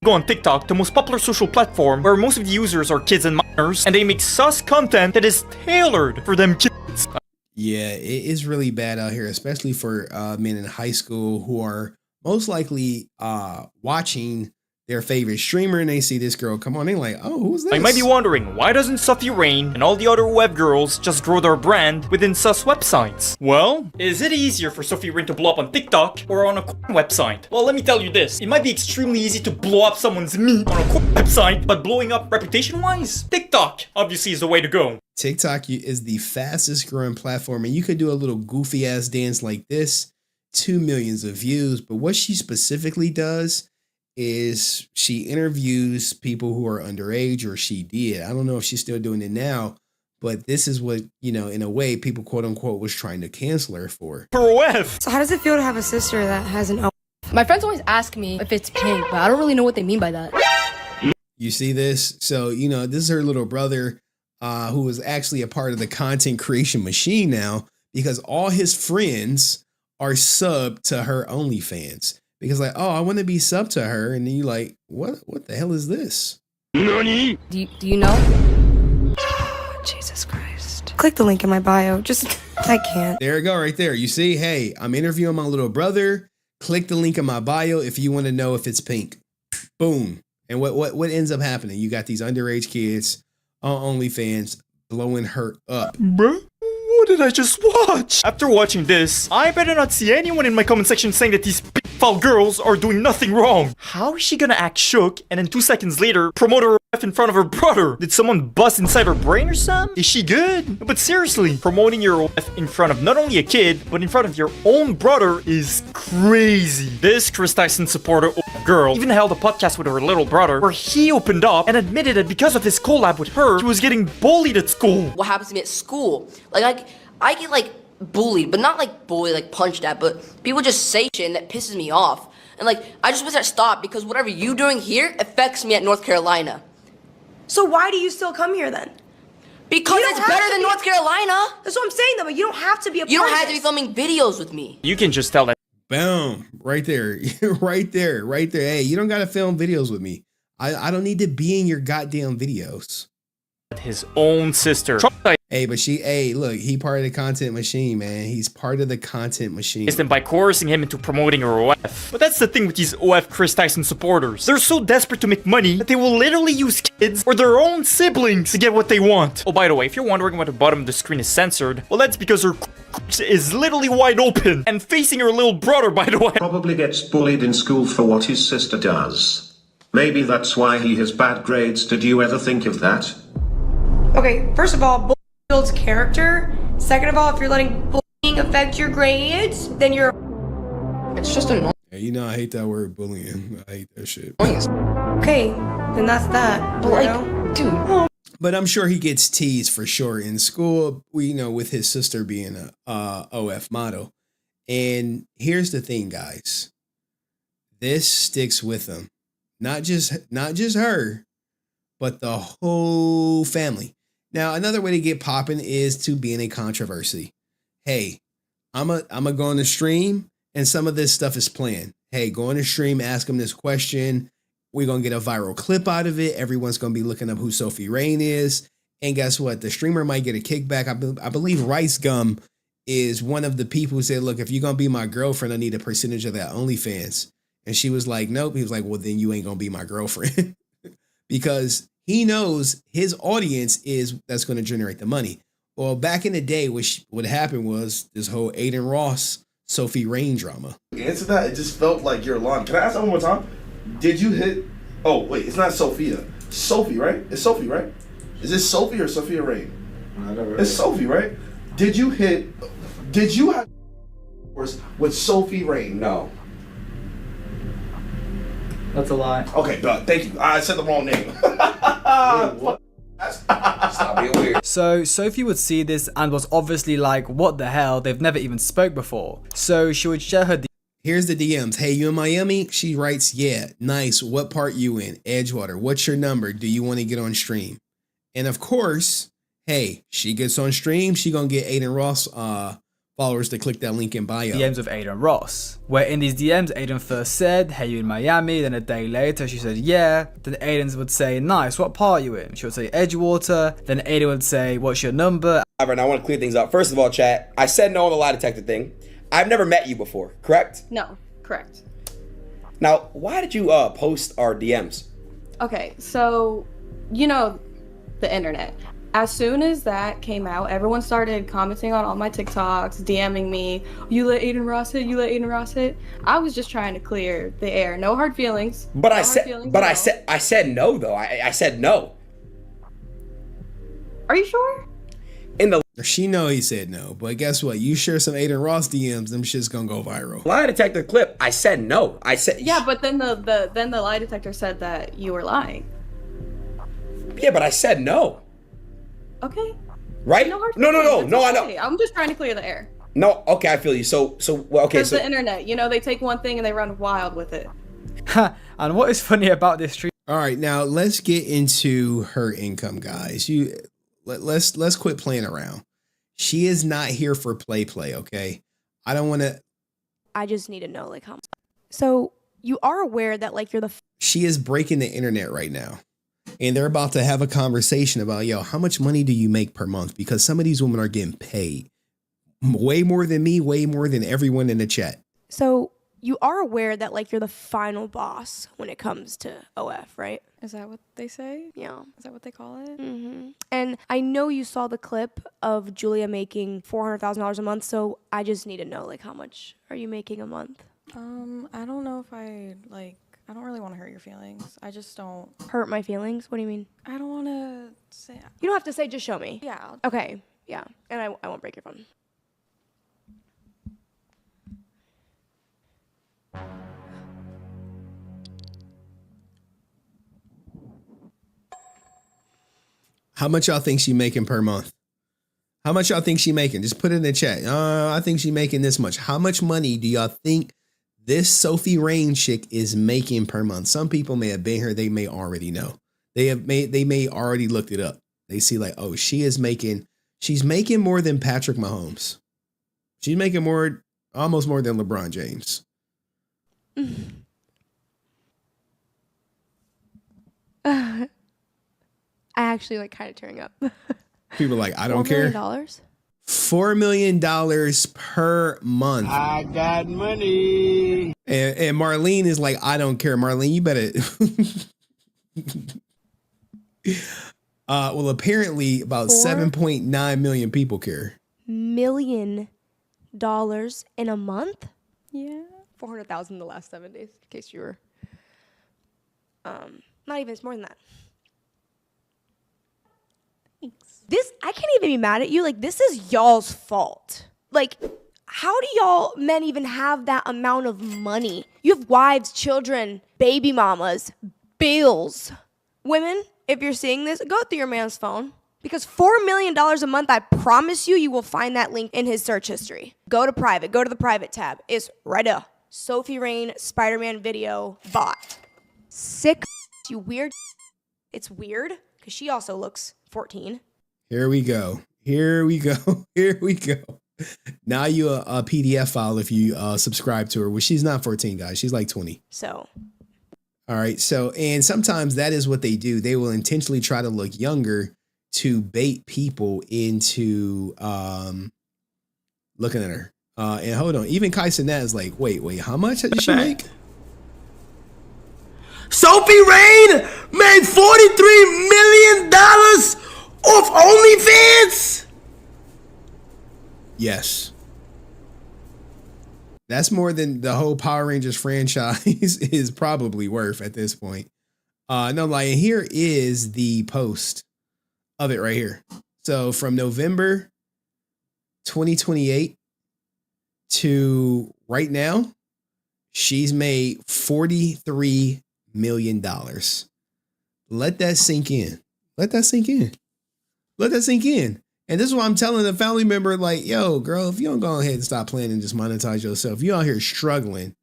on TikTok, the most popular social platform where most of the users are kids and minors, and they make sus content that is tailored for them kids. Yeah, it is really bad out here, especially for men in high school who are most likely watching their favorite streamer and they see this girl come on, they're like, oh, who's this? You might be wondering, why doesn't Sophie Rain and all the other web girls just grow their brand within sus websites? Well, is it easier for Sophie Rain to blow up on TikTok or on a website? Well, let me tell you this, it might be extremely easy to blow up someone's meat on a website, but blowing up reputation-wise, TikTok obviously is the way to go. TikTok is the fastest growing platform, and you could do a little goofy ass dance like this, 2 million views, but what she specifically does is she interviews people who are underage, or she did. I don't know if she's still doing it now, but this is what, in a way, people quote unquote was trying to cancel her for. So how does it feel to have a sister that has an O? My friends always ask me if it's pink, but I don't really know what they mean by that. You see this? So, this is her little brother who is actually a part of the content creation machine now, because all his friends are subbed to her OnlyFans. Because I want to be sub to her, and then you like, what the hell is this? Nani? Do you know? Jesus Christ. Click the link in my bio. I can't. There you go, right there. You see, hey, I'm interviewing my little brother. Click the link in my bio if you want to know if it's pink. Boom. And what ends up happening? You got these underage kids on OnlyFans blowing her up. Bruh? What did I just watch? After watching this, I better not see anyone in my comment section saying that these foul girls are doing nothing wrong. How is she gonna act shook and then 2 seconds later promote her OF in front of her brother? Did someone bust inside her brain or something? Is she good? But seriously, promoting your OF in front of not only a kid, but in front of your own brother is crazy. This Chris Tyson supporter OF girl even held a podcast with her little brother where he opened up and admitted that because of his collab with her, she was getting bullied at school. What happens to me at school? Like I get like bullied, but not like bullied, like punched at, but people just say shit and that pisses me off. And like, I just wish that stopped because whatever you doing here affects me at North Carolina. So why do you still come here then? Because it's better than North Carolina. That's what I'm saying though, but you don't have to be a part You don't of have to be filming videos with me. You can just tell that. Boom. Right there. right there. Hey, you don't got to film videos with me. I don't need to be in your goddamn videos. His own sister. Hey, but look, he part of the content machine, man. He's part of the content machine. And by coercing him into promoting her OF. But that's the thing with these OF Chris Tyson supporters. They're so desperate to make money that they will literally use kids or their own siblings to get what they want. Oh, by the way, if you're wondering why the bottom of the screen is censored, well, that's because her is literally wide open and facing her little brother, by the way. Probably gets bullied in school for what his sister does. Maybe that's why he has bad grades. Did you ever think of that? Okay, first of all, bullying builds character. Second of all, if you're letting bullying affect your grades, then you're... It's just annoying. Yeah, you know I hate that word bullying. I hate that shit. Okay, then that's that. But like, dude. But I'm sure he gets teased for sure in school, with his sister being a OF model. And here's the thing, guys. This sticks with him. Not just her, but the whole family. Now, another way to get popping is to be in a controversy. Hey, I'm a go on the stream and some of this stuff is planned. Hey, go on the stream, ask them this question. We're going to get a viral clip out of it. Everyone's going to be looking up who Sophie Rain is. And guess what? The streamer might get a kickback. I believe Rice Gum is one of the people who said, look, if you're going to be my girlfriend, I need a percentage of that OnlyFans. And she was like, nope. He was like, well, then you ain't going to be my girlfriend. Because he knows his audience is that's going to generate the money. Well, back in the day, what happened was this whole Aiden Ross, Sophie Rain drama. Answer that. It just felt like your alarm. Can I ask that one more time? Did you hit? Oh, wait, it's not Sophia. Sophie, right? It's Sophie, right? Is it Sophie or Sophia Rain? It's Sophie, right? Did you have with Sophie Rain? No. That's a lie. Okay, thank you. I said the wrong name. Stop being weird. So Sophie would see this and was obviously like, what the hell? They've never even spoke before. So she would share her Here's the DMs. Hey, you in Miami? She writes, yeah, nice. What part you in? Edgewater. What's your number? Do you want to get on stream? And of course, hey, she gets on stream. She gonna get Aiden Ross followers to click that link in bio. DMs of Aiden Ross, where in these DMs, Aiden first said, hey, you in Miami? Then a day later, she said, yeah. Then Aiden would say, nice, what part you in? She would say, Edgewater. Then Aiden would say, what's your number? And I want to clear things up. First of all, chat, I said no on the lie detector thing. I've never met you before, correct? No, correct. Now, why did you post our DMs? Okay, so, the internet. As soon as that came out, everyone started commenting on all my TikToks, DMing me, you let Aiden Ross hit, you let Aiden Ross hit. I was just trying to clear the air. No hard feelings. But I said no though. I said no. Are you sure? She know he said no, but guess what? You share some Aiden Ross DMs, them shit's gonna go viral. Lie detector clip. I said no. Yeah, but then the lie detector said that you were lying. Yeah, but I said no. Okay. Right? No, I know. I'm just trying to clear the air. No, okay, I feel you. So well, okay, Because the internet, they take one thing and they run wild with it. And what is funny about this stream? All right, now let's get into her income, guys. Let's quit playing around. She is not here for play, okay? I don't want to. I just need to know, like, how. So you are aware that, like, you're the. She is breaking the internet right now. And they're about to have a conversation about, how much money do you make per month? Because some of these women are getting paid way more than me, way more than everyone in the chat. So you are aware that like you're the final boss when it comes to OF, right? Is that what they say? Yeah. Is that what they call it? Mm-hmm. And I know you saw the clip of Julia making $400,000 a month, so I just need to know, like, how much are you making a month? I don't know if I don't really want to hurt your feelings. I just don't. Hurt my feelings? What do you mean? I don't want to say. You don't have to say, just show me. Yeah. Okay. Yeah. And I won't break your phone. How much y'all think she making per month? How much y'all think she making? Just put it in the chat. I think she making this much. How much money do y'all think this Sophie Rain chick is making per month? Some people may have been here. They may already know. They may already looked it up. They see like, oh, she's making more than Patrick Mahomes. She's making almost more than LeBron James. I actually like kind of tearing up. People are like, I don't care. $4 million? $4 million per month. I got money. And Marlene is like, I don't care. Marlene, you better. Well, apparently about 7.9 million people care. $1 million in a month? Yeah. 400,000 the last 7 days, in case you were. Not even, it's more than that. This, I can't even be mad at you. Like, this is y'all's fault. Like, how do y'all men even have that amount of money? You have wives, children, baby mamas, bills. Women, if you're seeing this, go through your man's phone. Because $4 million a month, I promise you, you will find that link in his search history. Go to private, go to the private tab. It's right there. Sophie Rain, Spider-Man video, bot. Sick, you weird. It's weird, because she also looks 14. Here we go. Here we go. Here we go. Now you a PDF file if you subscribe to her. Well, she's not 14, guys. She's like 20. So. All right. So, and sometimes that is what they do. They will intentionally try to look younger to bait people into looking at her. And hold on. Even Kai Cenat is like, wait, how much did she make? Sophie Rain made $43 million off OnlyFans? Yes. That's more than the whole Power Rangers franchise is probably worth at this point. No, like here is the post of it right here. So from November 2028 to right now, she's made $43 million. Let that sink in. Let that sink in. Let that sink in. And this is what I'm telling a family member, like, yo, girl, if you don't go ahead and stop playing and just monetize yourself, you out here struggling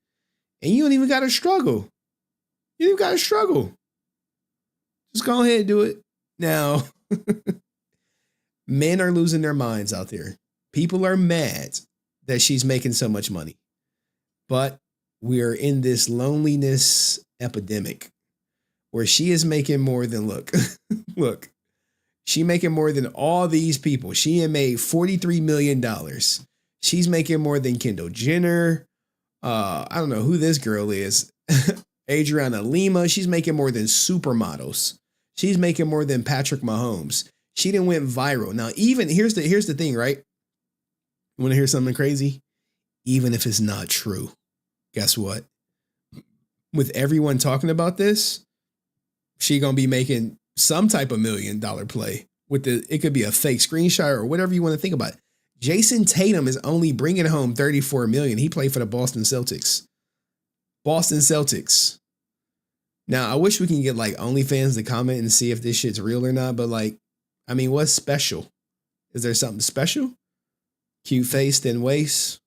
and you don't even got to struggle. You don't got to struggle. Just go ahead and do it. Now, men are losing their minds out there. People are mad that she's making so much money. But we are in this loneliness epidemic where she is making more than, look, she making more than all these people. She had made $43 million. She's making more than Kendall Jenner. I don't know who this girl is. Adriana Lima. She's making more than supermodels. She's making more than Patrick Mahomes. She didn't went viral. Now, even here's the thing, right? You want to hear something crazy? Even if it's not true, guess what? With everyone talking about this, she gonna be making some type of $1 million play with it could be a fake screenshot or whatever you want to think about. Jason Tatum is only bringing home $34 million. He played for the Boston Celtics. Now, I wish we can get like OnlyFans to comment and see if this shit's real or not. But like, I mean, what's special? Is there something special? Cute face, thin waist.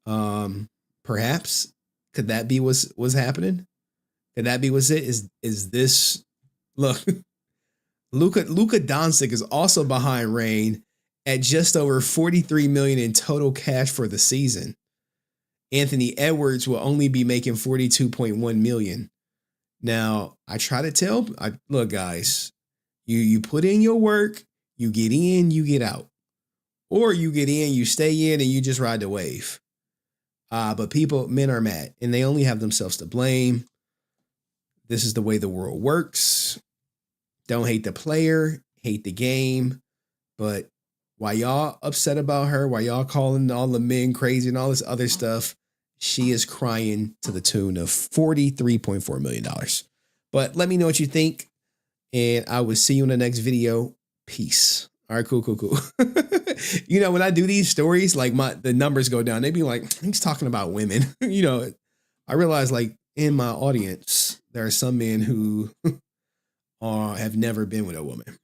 Perhaps could that be what's happening? Could that be what's it? Is this? Look, Luka Doncic is also behind Rain at just over $43 million in total cash for the season. Anthony Edwards will only be making $42.1 million. Now, I try to tell, look, guys, you put in your work, you get in, you get out. Or you get in, you stay in, and you just ride the wave. But men are mad, and they only have themselves to blame. This is the way the world works. Don't hate the player, hate the game. But while y'all upset about her, while y'all calling all the men crazy and all this other stuff, she is crying to the tune of $43.4 million. But let me know what you think, and I will see you in the next video. Peace. All right, cool. You know, when I do these stories, like the numbers go down. They be like, he's talking about women. You know, I realize like in my audience, there are some men who have never been with a woman.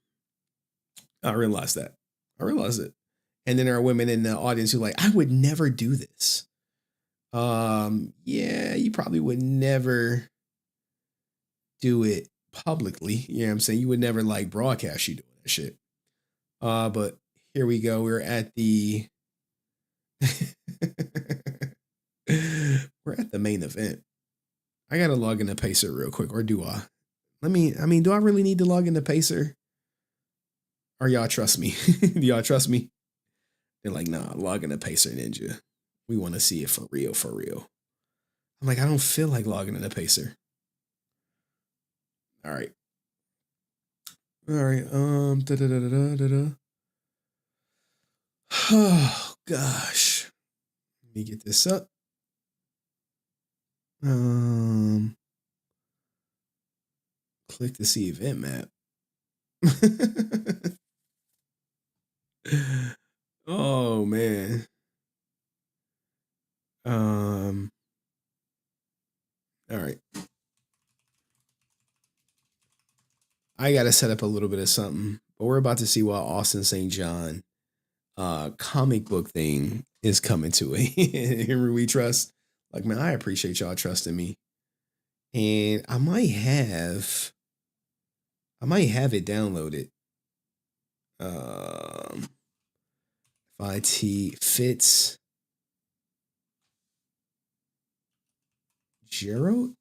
I realize that. I realize it. And then there are women in the audience who like, I would never do this. Yeah, you probably would never do it publicly. You know what I'm saying? You would never like broadcast you doing that shit. But here we go. We're at the main event. I gotta log into Pacer real quick, or do I? Do I really need to log into Pacer? Or y'all trust me? Do y'all trust me? They're like, nah, log into Pacer Ninja. We want to see it for real, for real. I'm like, I don't feel like logging into Pacer. All right. Oh gosh. Let me get this up. Click to see event map. Oh man. All right. I gotta set up a little bit of something, but we're about to see what Austin St. John comic book thing is coming to it. Here we trust. Like, man, I appreciate y'all trusting me. And I might have it downloaded. IT fits Gerald.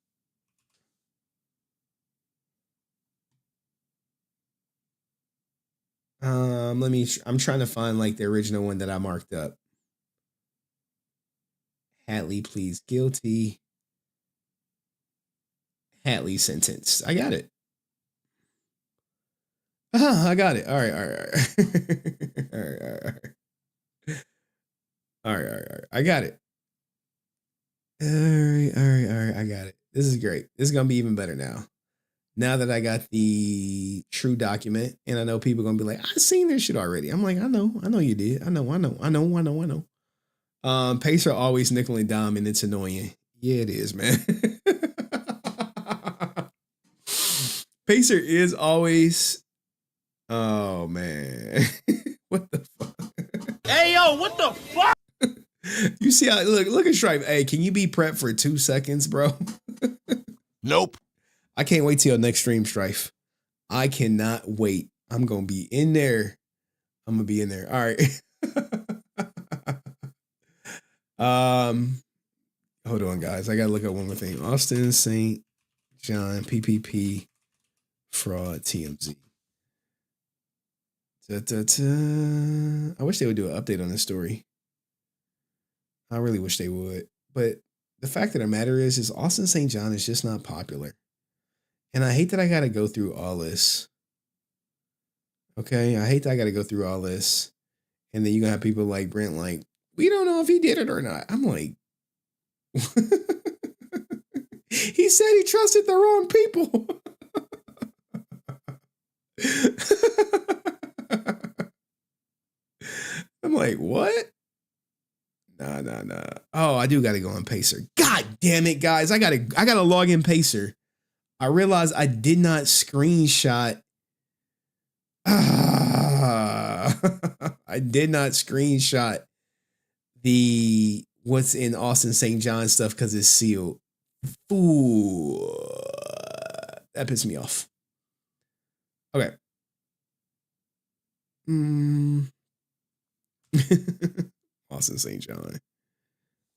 I'm trying to find like the original one that I marked up. Hatley pleads guilty. Hatley sentenced. I got it. I got it. All right. All right. I got it. All right. I got it. This is great. This is going to be even better now. Now that I got the true document, and I know people are going to be like, I've seen this shit already. I'm like, I know you did. I know. Pacer always nickel and dime, and it's annoying. Yeah, it is, man. Pacer is always, oh man. What the fuck? Hey, yo, what the fuck? You see how, look at Stripe. Hey, can you be prepped for 2 seconds, bro? Nope. I can't wait till your next stream, Strife. I cannot wait. I'm going to be in there. I'm going to be in there. All right. Hold on, guys. I got to look at one more thing. Austin St. John, PPP, fraud, TMZ. I wish they would do an update on this story. I really wish they would. But the fact of the matter is Austin St. John is just not popular. And I hate that I got to go through all this. Okay? I hate that I got to go through all this. And then you're going to have people like Brent like, we don't know if he did it or not. I'm like, he said he trusted the wrong people. I'm like, what? Nah. Oh, I do got to go on Pacer. God damn it, guys. I gotta log in Pacer. I realized I did not screenshot. I did not screenshot the what's in Austin St. John stuff because it's sealed. Ooh, that pissed me off. Okay. Austin St. John.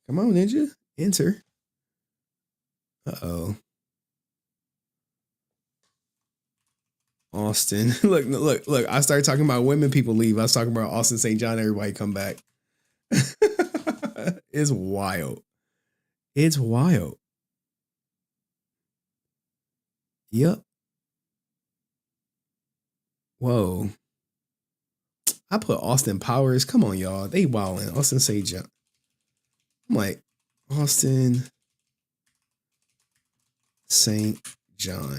Come on, Ninja. Enter. Uh-oh. Austin. Look. I started talking about women people leave. I was talking about Austin St. John, everybody come back. It's wild. It's wild. Yep. Whoa. I put Austin Powers. Come on, y'all. They wildin'. Austin St. John. I'm like, Austin St. John.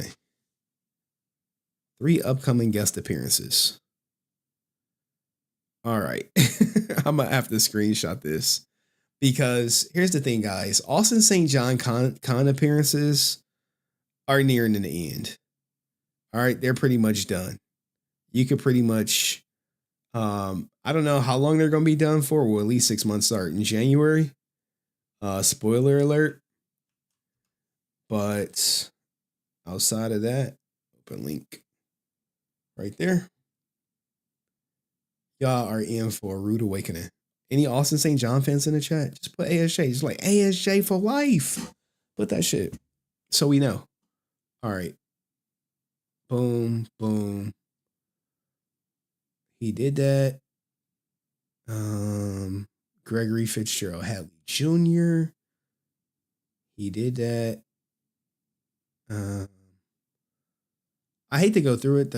3 upcoming guest appearances. All right. I'm going to have to screenshot this because here's the thing, guys. Austin St. John con appearances are nearing the end. All right. They're pretty much done. You could pretty much, I don't know how long they're going to be done for. Well, at least 6 months start in January. Spoiler alert. But outside of that, open link right there. Y'all are in for a rude awakening. Any Austin St. John fans in the chat? Just put ASJ. Just like ASJ for life. Put that shit. So we know. All right. Boom, boom. He did that. Gregory Fitzgerald Hadley Jr. He did that. I hate to go through it.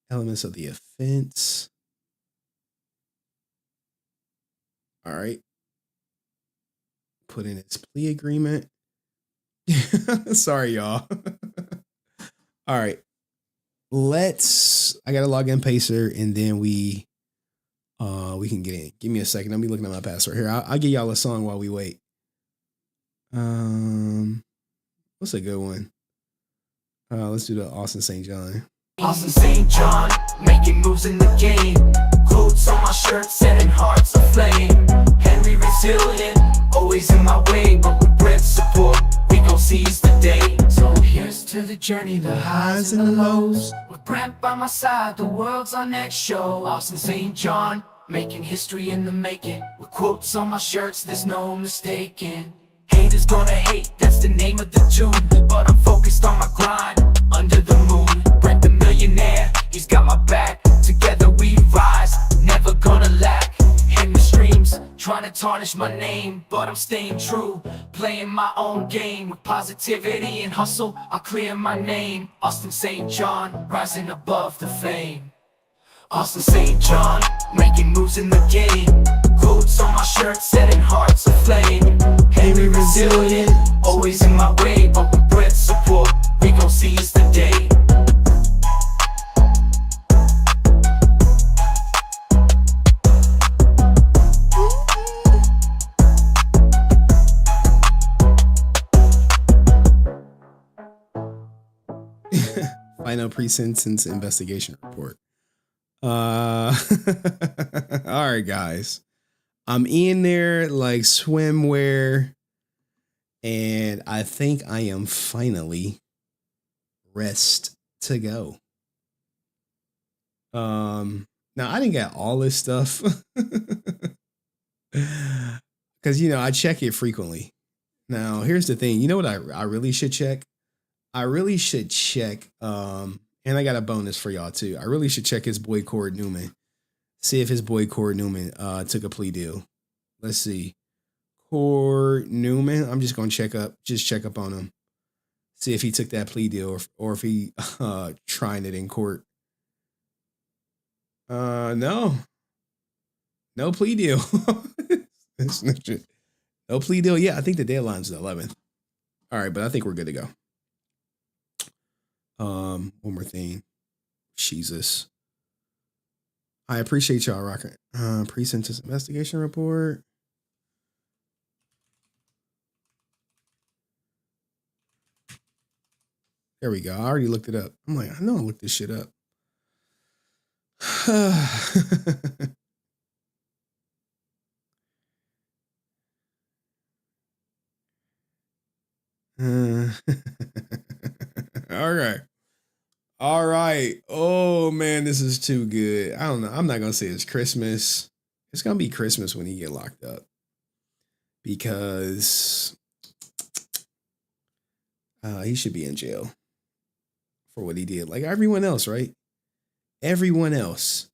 Elements of the offense. All right. Put in its plea agreement. Sorry, y'all. All right. I gotta log in Pacer and then we can get in. Give me a second. I'll be looking at my password here. I'll give y'all a song while we wait. What's a good one? Let's do the Austin St. John. Austin St. John, making moves in the game. Quotes on my shirt, setting hearts aflame. Henry resilient, always in my way. But with Brent's support, we gon' seize the day. So here's to the journey, the highs and the lows. With Brent by my side, the world's our next show. Austin St. John, making history in the making. With quotes on my shirts, there's no mistaking. Haters gonna hate, that's the name of the tune. But I'm focused on my grind, under the moon. Brent the millionaire, he's got my back. Together we rise, never gonna lack. In the streams, trying to tarnish my name, but I'm staying true. Playing my own game, with positivity and hustle, I'll clear my name. Austin St. John, rising above the fame. Austin St. John, making moves in the game. Quotes on my shirt, setting hearts aflame. Henry resilient, always in my way. But with Brent's support, we gon' seize the day. Final pre-sentence investigation report. All right, guys. I'm in there like swimwear, and I think I am finally rest to go. Now I didn't get all this stuff because I check it frequently. Now here's the thing. You know what I really should check? I really should check. And I got a bonus for y'all too. I really should check his boy Cord Newman. See if his boy Cord Newman took a plea deal. Let's see. Cord Newman. I'm just gonna check up on him. See if he took that plea deal or if he trying it in court. No. No plea deal. No plea deal. Yeah, I think the deadline's the 11th. All right, but I think we're good to go. One more thing. Jesus. I appreciate y'all rocking. Pre-sentence investigation report. There we go. I already looked it up. I'm like, I know I looked this shit up. All right. All right. Oh man, this is too good. I don't know. I'm not gonna say it's Christmas. It's gonna be Christmas when he get locked up. Because he should be in jail for what he did. Like everyone else, right? Everyone else.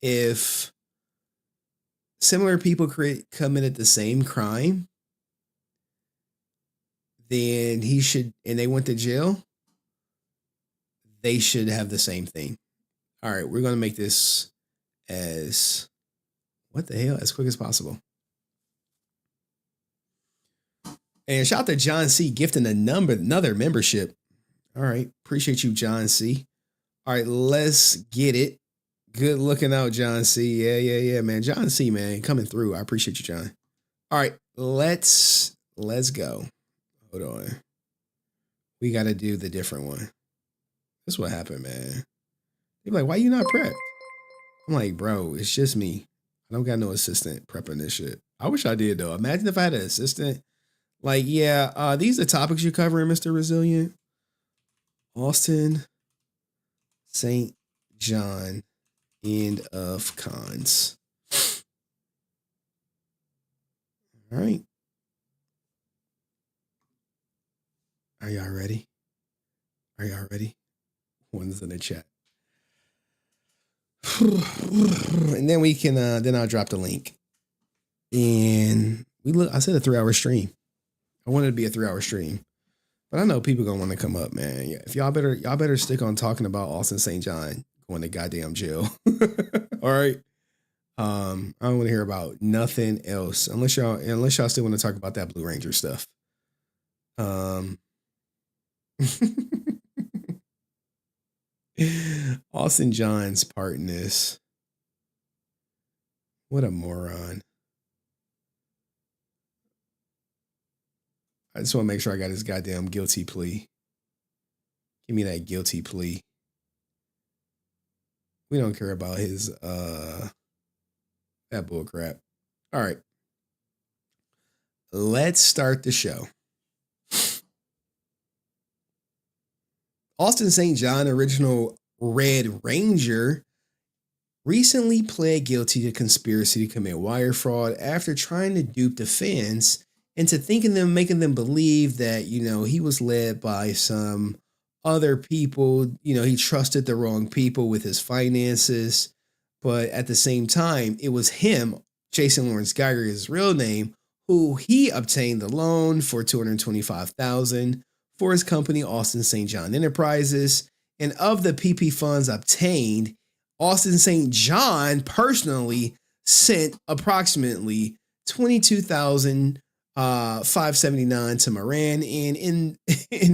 If similar people committed the same crime, then he should, and they went to jail, they should have the same thing. All right, we're going to make this as, what the hell, as quick as possible. And shout out to John C. gifting another membership. All right, appreciate you, John C. All right, let's get it. Good looking out, John C. Yeah, man. John C, man, coming through. I appreciate you, John. All right, let's go. Hold on. We got to do the different one. This is what happened, man. They're like, why you not prepped? I'm like, bro, it's just me. I don't got no assistant prepping this shit. I wish I did, though. Imagine if I had an assistant. Like, yeah, these are the topics you're covering, Mr. Resilient. Austin, St. John, end of cons. All right. Are y'all ready? Are y'all ready? One's in the chat. And then we can, then I'll drop the link. And I said a 3-hour stream. I wanted it to be a 3-hour stream. But I know people gonna want to come up, man. Yeah, if y'all better stick on talking about Austin St. John going to goddamn jail. All right. I don't want to hear about nothing else unless y'all still want to talk about that Blue Ranger stuff. Austin John's part in this. What a moron. I just want to make sure I got his goddamn guilty plea. Give me that guilty plea. We don't care about his that bull crap. All right. Let's start the show. Austin St. John, original Red Ranger, recently pled guilty to conspiracy to commit wire fraud after trying to dupe the fans into making them believe that, he was led by some other people. He trusted the wrong people with his finances. But at the same time, it was him, Jason Lawrence Geiger, his real name, who he obtained the loan for $225,000 for his company, Austin St. John Enterprises. And of the PP funds obtained, Austin St. John personally sent approximately $22,579 to Moran and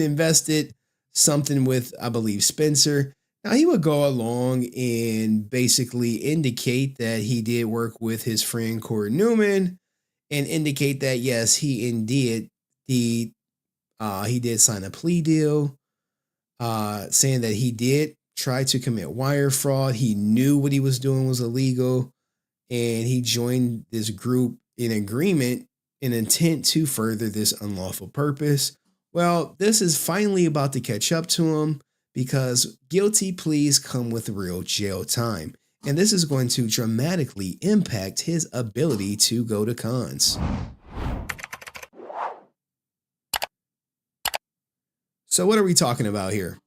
invested something with, I believe, Spencer. Now, he would go along and basically indicate that he did work with his friend Corey Newman and indicate that, yes, he indeed he did sign a plea deal, saying that he did try to commit wire fraud. He knew what he was doing was illegal, and he joined this group in agreement in intent to further this unlawful purpose. Well, this is finally about to catch up to him because guilty pleas come with real jail time. And this is going to dramatically impact his ability to go to cons. So what are we talking about here?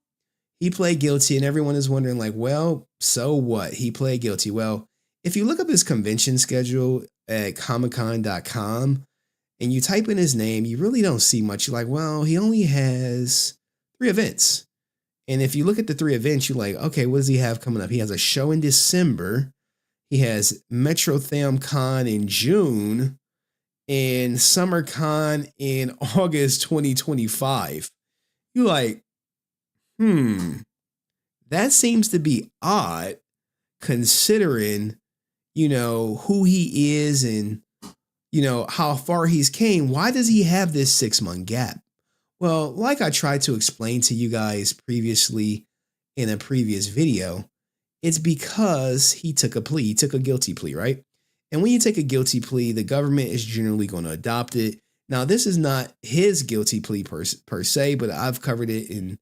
He pled guilty and everyone is wondering like, well, so what? He pled guilty. Well, if you look up his convention schedule at comiccon.com and you type in his name, you really don't see much. You're like, well, he only has 3 events. And if you look at the 3 events, you're like, okay, what does he have coming up? He has a show in December. He has Metro Tham Con in June and SummerCon in August 2025. You're like, that seems to be odd considering, who he is and, how far he's came. Why does he have this 6-month gap? Well, like I tried to explain to you guys previously in a previous video, it's because he took a plea. He took a guilty plea, right? And when you take a guilty plea, the government is generally going to adopt it. Now, this is not his guilty plea per se, but I've covered it in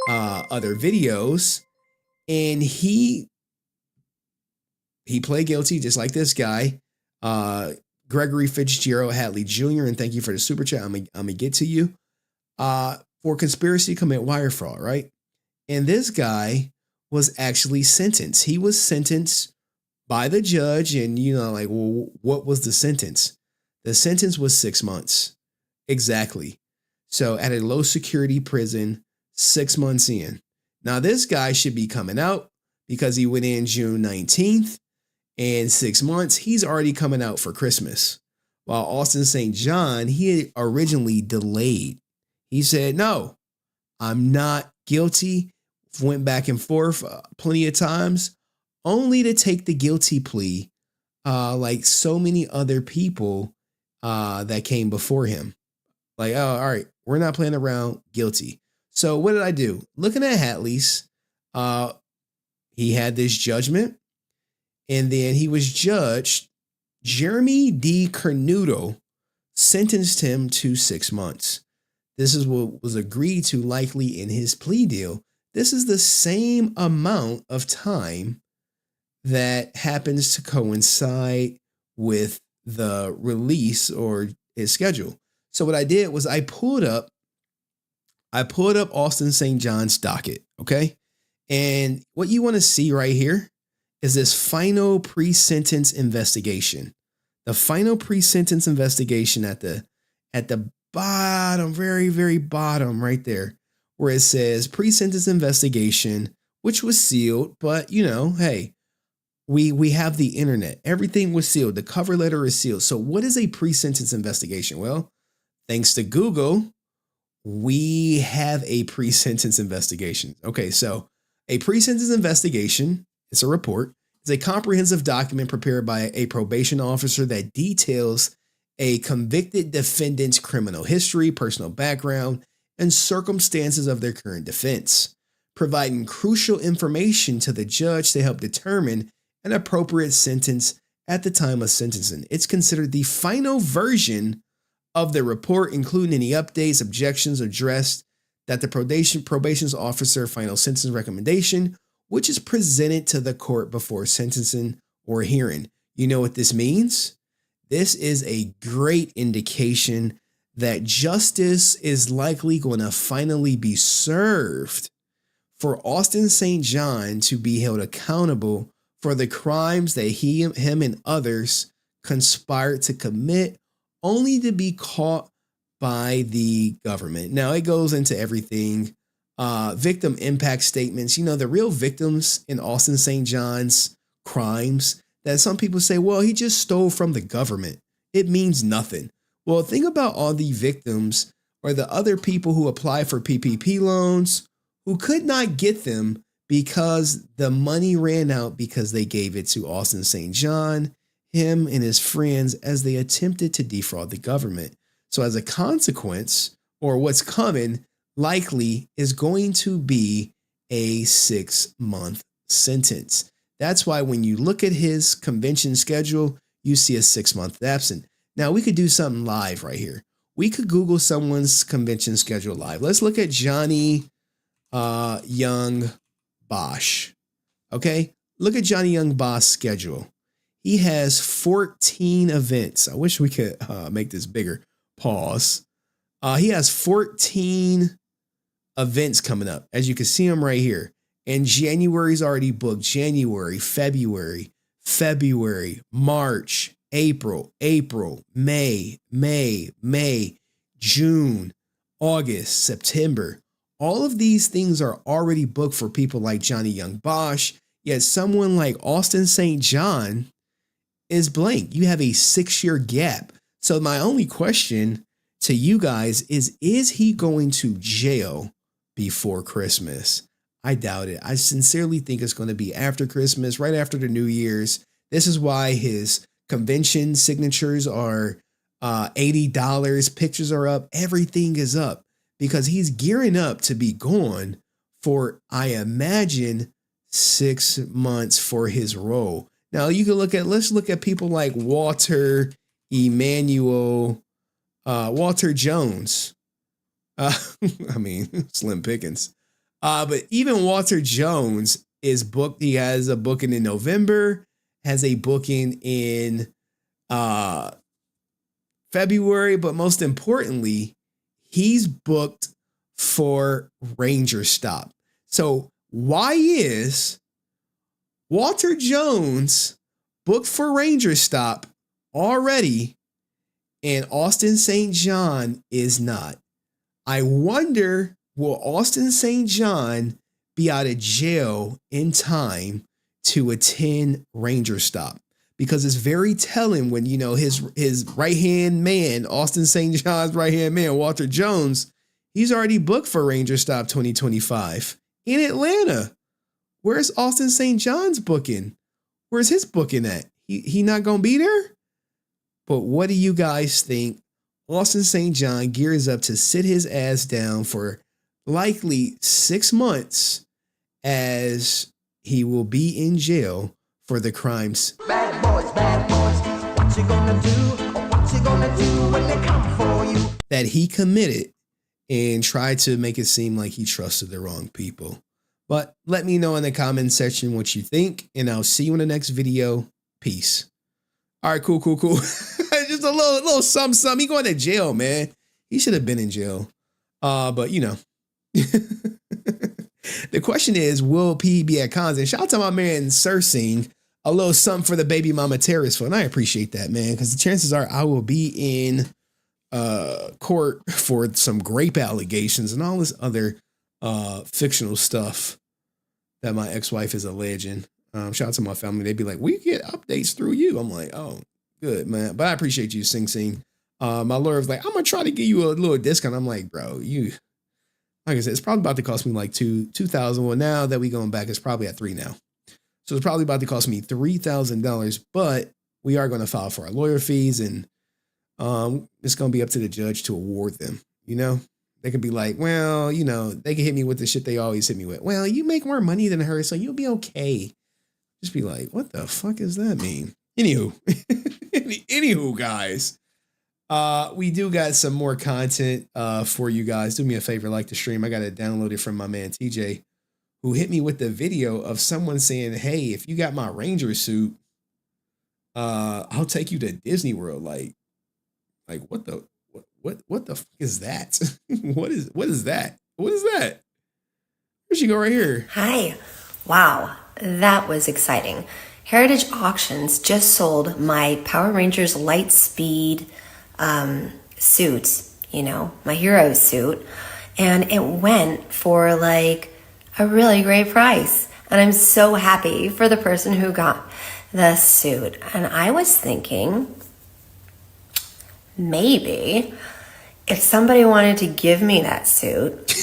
other videos. And he pled guilty just like this guy, Gregory Fitzgerald Hadley Jr. And thank you for the super chat. I'm gonna get to you. For conspiracy to commit wire fraud, right? And this guy was actually sentenced. He was sentenced by the judge. And, like, well, what was the sentence? The sentence was 6 months. Exactly. So at a low security prison, 6 months in. Now, this guy should be coming out because he went in June 19th. And 6 months, he's already coming out for Christmas. While Austin St. John, he had originally delayed. He said, no, I'm not guilty. Went back and forth plenty of times, only to take the guilty plea like so many other people that came before him. Like, oh, all right, we're not playing around, guilty. So what did I do? Looking at Hatley's, he had this judgment, and then he was judged. Jeremy D. Cornudo sentenced him to 6 months. This is what was agreed to likely in his plea deal. This is the same amount of time that happens to coincide with the release or his schedule. So what I did was I pulled up Austin St. John's docket, okay? And what you want to see right here is this final pre-sentence investigation. The final pre-sentence investigation at the bottom, very, very bottom right there, where it says pre-sentence investigation, which was sealed, but hey, we have the internet. Everything was sealed. The cover letter is sealed. So what is a pre-sentence investigation? Well, thanks to Google, we have a pre-sentence investigation. Okay, so a pre-sentence investigation, it's a report. It's a comprehensive document prepared by a probation officer that details a convicted defendant's criminal history, personal background, and circumstances of their current defense, providing crucial information to the judge to help determine an appropriate sentence at the time of sentencing. It's considered the final version of the report, including any updates, objections addressed that the probation's officer final sentence recommendation, which is presented to the court before sentencing or hearing. You know what this means? This is a great indication that justice is likely going to finally be served for Austin St. John to be held accountable for the crimes that him and others conspired to commit, only to be caught by the government. Now, it goes into everything. Victim impact statements. The real victims in Austin St. John's crimes, that some people say, well, he just stole from the government. It means nothing. Well, think about all the victims or the other people who apply for PPP loans who could not get them because the money ran out because they gave it to Austin St. John, him and his friends, as they attempted to defraud the government. So as a consequence, or what's coming, likely is going to be a 6-month sentence. That's why when you look at his convention schedule, you see a 6-month absence. Now, we could do something live right here. We could Google someone's convention schedule live. Let's look at Johnny Young Bosch. Okay, look at Johnny Young Bosch's schedule. He has 14 events. I wish we could make this bigger. Pause. He has 14 events coming up. As you can see them right here. And January's already booked. January, February, March, April, May, June, August, September. All of these things are already booked for people like Johnny Young Bosch. Yet someone like Austin St. John is blank. You have a 6-year gap. So my only question to you guys is he going to jail before Christmas? I doubt it. I sincerely think it's going to be after Christmas, right after the New Year's. This is why his convention signatures are $80. Pictures are up. Everything is up because he's gearing up to be gone for, I imagine, 6 months for his role. Now you can let's look at people like Walter Jones. Slim pickings. But even Walter Jones is booked. He has a booking in November, has a booking in February, but most importantly, he's booked for Ranger Stop. So why is Walter Jones booked for Ranger Stop already, and Austin St. John is not. I wonder, will Austin St. John be out of jail in time to attend Ranger Stop? Because it's very telling when, you know, his right-hand man, Austin St. John's right-hand man, Walter Jones, he's already booked for Ranger Stop 2025 in Atlanta. Where's Austin St. John's booking? Where's his booking at? He not gonna be there? But what do you guys think? Austin St. John gears up to sit his ass down for likely 6 months as he will be in jail for the crimes Bad boys, what you gonna do? What you gonna do when they come for you? that he committed, and tried to make it seem like he trusted the wrong people. But let me know in the comment section what you think, and I'll see you in the next video. Peace. All right, cool. Just a little something. He going to jail, man. He should have been in jail. But you know. The question is, will P be at cons? And shout out to my man Sir Sing, a little something for the baby mama terrorist fund. I appreciate that, man, because the chances are I will be in court for some grape allegations and all this other fictional stuff that my ex-wife is alleging. Shout out to my family. They'd be like, we get updates through you. I'm like, oh, good, man. But I appreciate you, Sing. My lawyer was like, I'm gonna try to give you a little discount. I'm like, bro, like I said, it's probably about to cost me like $2,000. Well, now that we going back, it's probably at $3,000 now. So it's probably about to cost me $3,000, but we are going to file for our lawyer fees, and it's going to be up to the judge to award them. You know, they could be like, well, you know, they can hit me with the shit they always hit me with. Well, you make more money than her, so you'll be okay. Just be like, what the fuck does that mean? Anywho, guys, we do got some more content for you guys. Do me a favor, like the stream. I got it downloaded from my man TJ, who hit me with the video of someone saying, hey, if you got my Ranger suit, I'll take you to Disney World. Like what the fuck is that? What is that? What is that? Here she go right here. Hi. Wow, that was exciting. Heritage Auctions just sold my Power Rangers Lightspeed suit, you know, my hero suit, and it went for like a really great price. And I'm so happy for the person who got the suit. And I was thinking, maybe if somebody wanted to give me that suit,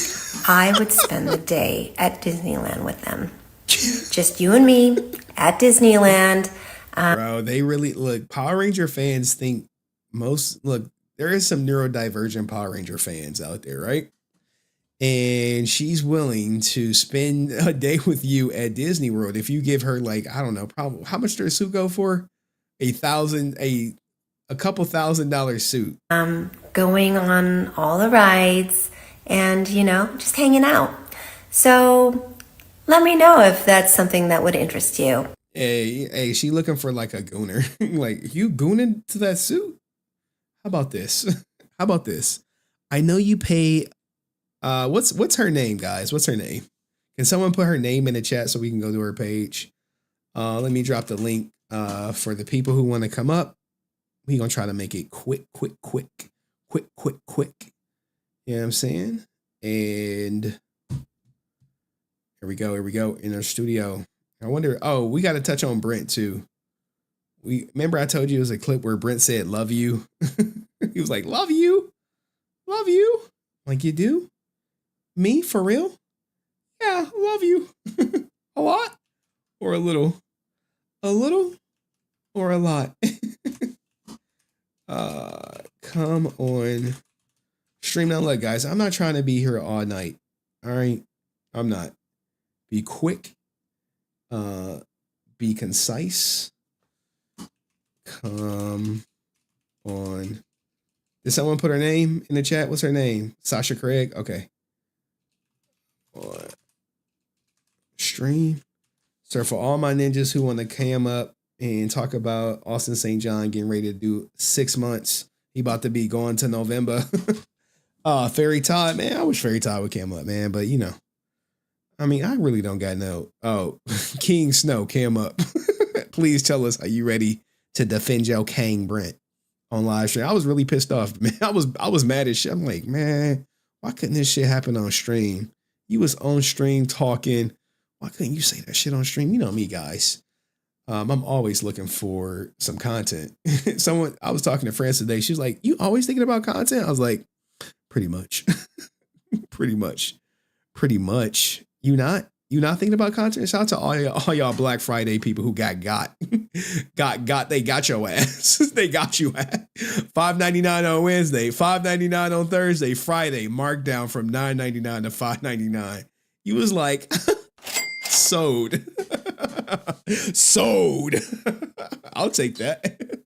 I would spend the day at Disneyland with them. Just you and me at Disneyland. Bro, they really look. Power Ranger fans think there is some neurodivergent Power Ranger fans out there, right? And she's willing to spend a day with you at Disney World if you give her, like, I don't know, probably how much does a suit go for? A couple $1,000 suit. Going on all the rides and, you know, just hanging out. So let me know if that's something that would interest you. Hey, she looking for like a gooner. Like, you gooning to that suit? How about this? I know you pay. What's her name, guys? What's her name? Can someone put her name in the chat so we can go to her page? Let me drop the link for the people who want to come up. We're gonna try to make it quick. You know what I'm saying? And here we go in our studio. I wonder, we got to touch on Brent too. Remember I told you it was a clip where Brent said, love you. He was like, love you. Like, you do? Me, for real? Yeah, love you. A lot or a little? A little or a lot? Come on. Stream now. Look, guys, I'm not trying to be here all night. All right? I'm not. Be quick. Be concise. Come on. Did someone put her name in the chat? What's her name? Sasha Craig? Okay. Stream. So for all my ninjas who want to cam up and talk about Austin St. John getting ready to do 6 months. He about to be going to November. Fairy Todd, man. I wish Fairy Todd would cam up, man. But, you know. I mean, I really don't got no. Oh, King Snow cam up. Please tell us, are you ready to defend your king, Brent, on live stream? I was really pissed off, man. I was mad as shit. I'm like, man, why couldn't this shit happen on stream? You was on stream talking. Why couldn't you say that shit on stream? You know me, guys. I'm always looking for some content. I was talking to France today. She was like, you always thinking about content? I was like, pretty much. pretty much. You not thinking about content? Shout out to all y'all Black Friday people who got they got your ass. They got you at $5.99 on Wednesday, $5.99 on Thursday, Friday, markdown from $9.99 to $5.99. You was like, sold. I'll take that.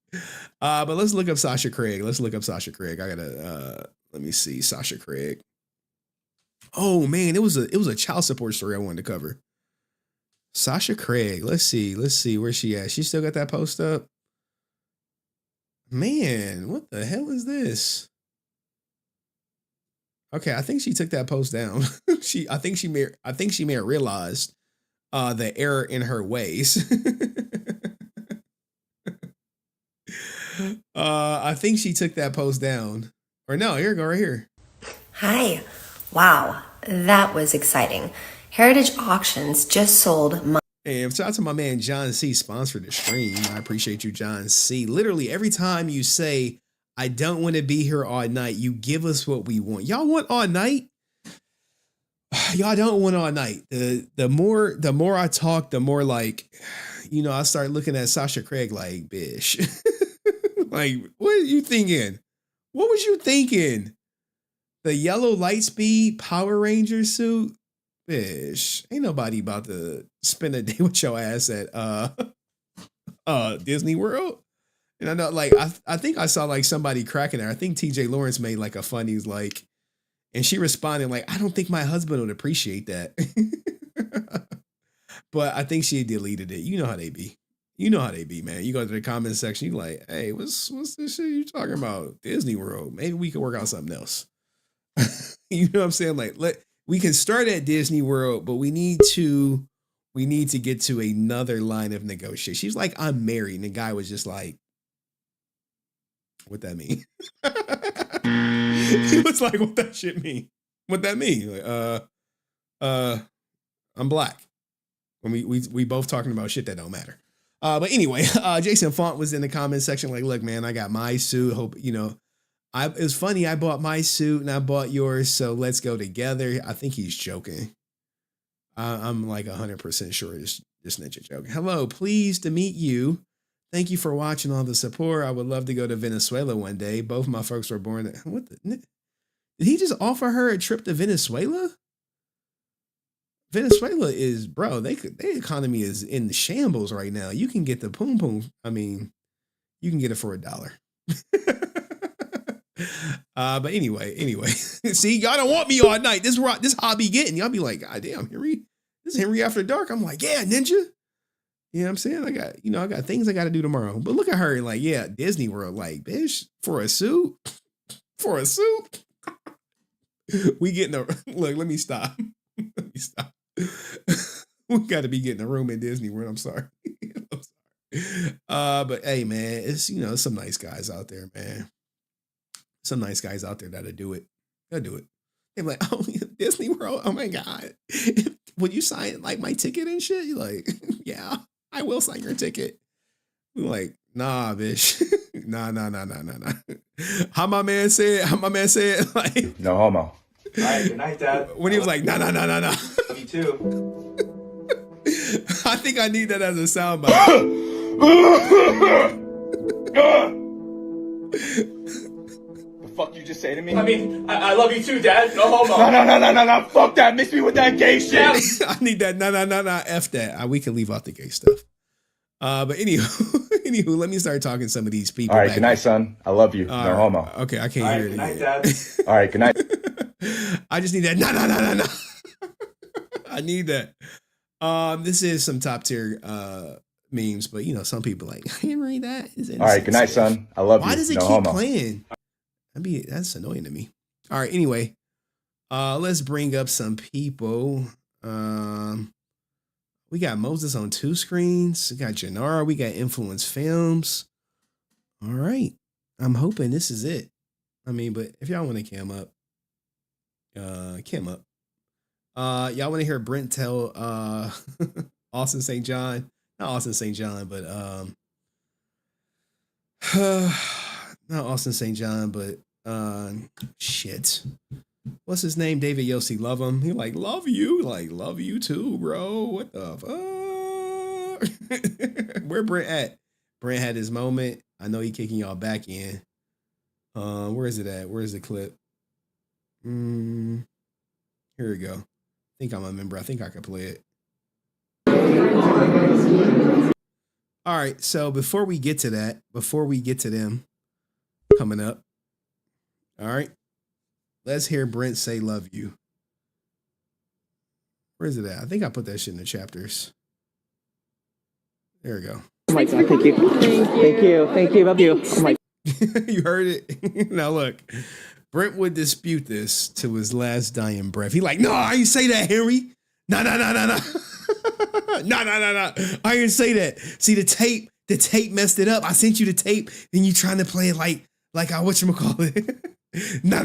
But let's look up Sasha Craig. I gotta let me see Sasha Craig. Oh man, it was a child support story I wanted to cover. Sasha Craig. Let's see where she at. She still got that post up. Man, what the hell is this? Okay, I think she took that post down. I think she may have realized the error in her ways. I think she took that post down. Or no, here we go, right here. Hi. Wow, that was exciting. Heritage Auctions just sold my... And shout out to my man John C. sponsored the stream. I appreciate you, John C. Literally every time you say, I don't want to be here all night, you give us what we want. Y'all want all night? Y'all don't want all night. The more I talk, the more like, I start looking at Sasha Craig like, bish. Like, what are you thinking? What was you thinking? The yellow Lightspeed Power Ranger suit? Bish. Ain't nobody about to spend a day with your ass at Disney World. And I know, like, I think I saw like somebody cracking there. I think TJ Lawrence made like a funny like, and she responded like, I don't think my husband would appreciate that. But I think she deleted it. You know how they be. Man. You go to the comment section, you like, hey, what's this shit you talking about? Disney World. Maybe we can work out something else. You know what I'm saying? Like, we can start at Disney World, but we need to get to another line of negotiation. She's like, I'm married. And the guy was just like, what that mean? He was like, what that shit mean? What that mean? Like, I'm black. When we both talking about shit that don't matter. But anyway, Jason Font was in the comment section like, look, man, I got my suit. Hope, it's funny. I bought my suit and I bought yours. So let's go together. I think he's joking. I'm like 100% sure this ninja joking. Hello, pleased to meet you. Thank you for watching all the support. I would love to go to Venezuela one day. Both my folks were born there. Did he just offer her a trip to Venezuela? Venezuela is, bro, their economy is in the shambles right now. You can get the poom poom. I mean, you can get it for $1. But anyway, see, y'all don't want me all night. This hobby getting. Y'all be like, God damn, Henry, this is Henry After Dark. I'm like, yeah, ninja. You know what I'm saying? I got things I got to do tomorrow. But look at her, like, yeah, Disney World, like, bitch, for a suit. We getting look, let me stop. We got to be getting a room in Disney World. I'm sorry. But hey, man, it's, some nice guys out there, man. Some nice guys out there that'll do it. They'll do it. They're like, oh, Disney World. Oh my God. Would you sign like my ticket and shit? You're like, yeah, I will sign your ticket. We're like, nah, bitch. Nah. How my man said, like, no homo. All right, good night, Dad. When he was like, nah. Love you too. I think I need that as a soundbite. Fuck you just say to me? I mean, I love you too, Dad. No homo. No. Fuck that. Mix me with that gay shit. I need that. No. F that. We can leave out the gay stuff. But anywho, let me start talking to some of these people. All right, good night, son. I love you. No homo. Okay, I can't hear it. Good night, Dad. All right, good night. I just need that. No. I need that. This is some top tier memes, but some people like, Henry, that is innocent. All right, good night, son. I love you. Why does it keep playing? That's annoying to me. All right, anyway, let's bring up some people. We got Moses on 2 screens. We got Janara. We got Influence Films. All right. I'm hoping this is it. I mean, but if y'all want to cam up, cam up. Y'all want to hear Brent tell Austin St. John, not Austin St. John, but not Austin St. John, but shit. What's his name? David Yossi. Love him. He like, love you. Like, love you too, bro. What the fuck? Where Brent at? Brent had his moment. I know he kicking y'all back in. Where is it at? Where is the clip? Here we go. I think I'm a member. I think I can play it. All right. So before we get to that, before we get to them coming up, all right, let's hear Brent say love you. Where is it at? I think I put that shit in the chapters. There we go. Oh my God, thank you. Thank you. Thank you. Love you. Oh my. You heard it. Now look, Brent would dispute this to his last dying breath. He like, no, I didn't say that, Henry. No. No. I didn't say that. See, the tape messed it up. I sent you the tape, and you trying to play it like I whatchamacallit. No.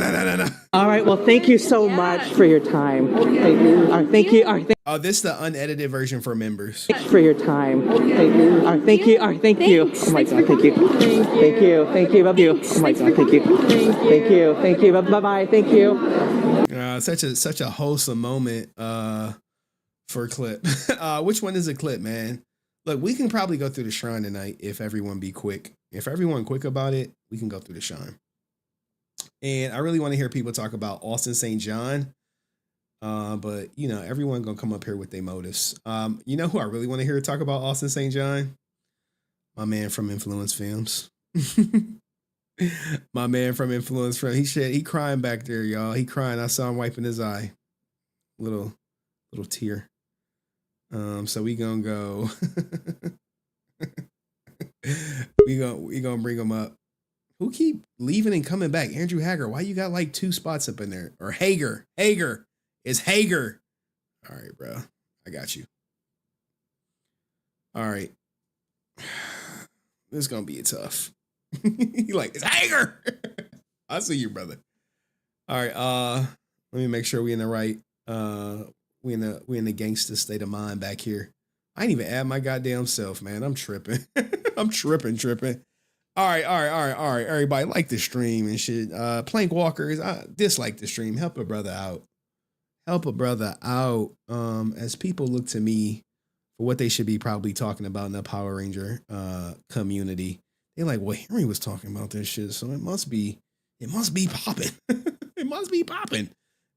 All right. Well, thank you so much for your time. Thank you. Thank you. Oh, this is the unedited version for members. For your time. Thank you. Thank you. Thank you. Oh my God. Thank you. Thank you. Thank you. Love you. Oh my God. Thank you. Thank you. Thank you. Bye bye. Thank you. Such a wholesome moment for a clip. Which one is a clip, man? Look, we can probably go through the shrine tonight if everyone be quick. If everyone quick about it, we can go through the shrine. And I really want to hear people talk about Austin St. John. But you know, everyone gonna come up here with their motives. You know who I really want to hear talk about Austin St. John? My man from Influence Films. My man from Influence Films. He crying back there, y'all. He crying. I saw him wiping his eye. Little tear. So we gonna go. we gonna bring him up. Who keep leaving and coming back? Andrew Hager. Why you got like 2 spots up in there? Or Hager. It's Hager. All right, bro. I got you. All right. This is gonna be tough. You like, it's Hager. I see you, brother. All right. Let me make sure we in the right. We in the gangster state of mind back here. I ain't even add my goddamn self, man. I'm tripping. I'm tripping. All right. Everybody like the stream and shit. Plank Walkers, I dislike the stream. Help a brother out. As people look to me for what they should be probably talking about in the Power Ranger community. They're like, well, Henry was talking about this shit, so it must be popping. It must be popping.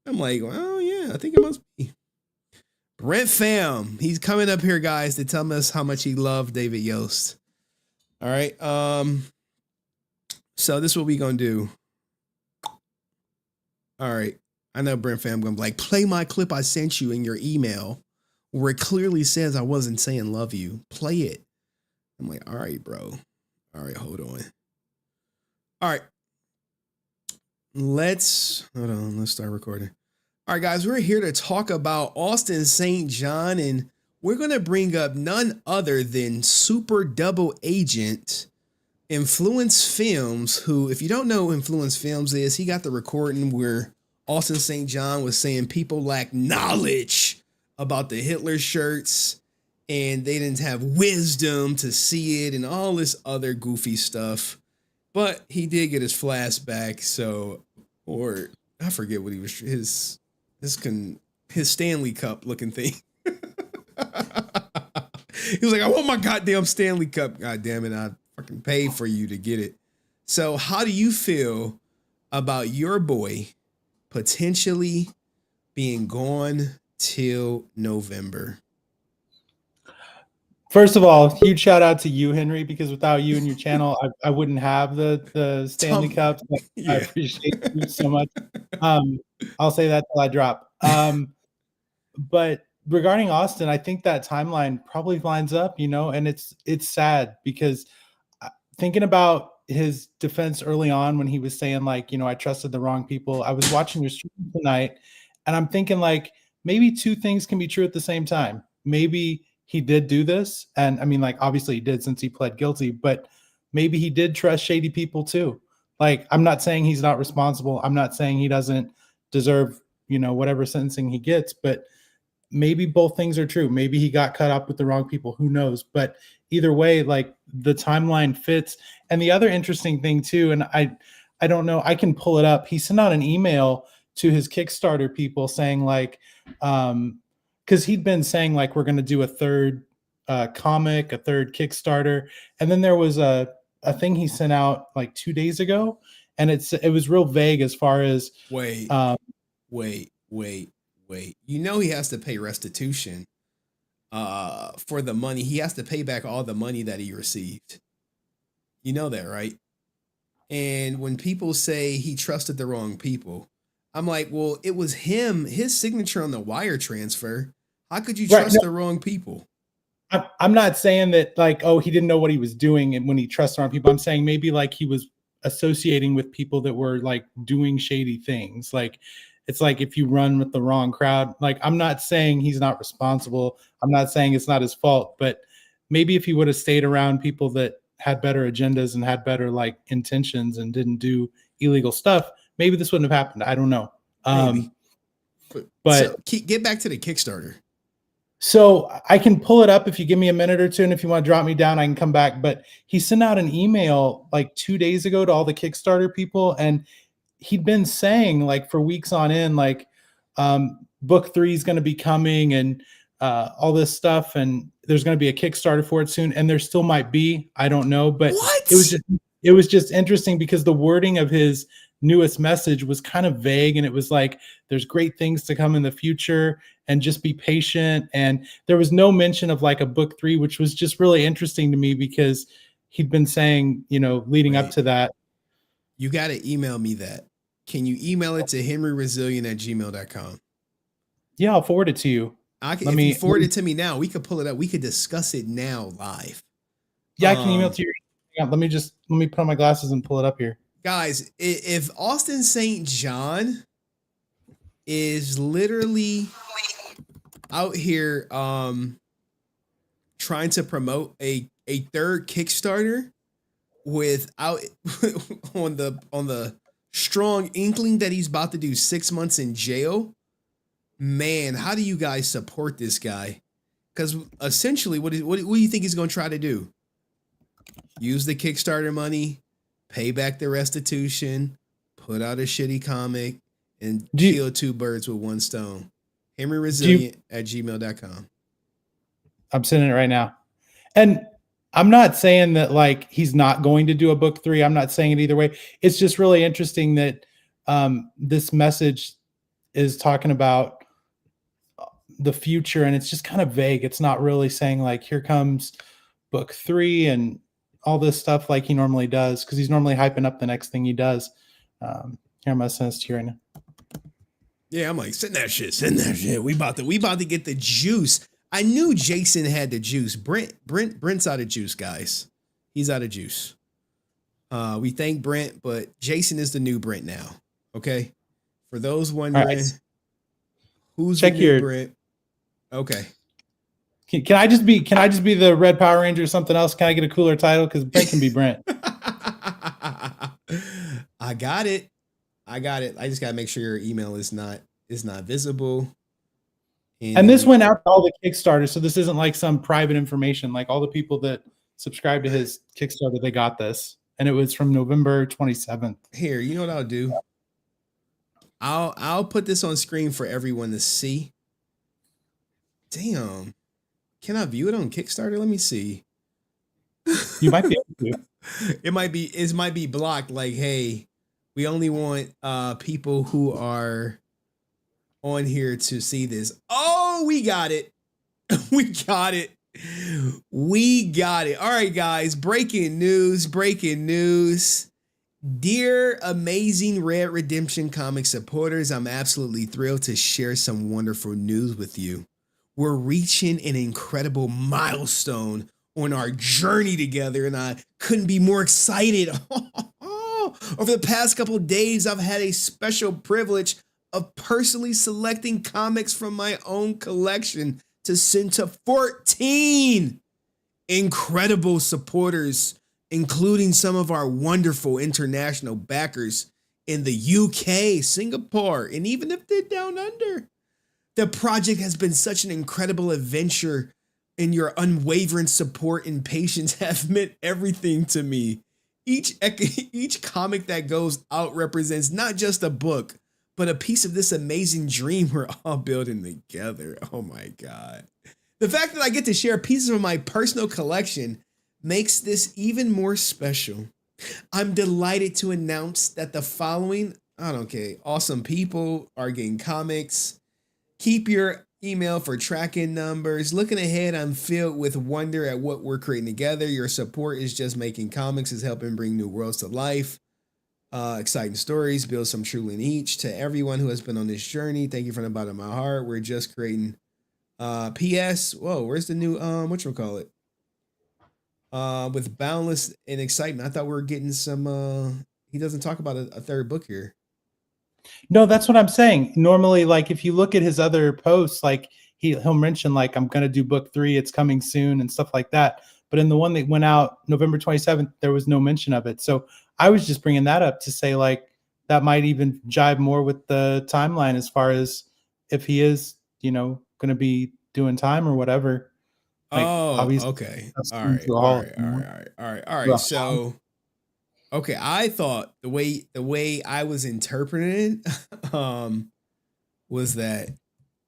I'm like, well, yeah, I think it must be. Brent Pham, he's coming up here, guys, to tell us how much he loved David Yost. All right. So this is what we gonna do. All right. I know Brent Pham gonna be like, play my clip I sent you in your email where it clearly says I wasn't saying love you. Play it. I'm like, all right, bro. All right, hold on. All right. Let's start recording. All right, guys, we're here to talk about Austin St. John, and we're going to bring up none other than super double agent Influence Films, who, if you don't know who Influence Films is, he got the recording where Austin St. John was saying people lack knowledge about the Hitler shirts and they didn't have wisdom to see it and all this other goofy stuff. But he did get his flashback, or I forget what he was, his Stanley Cup looking thing. He was like, I want my goddamn Stanley Cup. God damn it, I fucking paid for you to get it. So how do you feel about your boy potentially being gone till November? First of all, huge shout out to you, Henry, because without you and your channel, I wouldn't have the Stanley Cup. Yeah. I appreciate you so much. I'll say that till I drop. But regarding Austin, I think that timeline probably lines up, and it's sad because thinking about his defense early on when he was saying like, I trusted the wrong people. I was watching your stream tonight and I'm thinking like maybe 2 things can be true at the same time. Maybe he did do this. And I mean, like, obviously he did since he pled guilty, but maybe he did trust shady people too. Like, I'm not saying he's not responsible. I'm not saying he doesn't deserve, you know, whatever sentencing he gets, but maybe both things are true. Maybe he got caught up with the wrong people. Who knows? But either way, like, the timeline fits. And the other interesting thing too, and I don't know, I can pull it up. He sent out an email to his Kickstarter people saying like, because he'd been saying like, we're going to do a third comic, a third Kickstarter. And then there was a thing he sent out like 2 days ago. And it was real vague as far as wait. You know he has to pay restitution for the money. He has to pay back all the money that he received. You know that, right? And when people say he trusted the wrong people, I'm like, well, it was his signature on the wire transfer. How could you trust the wrong people? I'm not saying that like, oh, he didn't know what he was doing and when he trusted the wrong people. I'm saying maybe like he was associating with people that were like doing shady things. Like, it's like if you run with the wrong crowd, like, I'm not saying he's not responsible. I'm not saying it's not his fault, but maybe if he would have stayed around people that had better agendas and had better like intentions and didn't do illegal stuff, maybe this wouldn't have happened. I don't know. But so, get back to the Kickstarter. So I can pull it up if you give me a minute or two, and if you want to drop me down, I can come back. But he sent out an email like 2 days ago to all the Kickstarter people, and he'd been saying like for weeks on end, like book 3 is going to be coming and all this stuff, and there's going to be a Kickstarter for it soon, and there still might be. I don't know, but it was just interesting because the wording of his newest message was kind of vague, and it was like there's great things to come in the future and just be patient. And there was no mention of like a book 3, which was just really interesting to me because he'd been saying, you know, leading up to that. You got to email me that. Can you email it to henryresilient@gmail.com? Yeah, I'll forward it to you. If you forward it to me now, we could pull it up. We could discuss it now live. Yeah, I can email it to you. Let me put on my glasses and pull it up here. Guys, if Austin St. John is literally out here trying to promote a third Kickstarter without on the strong inkling that he's about to do 6 months in jail, man, how do you guys support this guy? Because essentially, what do you think he's going to try to do? Use the Kickstarter money, pay back the restitution, put out a shitty comic, and kill 2 birds with 1 stone. henryresilient@gmail.com. I'm sending it right now. And I'm not saying that like he's not going to do a book 3. I'm not saying it either way. It's just really interesting that this message is talking about the future, and it's just kind of vague. It's not really saying like, here comes book 3 and all this stuff like he normally does, because he's normally hyping up the next thing he does. Here, I'm gonna send this to you right now. Yeah, I'm like, send that shit. We about to get the juice. I knew Jason had the juice. Brent's out of juice, guys. He's out of juice. We thank Brent, but Jason is the new Brent now. Okay. For those wondering, who's the new Brent? Okay. Can I just be the Red Power Ranger or something else? Can I get a cooler title? Because Brent can be Brent. I got it. I just gotta make sure your email is not visible. And this went out to all the Kickstarters, so this isn't like some private information. Like all the people that subscribe to his Kickstarter, they got this, and it was from November 27th. Here, you know what I'll do? I'll put this on screen for everyone to see. Damn, can I view it on Kickstarter? Let me see. You might be able to. It might be blocked. Like, hey, we only want people who are on here to see this. Oh, we got it. We got it. All right, guys. Breaking news. Dear amazing Red Redemption comic supporters, I'm absolutely thrilled to share some wonderful news with you. We're reaching an incredible milestone on our journey together, and I couldn't be more excited. Over the past couple of days, I've had a special privilege of personally selecting comics from my own collection to send to 14 incredible supporters, including some of our wonderful international backers in the UK, Singapore, and even if they're down under. The project has been such an incredible adventure, and your unwavering support and patience have meant everything to me. Each comic that goes out represents not just a book, but a piece of this amazing dream we're all building together. Oh my God. The fact that I get to share pieces of my personal collection makes this even more special. I'm delighted to announce that the following, awesome people are getting comics. Keep your email for tracking numbers. Looking ahead, I'm filled with wonder at what we're creating together. Your support is just making comics, is helping bring new worlds to life. Exciting stories, build some truly in each. To everyone who has been on this journey, thank you from the bottom of my heart. We're just creating. P.S. Whoa, where's the new whatchamacallit? With boundless and excitement. I thought we were getting some. He doesn't talk about a third book here. No, that's what I'm saying. Normally, like if you look at his other posts, like he'll mention like I'm gonna do book 3, it's coming soon and stuff like that. But in the one that went out November 27th, there was no mention of it. So I was just bringing that up to say like that might even jive more with the timeline as far as if he is, going to be doing time or whatever. Like, okay. All right. So, okay, I thought the way I was interpreting it was that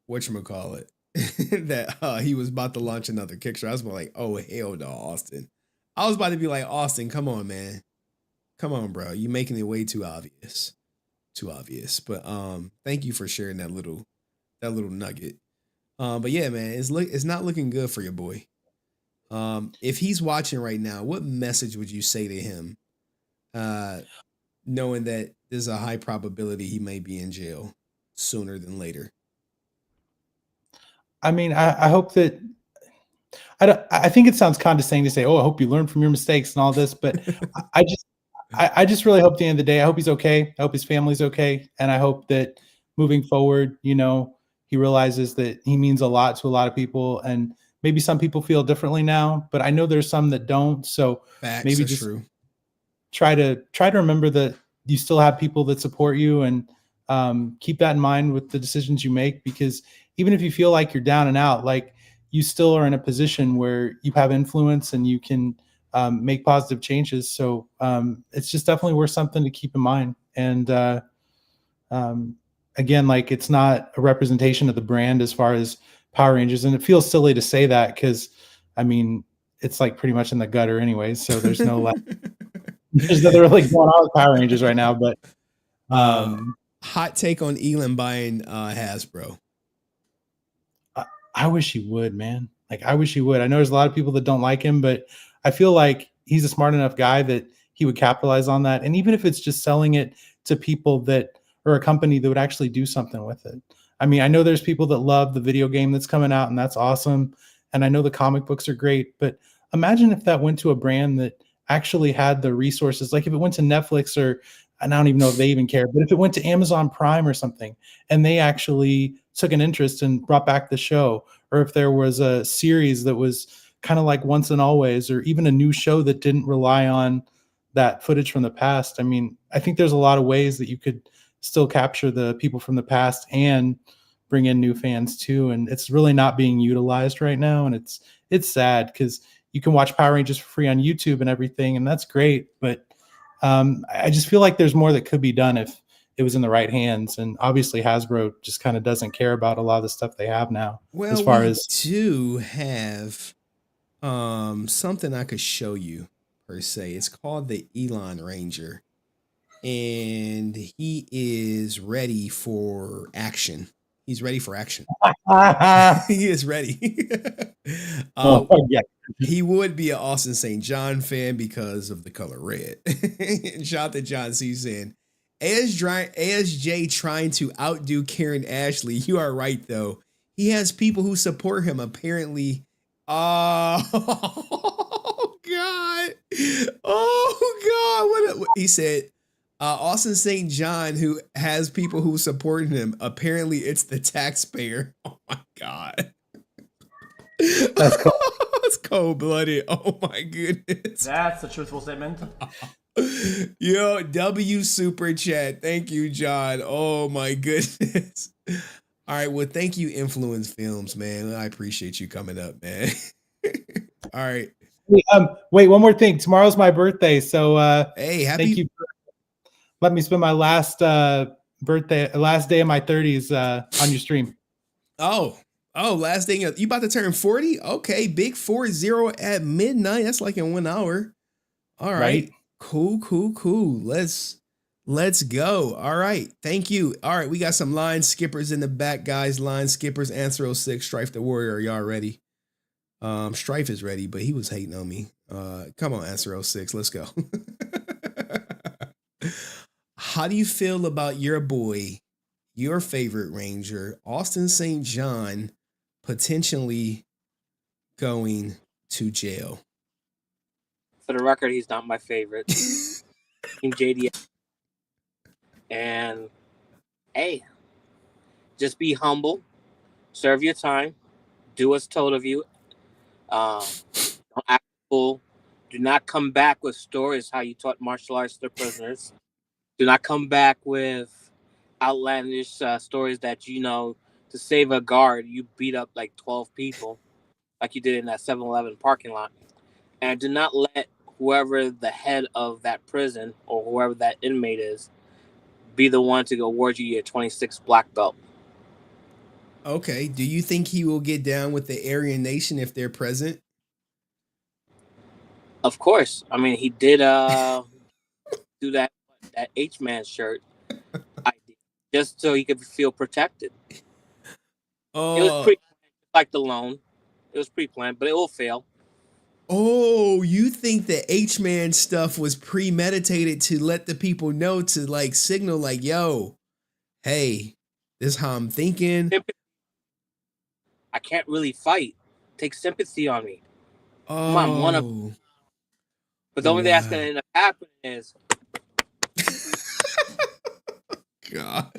whatchamacallit that he was about to launch another Kickstarter. I was like, oh hell no, Austin. I was about to be like, Austin, come on, man. Come on, bro. You're making it way too obvious. But thank you for sharing that little nugget. But yeah, man, it's not looking good for your boy. If he's watching right now, what message would you say to him? Knowing that there's a high probability he may be in jail sooner than later. I mean, I hope that I think it sounds condescending to say, "Oh, I hope you learn from your mistakes and all this," but I just really hope at the end of the day, I hope he's okay. I hope his family's okay, and I hope that moving forward, he realizes that he means a lot to a lot of people, and maybe some people feel differently now, but I know there's some that don't. So Facts, maybe just true. Try to remember that you still have people that support you, and keep that in mind with the decisions you make, because even if you feel like you're down and out, like you still are in a position where you have influence and you can make positive changes. So it's just definitely worth something to keep in mind. And again, like it's not a representation of the brand as far as Power Rangers. And it feels silly to say that because, I mean, it's like pretty much in the gutter anyways. So there's no like, there's nothing really going on with Power Rangers right now. But hot take on Elon buying Hasbro. I wish he would, man. Like, I wish he would. I know there's a lot of people that don't like him, but I feel like he's a smart enough guy that he would capitalize on that. And even if it's just selling it to people that, or a company that would actually do something with it. I mean, I know there's people that love the video game that's coming out, and that's awesome. And I know the comic books are great, but imagine if that went to a brand that actually had the resources. Like if it went to Netflix, or, and I don't even know if they even care, but if it went to Amazon Prime or something, and they actually took an interest and brought back the show, or if there was a series that was kind of like Once and Always, or even a new show that didn't rely on that footage from the past. I mean, I think there's a lot of ways that you could still capture the people from the past and bring in new fans too. And it's really not being utilized right now. And it's sad because you can watch Power Rangers for free on YouTube and everything, and that's great. But I just feel like there's more that could be done if it was in the right hands. And obviously Hasbro just kind of doesn't care about a lot of the stuff they have now. Well, as far we as do have something I could show you per se. It's called the Elon Ranger, and he is ready for action. He's ready for action. He is ready. Yeah. He would be an Austin St. John fan because of the color red. And shout out to John C. saying, ASJ trying to outdo Karen Ashley. You are right, though. He has people who support him, apparently. Oh, God. Oh, God. He said, Austin St. John, who has people who support him. Apparently, it's the taxpayer. Oh, my God. That's cool. It's cold blooded. Oh my goodness. That's a truthful statement. Yo, W super chat. Thank you, John. Oh my goodness. All right. Well, thank you, Influence Films, man. I appreciate you coming up, man. All right. Wait, one more thing. Tomorrow's my birthday, so hey, thank you for letting me spend my last day of my 30s on your stream. Oh, last thing. You about to turn 40? Okay, big 40 at midnight. That's like in 1 hour. All right. Cool. Let's go. All right. Thank you. All right, we got some line skippers in the back, guys. Line skippers, Answer 06, Strife the Warrior. Are y'all ready? Strife is ready, but he was hating on me. Come on, Answer 06. Let's go. How do you feel about your boy, your favorite Ranger, Austin St. John, potentially going to jail? For the record, he's not my favorite. Team JDS. And hey, just be humble, serve your time, do what's told of you. Don't act fool. Do not come back with stories how you taught martial arts to prisoners. Do not come back with outlandish stories that, to save a guard, you beat up like 12 people like you did in that 7-Eleven parking lot. And do not let whoever the head of that prison or whoever that inmate is be the one to award you your 26th black belt. Okay. Do you think he will get down with the Aryan Nation if they're present? Of course. I mean, he did do that H-Man shirt just so he could feel protected. It was pre-planned, like the loan. It was pre-planned, but it will fail. Oh, you think the H-Man stuff was premeditated to let the people know, to like signal like, yo, hey, this is how I'm thinking. I can't really fight. Take sympathy on me. Come on, one of. But the only thing that's going to end up happening is. God.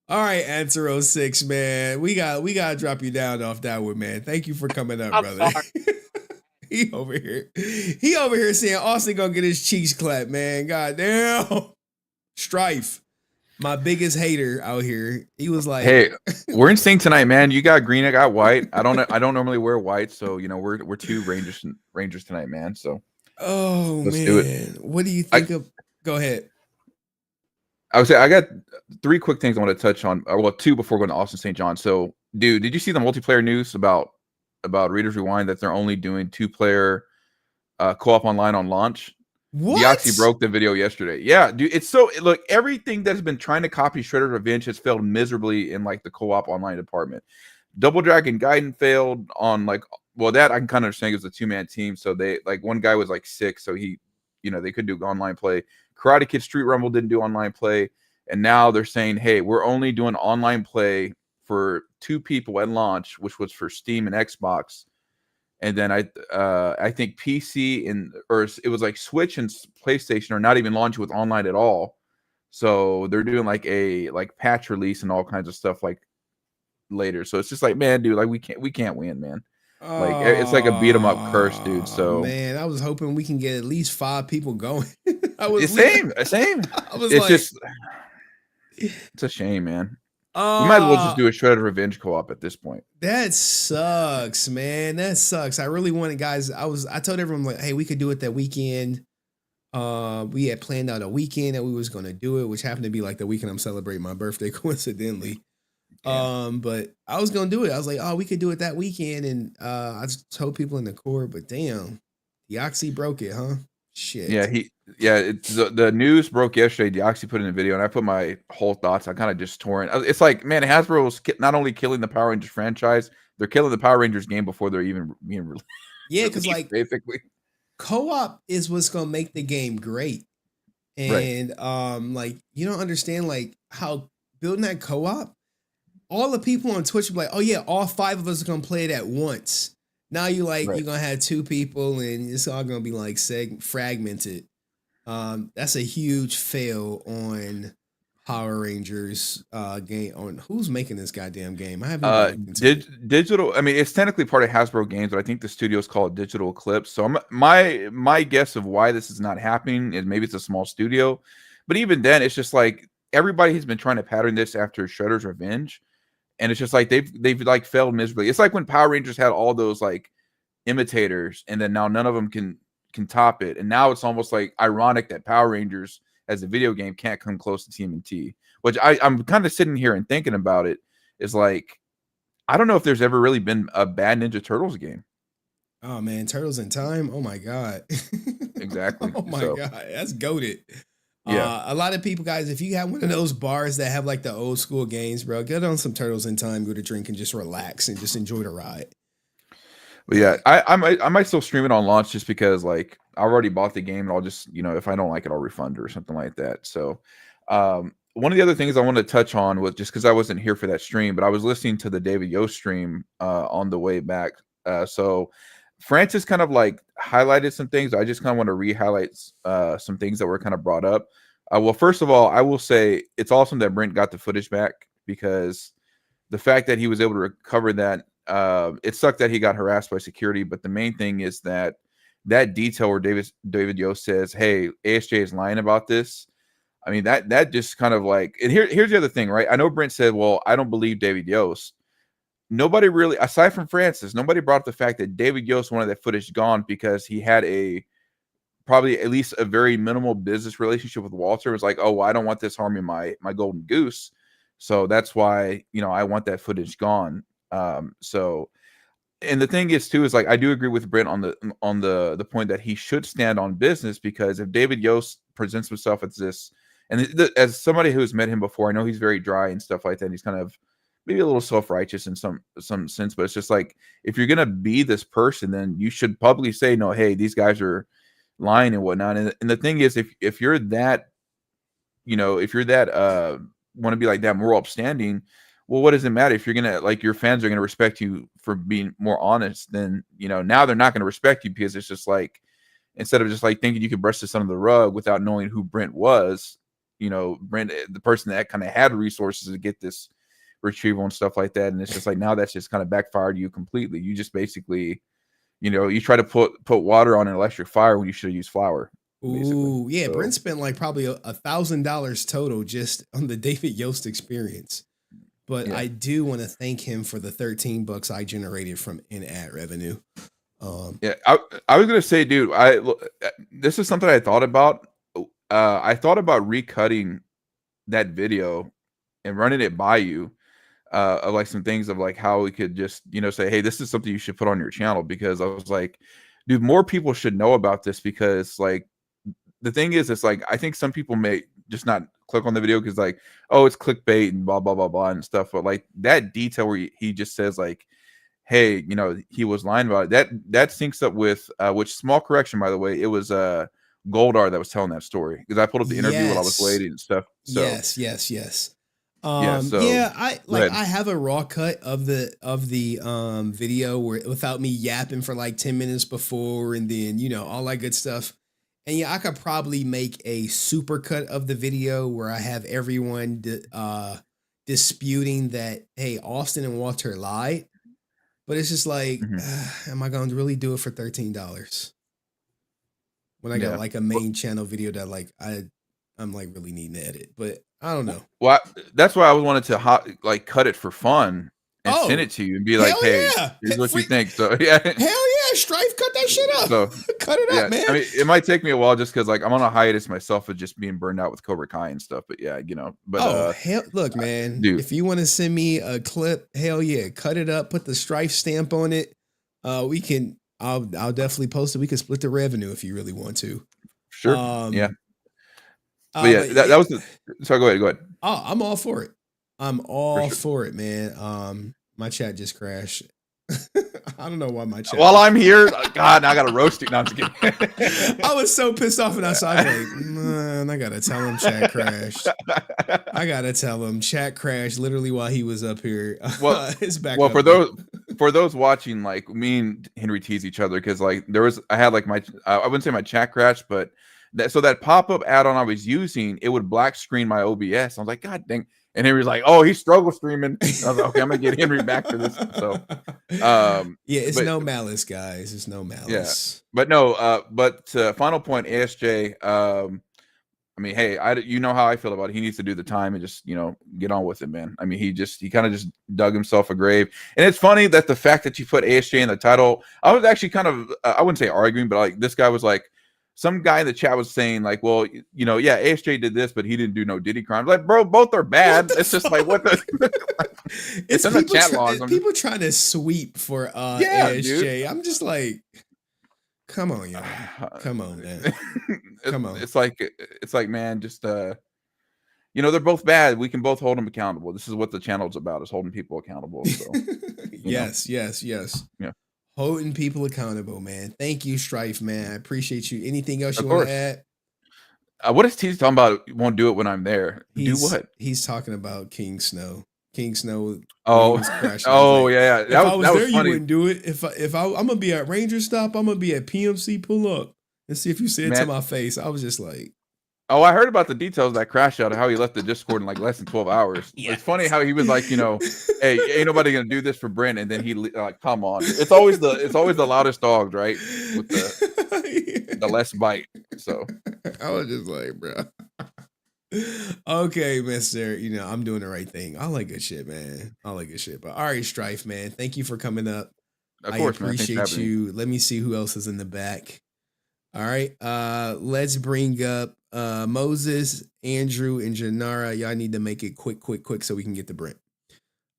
All right, Answer 06, man. We gotta drop you down off that one, man. Thank you for coming up, brother. He over here saying Austin gonna get his cheeks clapped, man. God damn. Strife, my biggest hater out here. He was like, "Hey, we're in sync tonight, man. You got green, I got white. I don't normally wear white, so we're two Rangers tonight, man. So, let's do it. What do you think of? Go ahead. I would say I got 3 quick things I want to touch on. Well, 2 before going to Austin St. John. So, dude, did you see the multiplayer news about Readers Rewind that they're only doing 2-player co-op online on launch? What? Deoxy broke the video yesterday. Yeah, dude, it's so look, everything that's been trying to copy Shredder's Revenge has failed miserably in like the co-op online department. Double Dragon Gaiden failed on that I can kind of understand it was a 2-man team. So they one guy was sick, so he, they could do online play. Karate Kid Street Rumble didn't do online play, and now they're saying, hey, we're only doing online play for 2 people at launch, which was for Steam and Xbox, and then I think PC or it was Switch and PlayStation are not even launching with online at all. So they're doing a patch release and all kinds of stuff later. So it's just man, dude, we can't win, man. It's like a beat 'em up curse, dude. So man, I was hoping we can get at least 5 people going. Same. It's a shame, man. We might as well just do a Shredder Revenge co-op at this point. That sucks, man. That sucks. I really wanted, guys. I told everyone hey, we could do it that weekend. We had planned out a weekend that we was gonna do it, which happened to be the weekend I'm celebrating my birthday, coincidentally. But I was gonna do it. I was like, oh, we could do it that weekend, and I just told people in the core, but damn, Deoxy broke it, huh? Shit. Yeah, the news broke yesterday. Deoxy put in a video, and I put my whole thoughts. I kind of just tore it. It's man, Hasbro was not only killing the Power Rangers franchise, they're killing the Power Rangers game before they're even being released. Yeah, because basically, co-op is what's gonna make the game great, and you don't understand how building that co-op. All the people on Twitch are oh yeah, all 5 of us are gonna play it at once. Now you're gonna have 2 people, and it's all gonna be fragmented. That's a huge fail on Power Rangers game on who's making this goddamn game. I haven't even looked into it. Digital. I mean, it's technically part of Hasbro Games, but I think the studio's called Digital Eclipse. So my guess of why this is not happening is maybe it's a small studio, but even then, it's just like everybody has been trying to pattern this after Shredder's Revenge, and it's just like they've like failed miserably. It's like when Power Rangers had all those like imitators, and then now none of them can top it, and now it's almost like ironic that Power Rangers as a video game can't come close to TMNT, which I'm kind of sitting here and thinking about it is like, I don't know if there's ever really been a bad Ninja Turtles game. Oh man, Turtles in Time. Oh my God. Exactly. Oh my God. That's goated. Yeah. A lot of people, guys, if you have one of those bars that have like the old school games, bro, get on some Turtles in Time, go to drink and just relax and just enjoy the ride. But yeah, I might still stream it on launch just because like I already bought the game and I'll just, if I don't like it, I'll refund it or something like that. So one of the other things I wanted to touch on was just because I wasn't here for that stream, but I was listening to the David Yost stream on the way back. So Francis kind of like highlighted some things. I just kind of want to re-highlight some things that were kind of brought up. Well, first of all, I will say it's awesome that Brent got the footage back, because the fact that he was able to recover that, it sucked that he got harassed by security, but the main thing is that detail where David Yost says, "Hey, ASJ is lying about this." I mean, that just kind of like, and here's the other thing, right? I know Brent said, "Well, I don't believe David Yost." Nobody really, aside from Francis, nobody brought up the fact that David Yost wanted that footage gone because he had probably at least a very minimal business relationship with Walter. It was like, "Oh, well, I don't want this harming my golden goose, so that's why I want that footage gone." So, and the thing is too is like I do agree with Brent on the point that he should stand on business, because if David Yost presents himself as this, and as somebody who's met him before, I know he's very dry and stuff like that. And he's kind of maybe a little self-righteous in some sense, but it's just like, if you're gonna be this person, then you should publicly say, "No, hey, these guys are lying and whatnot." And the thing is, if you're that, want to be like that moral upstanding, well, what does it matter if you're gonna, like, your fans are gonna respect you for being more honest? Then now they're not gonna respect you, because it's just like, instead of just like thinking you could brush this under the rug without knowing who Brent was, Brent, the person that kind of had resources to get this retrieval and stuff like that, and it's just like, now that's just kind of backfired you completely. You just basically, you try to put water on an electric fire when you should have used flour. Ooh, yeah. So Brent spent like probably $1,000 total just on the David Yost experience. But yeah, I do want to thank him for the $13 I generated from in-ad revenue. Yeah, I was gonna say, dude, this is something I thought about. I thought about recutting that video and running it by you, of like some things of like how we could just say, "Hey, this is something you should put on your channel," because I was like, dude, more people should know about this, because like the thing is, it's like I think some people may just not click on the video because like, oh, it's clickbait and blah blah blah blah and stuff, but like that detail where he just says like, "Hey, he was lying about it," that syncs up with which, small correction by the way, it was Goldar that was telling that story, because I pulled up the interview while I was waiting and stuff. So yes. Yeah, I have a raw cut of the video where, without me yapping for like 10 minutes before, and then all that good stuff. And yeah, I could probably make a super cut of the video where I have everyone disputing that, hey, Austin and Walter lied. But it's just like, am I going to really do it for $13 when I got like a main channel video that like I'm like really needing to edit? But I don't know. Well, that's why I wanted to like cut it for fun and send it to you and be like, "Hey, here's what you think." So yeah, hell yeah, Strife, cut that shit up. So cut it up, man. I mean, it might take me a while just because like I'm on a hiatus myself of just being burned out with Cobra Kai and stuff. But yeah, But hell, look, man, dude, if you want to send me a clip, hell yeah, cut it up, put the Strife stamp on it. We can. I'll definitely post it. We can split the revenue if you really want to. Sure. Yeah. But yeah, that was the. Sorry, go ahead. Oh, I'm all for it. I'm all for it, man. My chat just crashed. I don't know why my chat. While I'm here, God, I gotta roast you. No, I'm just kidding. I was so pissed off, and I was like, man, I gotta tell him chat crashed. I gotta tell him chat crashed literally while he was up here. Well, it's back. Well, for those watching, like me and Henry tease each other because like I had like I wouldn't say my chat crashed, but So that pop-up add-on I was using, it would black screen my OBS. I was like, God dang. And Henry's like, oh, he's struggle streaming. And I was like, okay, I'm gonna get Henry back for this. So yeah, it's but, no malice, guys. It's no malice. Yeah. But no, final point, ASJ, I mean, hey, you know how I feel about it. He needs to do the time and just, get on with it, man. I mean, he kind of just dug himself a grave. And it's funny that the fact that you put ASJ in the title, I was actually kind of, I wouldn't say arguing, but like this guy was like, some guy in the chat was saying like, well, yeah, ASJ did this, but he didn't do no Diddy crimes. Like, bro, both are bad. It's just like, what the? It's in the chat logs. People trying to sweep for ASJ. Dude. I'm just like, come on, y'all. Come on, man. Come on. It's like, man, just they're both bad. We can both hold them accountable. This is what the channel's about, is holding people accountable. So, yes. Yeah. Holding people accountable, man. Thank you, Strife, man. I appreciate you. Anything else you want to add? What is T talking about? Won't do it when I'm there. Do what? He's talking about King Snow. King Snow. Oh, yeah. If I was there, you wouldn't do it. If I'm gonna be at Ranger Stop, I'm gonna be at PMC Pull Up and see if you say it to my face. I was just like, oh, I heard about the details of that crash out, of how he left the Discord in like less than 12 hours. Yes. It's funny how he was like, hey, ain't nobody gonna do this for Brent, and then he like, come on. It's always the loudest dogs, right? With the less bite. So I was just like, bro. Okay, mister. I'm doing the right thing. I like good shit, man. I like good shit. But all right, Strife, man. Thank you for coming up. Of course, I appreciate you. Let me see who else is in the back. All right. Let's bring up Moses, Andrew, and Janara. Y'all need to make it quick so we can get to Brent.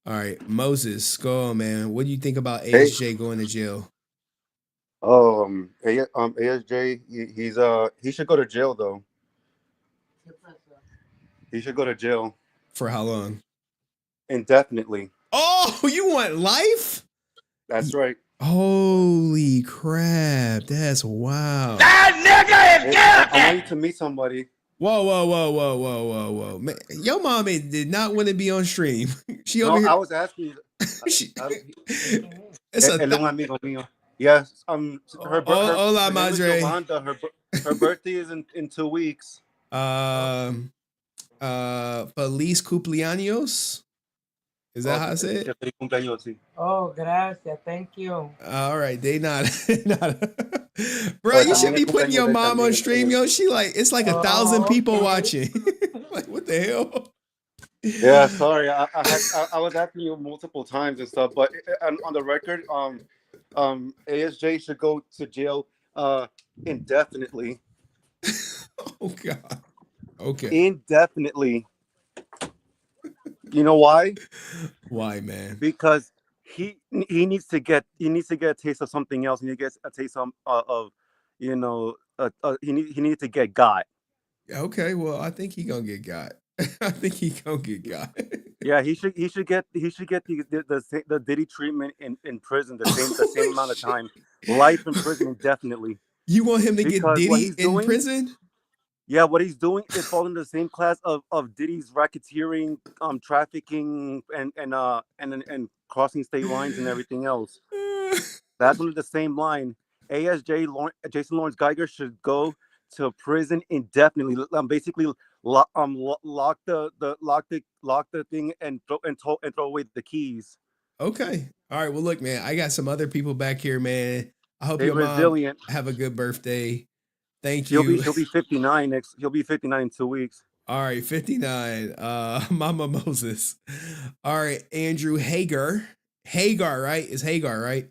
All right, Moses, go on, man. What do you think about ASJ going to jail? ASJ, he should go to jail though. He should go to jail. For how long? Indefinitely. Oh, you want life? That's right. Holy crap. That's wild. That nigga is guilty! I want you to meet somebody. Whoa. Man, your mommy did not want to be on stream. She over here. I was asking you. It's un amigo mío. Yes. Hola, madre. Her birthday is in 2 weeks. Feliz cumpleaños. Is that how I say it? Oh, gracias. Thank you. All right, they not. Bro, you should be putting your mom on stream, yo. She like, it's like 1,000 people watching. Like, what the hell? Yeah, sorry. I was asking you multiple times and stuff, but on the record, ASJ should go to jail indefinitely. Oh God. Okay. Indefinitely. You know why? Why, man? Because he needs to get a taste of something else. He needs to get a taste of he needs to get got. Okay, well, I think he gonna get got. I think he gonna get got. Yeah, he should get the Diddy treatment in prison, the same amount of time, life in prison indefinitely. You want him to get Diddy in prison? Yeah, what he's doing is falling in the same class of Diddy's racketeering, trafficking, and crossing state lines and everything else. That's under the same line. Jason Lawrence Geiger should go to prison indefinitely. Basically, lock the thing and throw away the keys. Okay. All right. Well, look, man, I got some other people back here, man. I hope your mom have a good birthday. Thank you. He'll be 59 next. He'll be 59 in 2 weeks. All right, 59. Mama Moses. All right, Andrew Hagar, right? It's Hagar, right?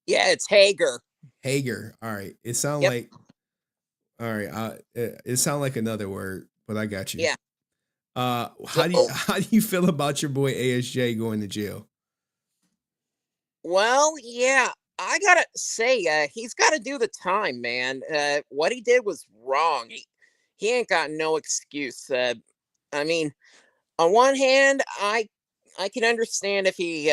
Yeah, it's Hagar. Hagar. All right. It sounds like. All right. It sounds like another word, but I got you. Yeah. How do you feel about your boy ASJ going to jail? Well, yeah. I gotta say, he's got to do the time, man. What he did was wrong. He ain't got no excuse. I mean, on one hand, I can understand if he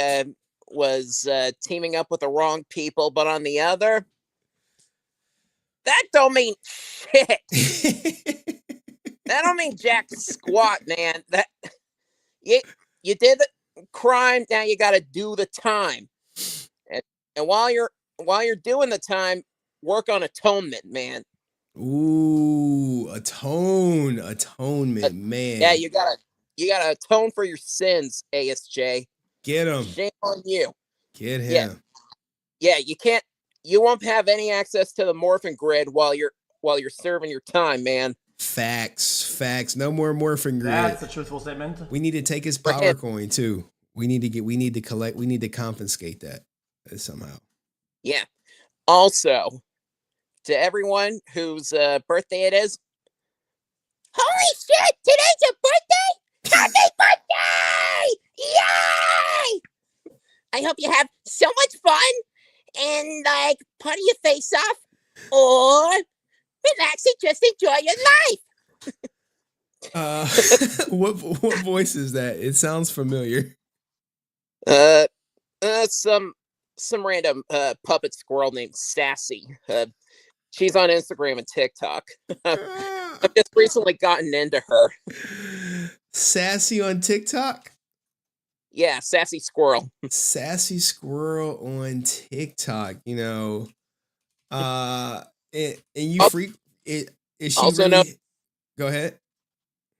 was teaming up with the wrong people, but on the other, that don't mean shit. That don't mean jack squat, man. That you did the crime, now you got to do the time. And while you're doing the time, work on atonement, man. Ooh, atonement, man. Yeah, you gotta atone for your sins, ASJ. Get him. Shame on you. Get him. Yeah, you won't have any access to the morphin grid while you're serving your time, man. Facts. No more morphing grid. That's a truthful statement. We need to take his power coin too. We need to confiscate that somehow. Yeah. Also, to everyone whose birthday it is, holy shit! Today's your birthday! Happy birthday! Yay! I hope you have so much fun and like party your face off, or relax and just enjoy your life. What voice is that? It sounds familiar. Some random puppet squirrel named Sassy. She's on Instagram and TikTok. I've just recently gotten into her. Sassy on TikTok? Yeah, Sassy Squirrel. Sassy Squirrel on TikTok. You know, and you is she also really? Go ahead.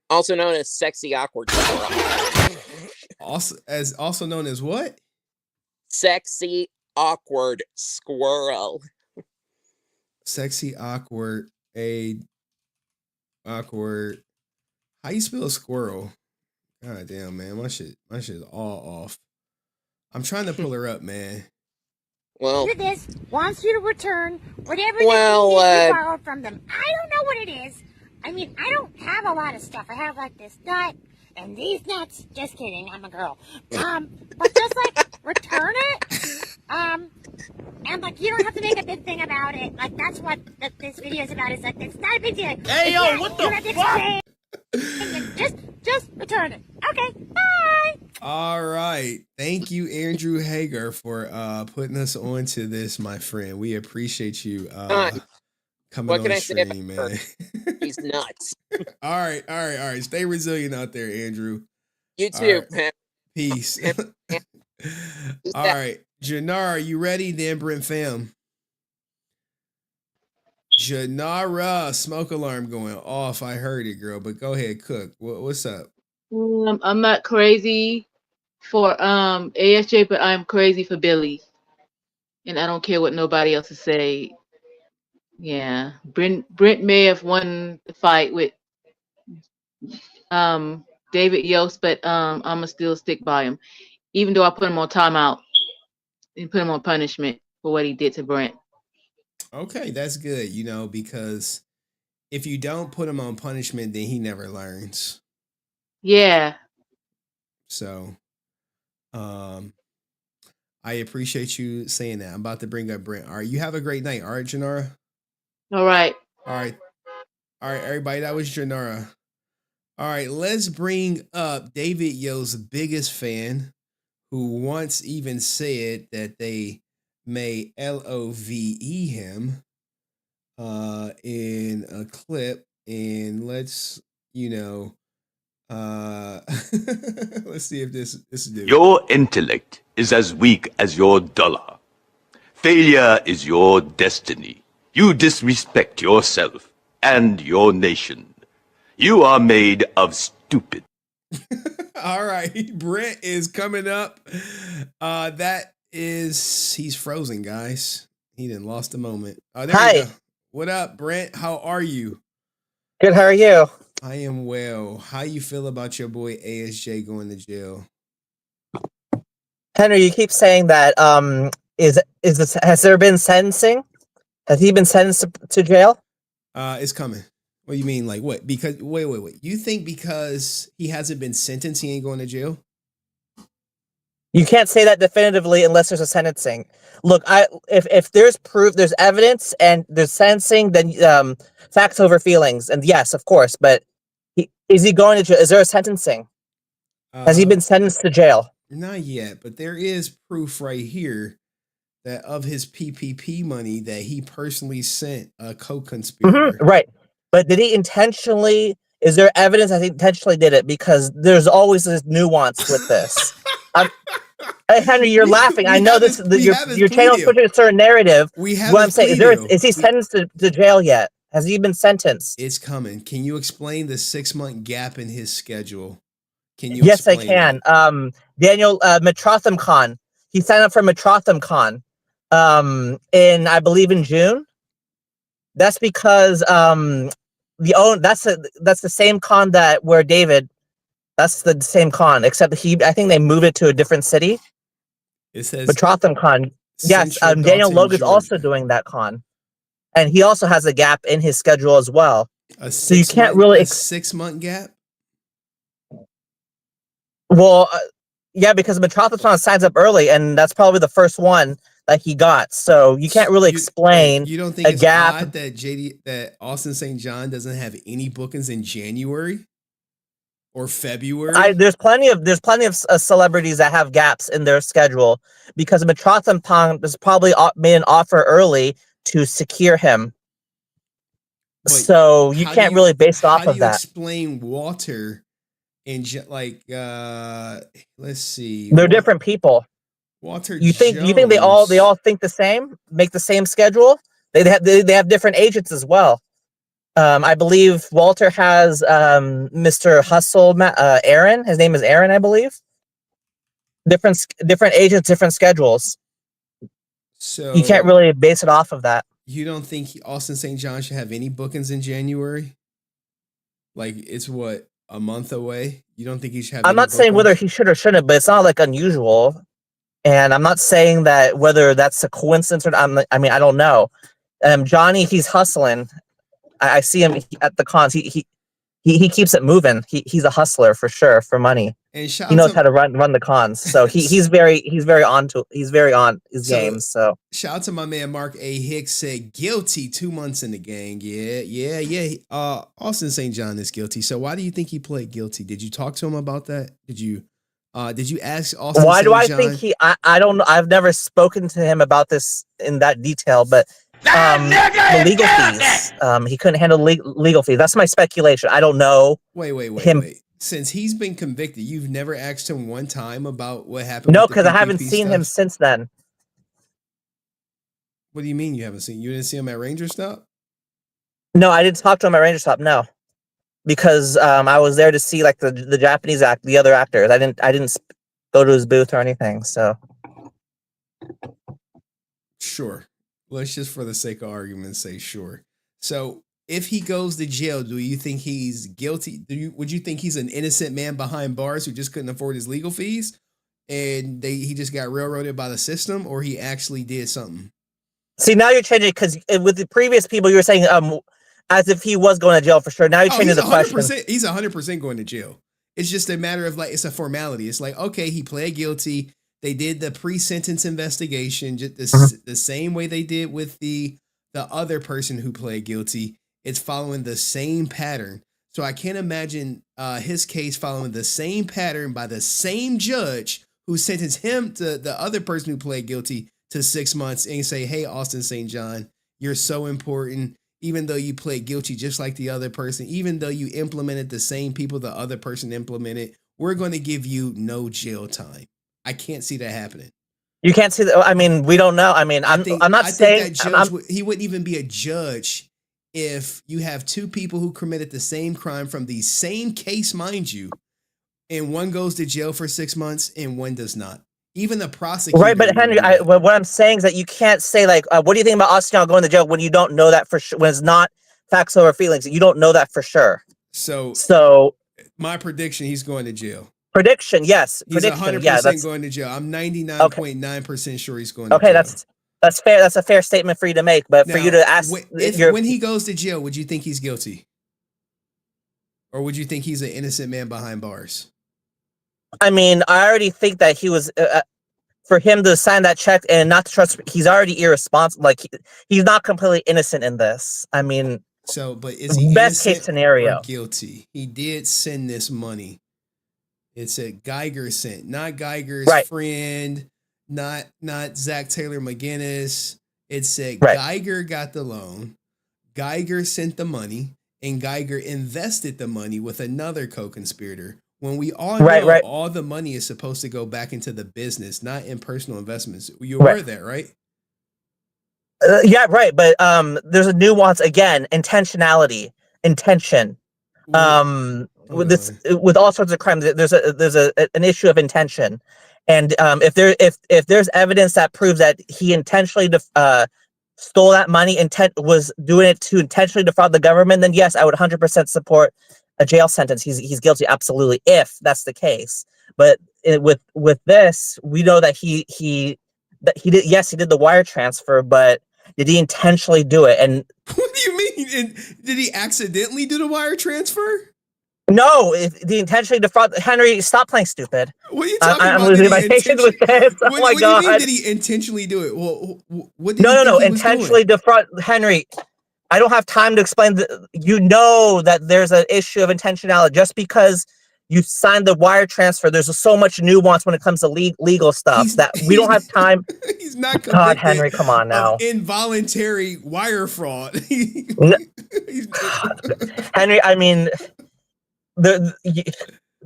Also known as Sexy Awkward Squirrel. Also known as what? Sexy Awkward Squirrel. Sexy awkward awkward. How you spell squirrel? God damn, man, my shit is all off. I'm trying to pull her up, man. Well, this wants you to return whatever you borrowed from them. I don't know what it is. I mean, I don't have a lot of stuff. I have like this nut and these nuts. Just kidding, I'm a girl. But just like return it. And like you don't have to make a big thing about it. Like that's what this video is about. It's like it's not a big deal. Hey yo, what the fuck? Just return it. Okay, bye. All right. Thank you, Andrew Hager, for putting us on to this, my friend. We appreciate you coming what on can I stream, say man. He's nuts. All right. Stay resilient out there, Andrew. You too, right. man. Peace. All right. Janara, you ready? Then Brent Pham. Janara, smoke alarm going off. I heard it, girl. But go ahead, cook. What's up? I'm not crazy for ASJ, but I'm crazy for Billy, and I don't care what nobody else is say. Yeah, Brent may have won the fight with David Yost, but I'ma still stick by him, even though I put him on timeout and put him on punishment for what he did to Brent. Okay, that's good, you know, because if you don't put him on punishment, then he never learns. Yeah. So, I appreciate you saying that. I'm about to bring up Brent. All right, you have a great night. All right, Janara? All right. All right, everybody, that was Janara. All right, let's bring up David Yo's biggest fan, who once even said that they may LOVE him in a clip, and let's let's see if this dude. Your intellect is as weak as your dollar. Failure is your destiny. You disrespect yourself and your nation. You are made of stupid. All right, Brent is coming up. He's frozen, guys. He didn't lost a moment. Oh, there Hi. you go. What up, Brent? How are you? Good, how are you? I am well. How you feel about your boy ASJ going to jail? Henry, you keep saying that. Has there been sentencing? Has he been sentenced to jail? It's coming. What do you mean? Like what? Because wait. You think because he hasn't been sentenced, he ain't going to jail? You can't say that definitively unless there's a sentencing. Look, if there's proof, there's evidence, and there's sentencing, then facts over feelings. And yes, of course, but is he going to jail? Is there a sentencing? Has he been sentenced to jail? Not yet, but there is proof right here that of his PPP money that he personally sent a co-conspirator. Right. But did he intentionally? Is there evidence that he intentionally did it? Because there's always this nuance with this. Hey, Henry, you're laughing. I know this. Your channel's pushing a certain narrative. We have what I'm saying is he sentenced to jail yet? Has he been sentenced? It's coming. Can you explain the 6-month gap in his schedule? Can you Yes, I explain can. that? Daniel Metrotham Con. He signed up for Metrotham Con in, I believe, in June. That's because that's the same con that where David. That's the same con, except I think they moved it to a different city. It says Metrotham Con. Yes, Central Daniel Dalton, Logan's also Georgia. doing that con, and he also has a gap in his schedule as well. So you can't really a 6-month gap. Well, yeah, because Metrotham signs up early, and that's probably the first one that he got. So you can't really explain You don't think a it's gap. odd that Austin St. John doesn't have any bookings in January or February? There's plenty of celebrities that have gaps in their schedule because Metrotham has probably made an offer early to secure him. So you can't really base it off How do of you that. explain Walter and let's see, They're different people. Walter You think they all think the same, make the same schedule? They have different agents as well. I believe Walter has Mr. Hustle, Aaron. His name is Aaron, I believe. Different agents, different schedules. So You can't really base it off of that. You don't think Austin St. John should have any bookings in January? Like it's what, a month away? You don't think he should have? I'm not saying whether he should or shouldn't, but it's not like unusual. And I'm not saying that whether that's a coincidence or not. I mean, I don't know. Johnny, he's hustling. I see him at the cons. He keeps it moving. He's a hustler for sure for money. And he knows how to run the cons. So he's very on his games. So shout out to my man Mark A. Hicks, said guilty 2 months in the gang. Yeah. Austin St. John is guilty. So why do you think he pled guilty? Did you talk to him about that? Did you ask Austin? Why do I St. think he? I don't know. I've never spoken to him about this in that detail, but the legal fees. He couldn't handle legal fees. That's my speculation. I don't know. Wait. Since he's been convicted, you've never asked him one time about what happened? No, with the because I haven't PPP seen him stuff? since then. What do you mean you haven't seen? You didn't see him at Ranger Stop? No, I didn't talk to him at Ranger Stop. No, because I was there to see like the Japanese the other actors. I didn't go to his booth or anything. So Sure. Let's just, for the sake of argument, say sure. So if he goes to jail, do you think he's guilty? Would you think he's an innocent man behind bars who just couldn't afford his legal fees and he just got railroaded by the system, or he actually did something? see, now you're changing because with the previous people you were saying as if he was going to jail for sure. Now you're changing the question. He's 100% going to jail. It's just a matter of like, it's a formality. It's like, okay, he pled guilty. They did the pre-sentence investigation just the same way they did with the other person who pled guilty. It's following the same pattern. So I can't imagine his case following the same pattern by the same judge who sentenced him to the other person who pled guilty to 6 months and say, hey, Austin St. John, you're so important. Even though you pled guilty just like the other person, even though you implemented the same people the other person implemented, we're going to give you no jail time. I can't see that happening. You can't see that. I mean, we don't know. I mean, I'm not saying that judge he wouldn't even be a judge if you have two people who committed the same crime from the same case, mind you, and one goes to jail for 6 months and one does not. Even the prosecutor. Right, but Henry, what I'm saying is that you can't say like, what do you think about Austin going to jail when you don't know that for sure? When it's not facts over feelings, you don't know that for sure. So my prediction, he's going to jail. Prediction, yes. He's prediction, 100% going to jail. I'm 99.9% sure he's going to jail. Okay, that's fair. That's a fair statement for you to make. But for you to ask, when he goes to jail, would you think he's guilty, or would you think he's an innocent man behind bars? I mean, I already think that he was. For him to sign that check and not to trust, he's already irresponsible. Like he's not completely innocent in this. I mean, but is he best case scenario or guilty? He did send this money. It said Geiger sent, not Geiger's friend, not Zach Taylor McGinnis. It said Geiger got the loan, Geiger sent the money, and Geiger invested the money with another co-conspirator. When we all know all the money is supposed to go back into the business, not in personal investments. You aware of that, right? Yeah, right. But there's a nuance again. Intentionality, intention. With all sorts of crimes, there's an issue of intention, and if there's evidence that proves that he intentionally stole that money, was doing it to intentionally defraud the government, then yes, I would 100% support a jail sentence. He's guilty, absolutely, if that's the case. But with this, we know that he did. Yes, he did the wire transfer, but did he intentionally do it? And what do you mean? And did he accidentally do the wire transfer? No, if the intentionally defraud. Henry, stop playing stupid. What are you talking about? I'm losing my patience with this. Oh my what god! do you mean? Did he intentionally do it? Well, what did No. Intentionally defraud, Henry. I don't have time to explain. You know that there's an issue of intentionality. Just because you signed the wire transfer, there's so much nuance when it comes to legal stuff that we don't have time. He's not convicted. God, Henry, come on now. Involuntary wire fraud. Henry, I mean. I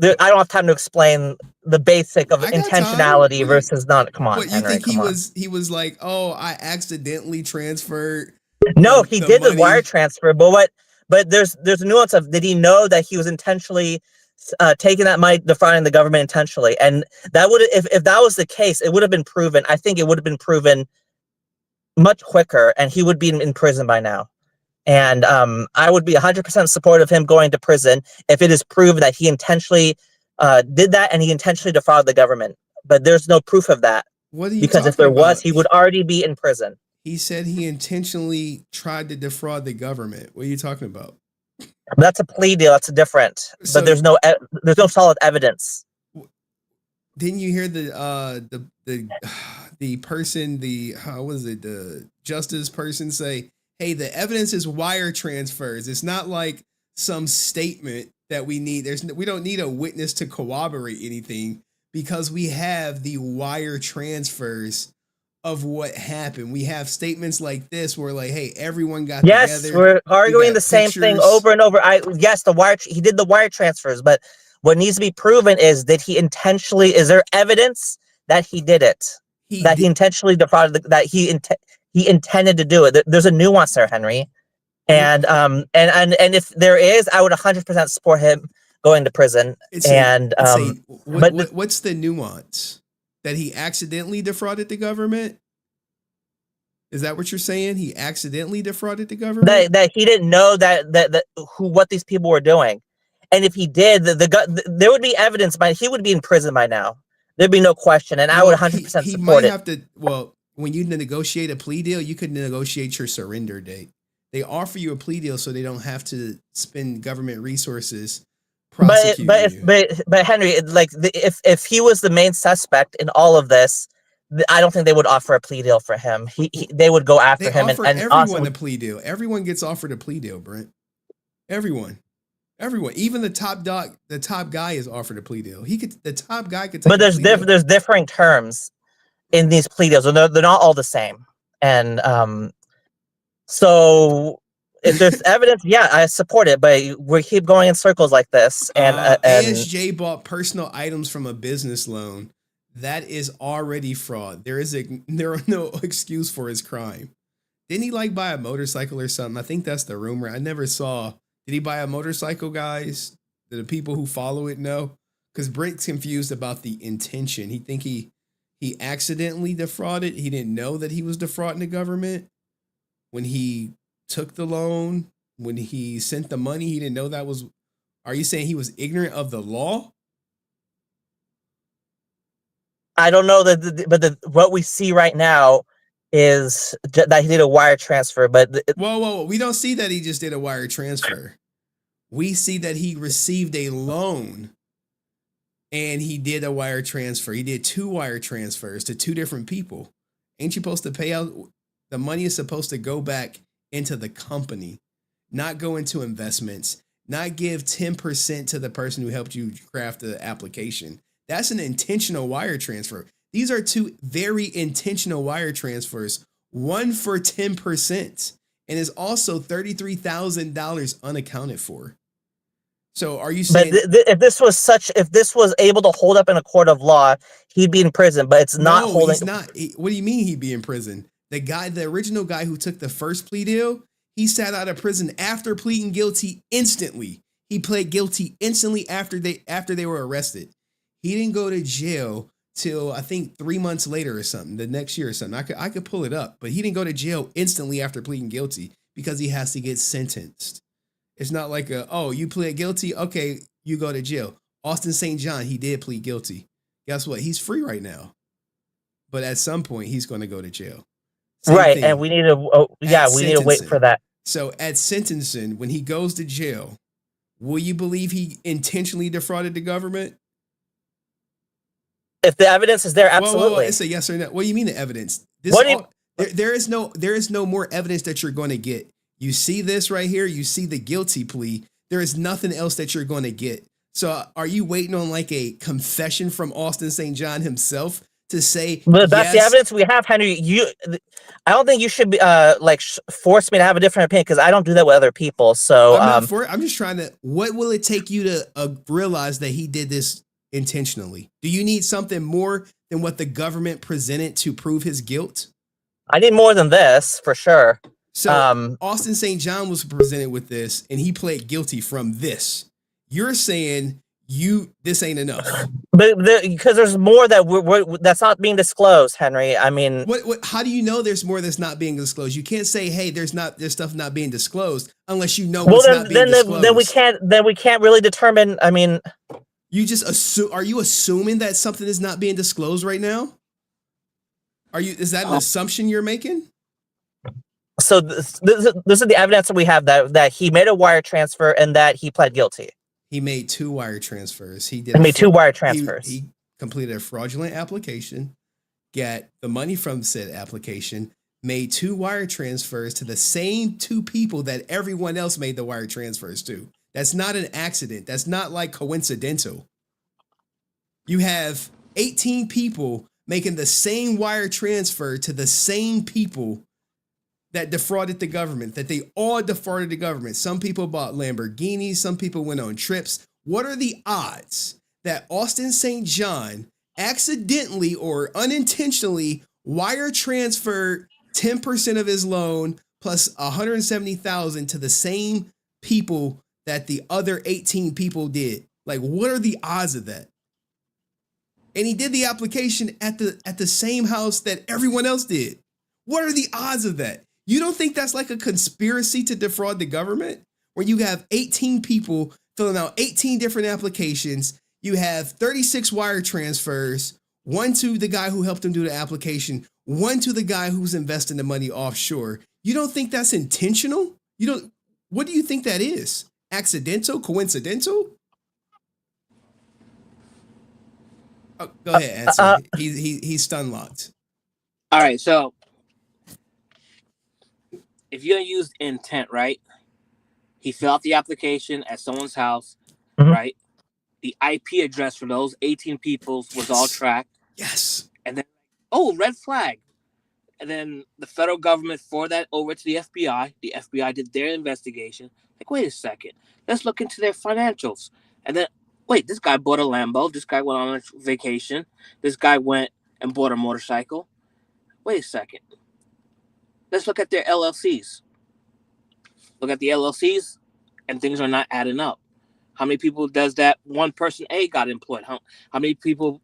don't have time to explain the basic of intentionality versus not. Come on, what, you Henry, think he was like, oh, I accidentally transferred? No, he did the wire transfer, but there's a nuance of, did he know that he was intentionally taking that money, defrauding the government intentionally? And that would, if that was the case, it would have been proven. I think it would have been proven much quicker, and he would be in prison by now. And I would be 100% supportive of him going to prison if it is proved that he intentionally did that and he intentionally defrauded the government. But there's no proof of that. What are you because if there was, he would already be in prison. He said he intentionally tried to defraud the government. What are you talking about? That's a plea deal. That's different. So, but there's no solid evidence. Didn't you hear the person, the justice person say, hey, the evidence is wire transfers. It's not like some statement that we need. We don't need a witness to corroborate anything because we have the wire transfers of what happened. We have statements like this where like, hey, everyone got together. Yes, we're arguing the same thing over and over. He did the wire transfers, but what needs to be proven is, did he intentionally, is there evidence that he did it? He intentionally defrauded, that he intended to do it. There's a nuance there, Henry. And if there is, I would 100% support him going to prison. What's the nuance? That he accidentally defrauded the government? Is that what you're saying? He accidentally defrauded the government? That he didn't know what these people were doing. And if he did, there would be evidence, but he would be in prison by now. There'd be no question. And I would 100% support it. When you negotiate a plea deal, you could negotiate your surrender date. They offer you a plea deal so they don't have to spend government resources prosecuting you. But Henry, like if he was the main suspect in all of this, I don't think they would offer a plea deal for him. They would go after him. Offer everyone a plea deal. Everyone gets offered a plea deal, Brent. Everyone. Even the top guy is offered a plea deal. The top guy could take But there's differing terms in these plea deals, and they're not all the same. And so if there's evidence, yeah, I support it. But we keep going in circles like this. And ASJ bought personal items from a business loan. That is already fraud. There are no excuse for his crime. Didn't he buy a motorcycle or something? I think that's the rumor. I never saw. Did he buy a motorcycle, guys? Do the people who follow it know? Because Brent's confused about the intention. He think he accidentally defrauded. He didn't know that he was defrauding the government when he took the loan. When he sent the money, he didn't know that was. Are you saying he was ignorant of the law? I don't know but what we see right now is that he did a wire transfer. But whoa! We don't see that he just did a wire transfer. We see that he received a loan, and he did a wire transfer. He did 2 wire transfers to 2 different people. Ain't you supposed to pay out? The money is supposed to go back into the company, not go into investments. Not give 10% to the person who helped you craft the application. That's an intentional wire transfer. These are 2 very intentional wire transfers, one for 10%, and is also $33,000 unaccounted for. So are you saying? But if this was able to hold up in a court of law, he'd be in prison. But it's not holding. He's not. What do you mean he'd be in prison? the original guy who took the first plea deal, he sat out of prison after pleading guilty instantly. He pled guilty instantly after they were arrested. He didn't go to jail till I think 3 months later or something, the next year or something. I could pull it up, but he didn't go to jail instantly after pleading guilty because he has to get sentenced. It's not like you plead guilty, okay, you go to jail. Austin St. John, he did plead guilty. Guess what? He's free right now. But at some point, he's going to go to jail. Same Right, thing. and we need to we need to wait for that. So at sentencing, when he goes to jail, will you believe he intentionally defrauded the government? If the evidence is there, absolutely. Well, it's a yes or no. What do you mean the evidence? There is no more evidence that you're going to get. You see this right here. You see the guilty plea. There is nothing else that you're going to get. So are you waiting on like a confession from Austin St. John himself to say? But that's the evidence we have, Henry. I don't think you should be force me to have a different opinion because I don't do that with other people. So I'm just trying to. What will it take you to realize that he did this intentionally? Do you need something more than what the government presented to prove his guilt? I need more than this for sure. So Austin St. John was presented with this, and he pled guilty from this. You're saying this ain't enough, but because there's more that that's not being disclosed, Henry. I mean, how do you know there's more that's not being disclosed? You can't say, hey, there's stuff not being disclosed unless you know what's not being disclosed. Then we can't really determine. I mean, you just assume. Are you assuming that something is not being disclosed right now? Is that an assumption you're making? So this is the evidence that we have that he made a wire transfer and that he pled guilty. He made 2 wire transfers. He made 2 wire transfers. He completed a fraudulent application, got the money from said application, made 2 wire transfers to the same 2 people that everyone else made the wire transfers to. That's not an accident. That's not like coincidental. You have 18 people making the same wire transfer to the same people that defrauded the government, that they all defrauded the government. Some people bought Lamborghinis. Some people went on trips. What are the odds that Austin St. John accidentally or unintentionally wire transferred 10% of his loan plus $170,000 to the same people that the other 18 people did? Like, what are the odds of that? And he did the application at the same house that everyone else did. What are the odds of that? You don't think that's like a conspiracy to defraud the government? Where you have 18 people filling out 18 different applications. You have 36 wire transfers, 1 to the guy who helped him do the application, 1 to the guy who's investing the money offshore. You don't think that's intentional? What do you think that is? Accidental? Coincidental? Oh, go ahead, answer. He's stun locked. All right, so if you use intent, right? He filled out the application at someone's house, right? The IP address for those 18 people was all tracked. Yes. And then, red flag. And then the federal government forwarded that over to the FBI. The FBI did their investigation. Like, wait a second. Let's look into their financials. And then, wait, this guy bought a Lambo. This guy went on a vacation. This guy went and bought a motorcycle. Wait a second. Let's look at their LLCs. Look at the LLCs, and things are not adding up. How many people does that one person A got employed? How many people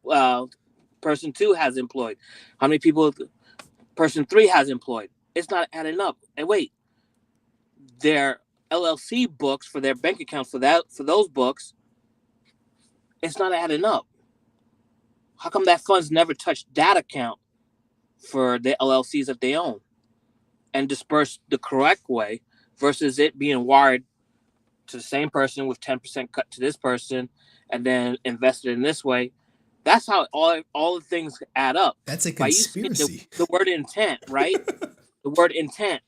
person 2 has employed? How many people person 3 has employed? It's not adding up. And wait, their LLC books for their bank accounts for those books, it's not adding up. How come that funds never touched that account for the LLCs that they own and dispersed the correct way versus it being wired to the same person with 10% cut to this person and then invested in this way? That's how all the things add up. That's a conspiracy. The word intent, right? The word intent.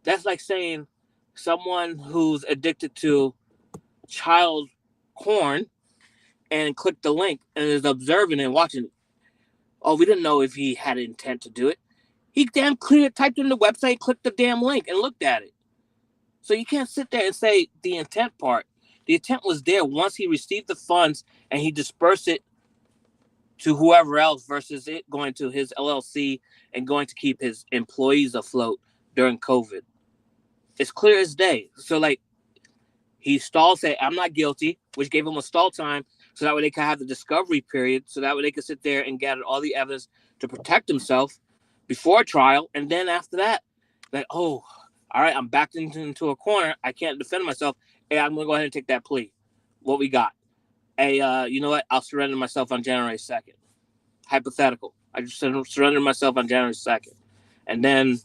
That's like saying someone who's addicted to child porn and click the link and is observing and watching. Oh, we didn't know if he had intent to do it. He damn clear typed in the website, clicked the damn link, and looked at it. So you can't sit there and say the intent part. The intent was there once he received the funds and he dispersed it to whoever else versus it going to his LLC and going to keep his employees afloat during COVID. It's clear as day. So like he stalled, say, I'm not guilty, which gave him a stall time so that way they could have the discovery period, so that way they could sit there and gather all the evidence to protect himself before trial. And then after that, like, oh, all right, I'm backed into a corner. I can't defend myself. Hey, I'm going to go ahead and take that plea. What we got? Hey, you know what? I'll surrender myself on January 2nd. Hypothetical. I just surrender myself on January 2nd. And then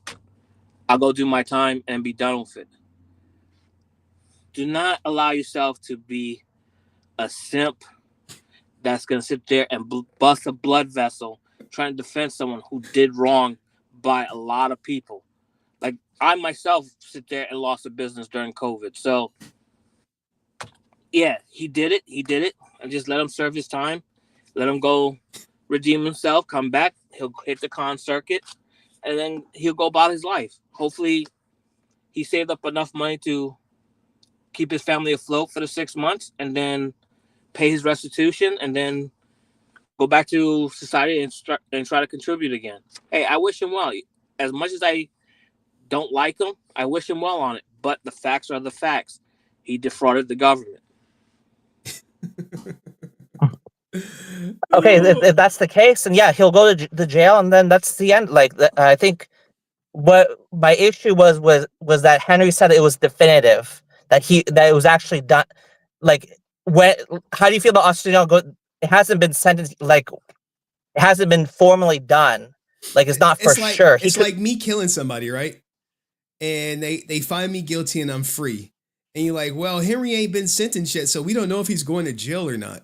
I'll go do my time and be done with it. Do not allow yourself to be a simp that's going to sit there and bust a blood vessel trying to defend someone who did wrong by a lot of people. Like, I myself sit there and lost a business during COVID. So, yeah, he did it. He did it. And just let him serve his time. Let him go redeem himself, come back. He'll hit the con circuit, and then he'll go about his life. Hopefully, he saved up enough money to keep his family afloat for the 6 months and then pay his restitution and then go back to society and try to contribute again. Hey, I wish him well. As much as I don't like him, I wish him well on it. But the facts are the facts. He defrauded the government. Okay, if that's the case, then yeah, he'll go to the jail, and then that's the end. Like, I think what my issue was that Henry said it was definitive, that it was actually done. Like, how do you feel about Australian? It hasn't been sentenced. Like, it hasn't been formally done. Like, it's not for sure. It's like me killing somebody, right? And they find me guilty and I'm free. And you're like, well, Henry ain't been sentenced yet, so we don't know if he's going to jail or not.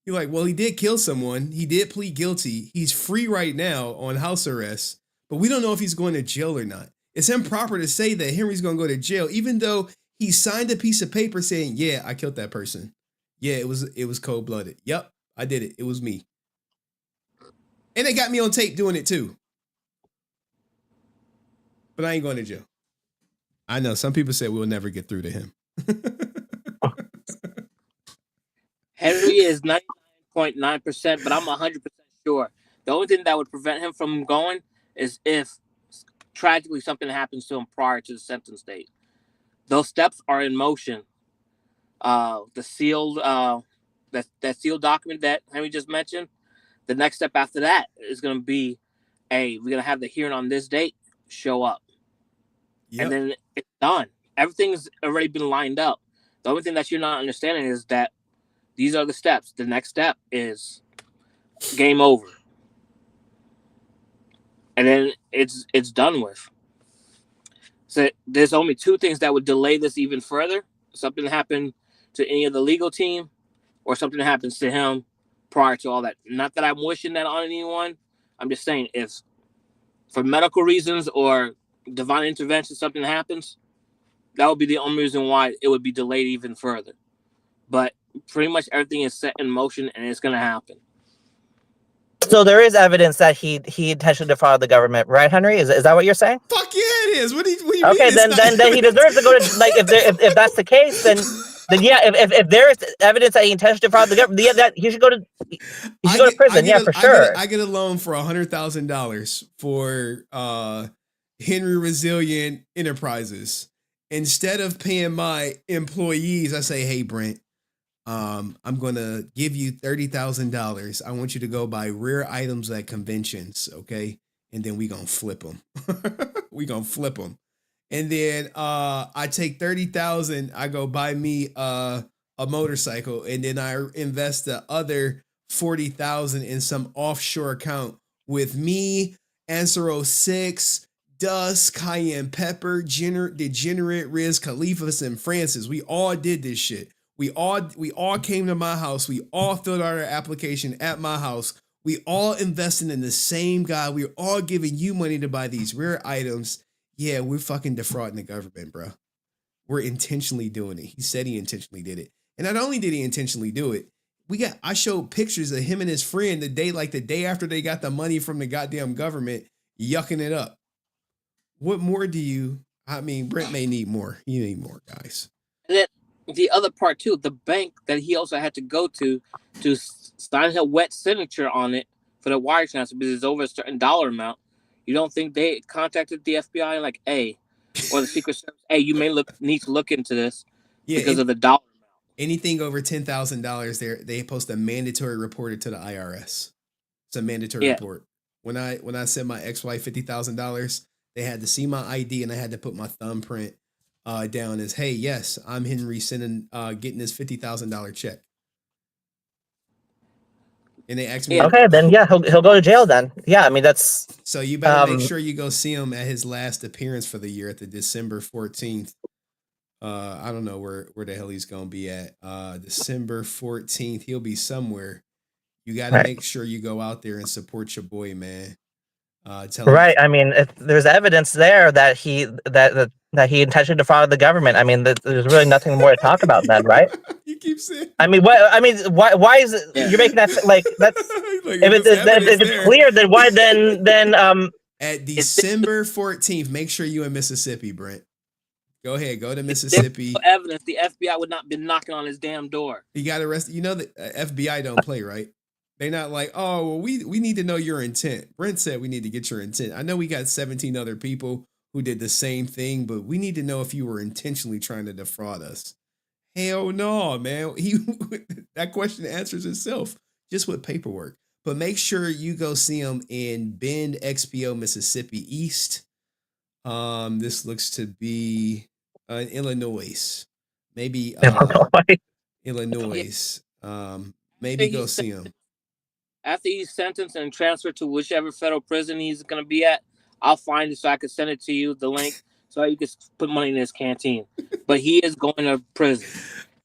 You're like, well, he did kill someone. He did plead guilty. He's free right now on house arrest, but we don't know if he's going to jail or not. It's improper to say that Henry's going to go to jail, even though he signed a piece of paper saying, yeah, I killed that person. Yeah, it was cold-blooded. Yep, I did it. It was me. And they got me on tape doing it too. But I ain't going to jail. I know some people say we'll never get through to him. Henry is 99.9%, but I'm 100% sure. The only thing that would prevent him from going is if tragically something happens to him prior to the sentence date. Those steps are in motion. The sealed that sealed document that Henry just mentioned, the next step after that is going to be, hey, we're going to have the hearing on this date, show up. Yep. And then it's done. Everything's already been lined up. The only thing that you're not understanding is that these are the steps. The next step is game over. And then it's done with. So there's only two things that would delay this even further. Something happened to any of the legal team or something happens to him prior to all that. Not that I'm wishing that on anyone. I'm just saying if for medical reasons or divine intervention something happens, that would be the only reason why it would be delayed even further. But pretty much everything is set in motion and it's going to happen. So there is evidence that he intentionally defrauded the government, right, Henry? Is that what you're saying? Fuck yeah, it is. What do you okay, mean? Then he deserves to go to, like, if that's the case, then yeah, if there is evidence that he intentionally defrauded the government, yeah, that he should go to prison, for sure. I get a loan for $100,000 for Henry Resilient Enterprises. Instead of paying my employees, I say, hey, Brent, I'm going to give you $30,000. I want you to go buy rare items at conventions, okay? And then we going to flip them. We going to flip them. And then I take $30,000, I go buy me a motorcycle, and then I invest the other $40,000 in some offshore account with me, Answer 06, Dust, Cayenne Pepper, Degenerate, Riz, Khalifa, and Francis. We all did this shit. We all came to my house. We all filled out our application at my house. We all invested in the same guy. We're all giving you money to buy these rare items. Yeah, we're fucking defrauding the government, bro. We're intentionally doing it. He said he intentionally did it. And not only did he intentionally do it, I showed pictures of him and his friend the day after they got the money from the goddamn government, yucking it up. What more do you, Brent may need more. You need more, guys. the other part too, the bank that he also had to go to sign a wet signature on it for the wire transfer because it's over a certain dollar amount. You don't think they contacted the FBI like, hey, or the Secret Service, hey, you may need to look into this because of the dollar. Anything over $10,000, they post a mandatory report to the IRS. It's a mandatory report. When I sent my ex-wife $50,000, they had to see my ID and I had to put my thumbprint down as, hey, yes, I'm Henry sending getting this $50,000 check. And they asked me, okay, then yeah, he'll go to jail then. Yeah, I mean that's. So you better make sure you go see him at his last appearance for the year at the December 14th. I don't know where the hell he's gonna be at. December 14th, he'll be somewhere. You got to make sure you go out there and support your boy, man. Right. I mean, if there's evidence there that he intentionally defrauded the government. I mean, there's really nothing more to talk about then, right? You keep saying. I mean, what? I mean, why is it? You're making that like that's like if it's clear, then why then at December 14th, make sure you in Mississippi, Brent. Go ahead, go to Mississippi. Evidence the FBI would not be knocking on his damn door. He got arrested. You know the FBI don't play, right? They're not like, oh, well, we need to know your intent. Brent said we need to get your intent. I know we got 17 other people who did the same thing, but we need to know if you were intentionally trying to defraud us. Hell no, man. That question answers itself just with paperwork. But make sure you go see him in Bend, XPO, Mississippi East. This looks to be Illinois. Maybe Illinois. Maybe go see him. After he's sentenced and transferred to whichever federal prison he's going to be at, I'll find it so I can send it to you, the link, so you can put money in his canteen. But he is going to prison.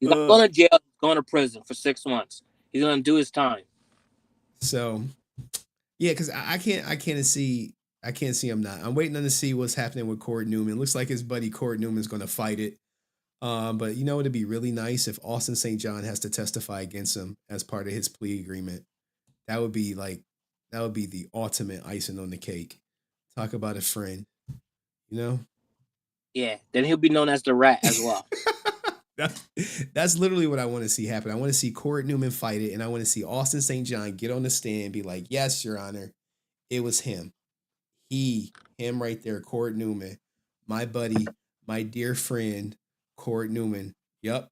He's not going to jail. He's going to prison for 6 months. He's going to do his time. So, yeah, because I can't see him not. I'm waiting on to see what's happening with Cord Newman. Looks like his buddy Cord Newman's going to fight it. But you know, it'd be really nice if Austin St. John has to testify against him as part of his plea agreement. That would be the ultimate icing on the cake. Talk about a friend, you know? Yeah, then he'll be known as the Rat as well. That's literally what I want to see happen. I want to see Cord Newman fight it, and I want to see Austin St. John get on the stand and be like, yes, Your Honor, it was him. Him right there, Cord Newman, my buddy, my dear friend, Cord Newman. Yep,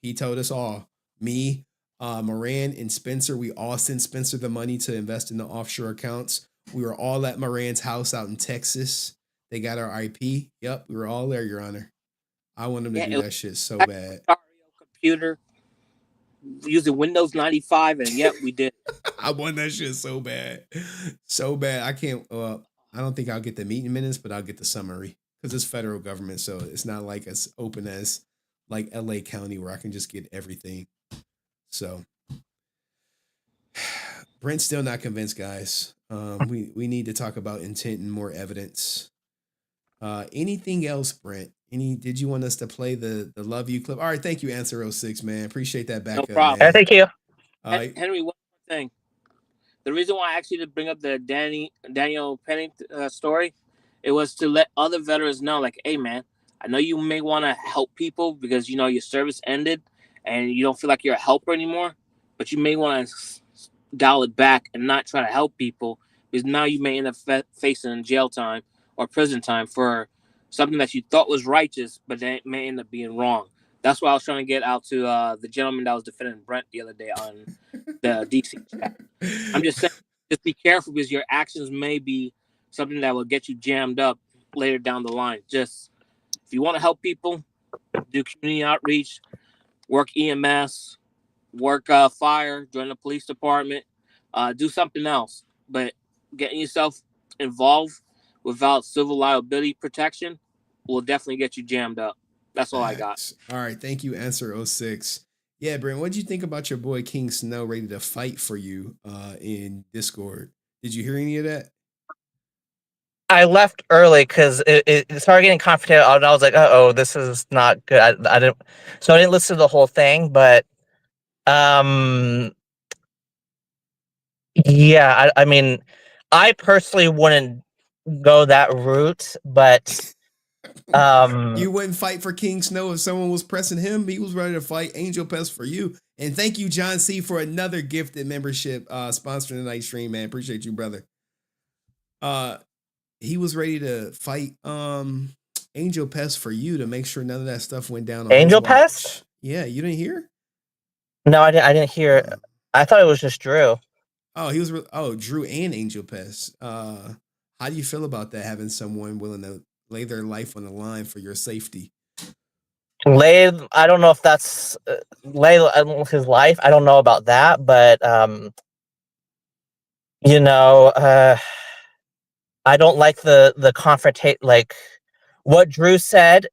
he told us all. Me, Moran and Spencer, we all sent Spencer the money to invest in the offshore accounts. We were all at Moran's house out in Texas. They got our IP. Yep, we were all there, Your Honor. I want them to do that shit so bad. Computer using Windows 95, and yep, we did. I want that shit so bad. So bad. I can't, I don't think I'll get the meeting minutes, but I'll get the summary because it's federal government. So it's not like as open as like LA County where I can just get everything. So Brent's still not convinced, guys. We need to talk about intent and more evidence. Anything else, Brent? Did you want us to play the Love You clip? All right, thank you, Answer 06, man. Appreciate that backup. No problem. Yeah, thank you. Henry, one more thing. The reason why I actually did bring up the Daniel Penny story, it was to let other veterans know, like, hey, man, I know you may want to help people because, you know, your service ended and you don't feel like you're a helper anymore, but you may want to dial it back and not try to help people because now you may end up facing jail time or prison time for something that you thought was righteous, but then it may end up being wrong. That's why I was trying to get out to the gentleman that was defending Brent the other day on the DC chat. I'm just saying, just be careful because your actions may be something that will get you jammed up later down the line. Just, if you want to help people, do community outreach, work EMS, work fire, join the police department, do something else. But getting yourself involved without civil liability protection will definitely get you jammed up. That's all I got. All right. Thank you, Answer 06. Yeah, Brent, what did you think about your boy King Snow ready to fight for you in Discord? Did you hear any of that? I left early because it started getting confrontational, and I was like, "Oh, this is not good." I didn't listen to the whole thing, but yeah, I mean, I personally wouldn't go that route, but You wouldn't fight for King Snow if someone was pressing him. He was ready to fight Angel Pest for you. And thank you, John C, for another gifted membership sponsoring tonight's stream, man. Appreciate you, brother. He was ready to fight Angel Pest for you to make sure none of that stuff went down on Angel his watch. Pest? Yeah, you didn't hear? No, I didn't hear. I thought it was just Drew. Oh, Drew and Angel Pest. How do you feel about that? Having someone willing to lay their life on the line for your safety? I don't know if that's lay his life. I don't know about that, but I don't like the confrontation, like what Drew said.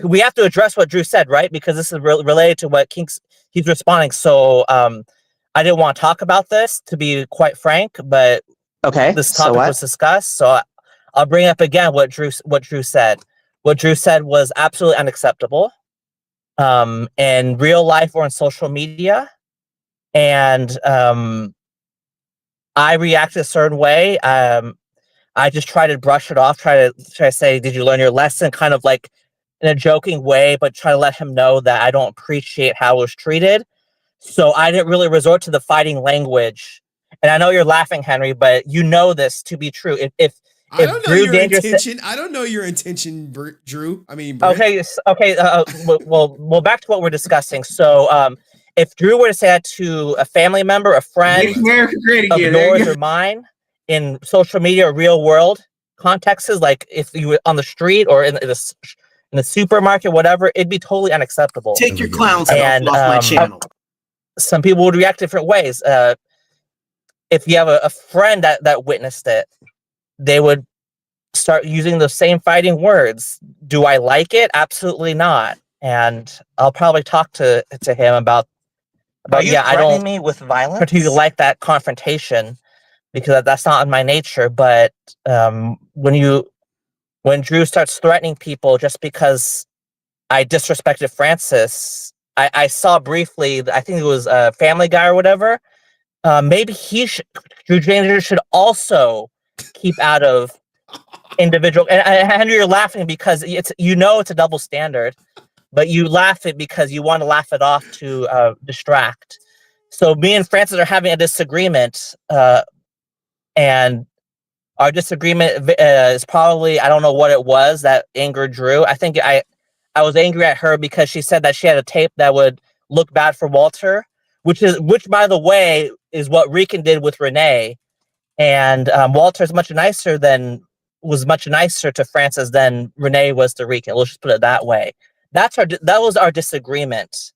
We have to address what Drew said, right? Because this is related to what he's responding. So I didn't want to talk about this, to be quite frank, but this topic was discussed. So I'll bring up again what Drew said. What Drew said was absolutely unacceptable in real life or in social media. And I reacted a certain way. I just try to brush it off, try to say, did you learn your lesson? Kind of like in a joking way, but try to let him know that I don't appreciate how I was treated. So I didn't really resort to the fighting language. And I know you're laughing, Henry, but you know this to be true. I don't know your intention. I don't know your intention, Drew. I mean, Brent. Okay. Well, back to what we're discussing. So, if Drew were to say that to a family member, a friend of yours or mine, in social media or real world contexts, like if you were on the street or in the supermarket, whatever, it'd be totally unacceptable. Take your clown stuff off my channel. Some people would react different ways. If you have a friend that witnessed it, they would start using the same fighting words. Do I like it? Absolutely not. And I'll probably talk to him about I don't me with violence? Particularly like that confrontation, because that's not in my nature. But when Drew starts threatening people just because I disrespected Francis, I saw briefly, I think it was a Family Guy or whatever. Maybe Drew Jr. should also keep out of individual. And Henry, you're laughing because it's a double standard, but you laugh it because you want to laugh it off to distract. So me and Francis are having a disagreement, and our disagreement is probably, I don't know what it was that angered Drew. I think I was angry at her because she said that she had a tape that would look bad for Walter, which by the way is what Rican did with Renee, and Walter was much nicer to Francis than Renee was to Rican. Let's just put it that way. That was our disagreement,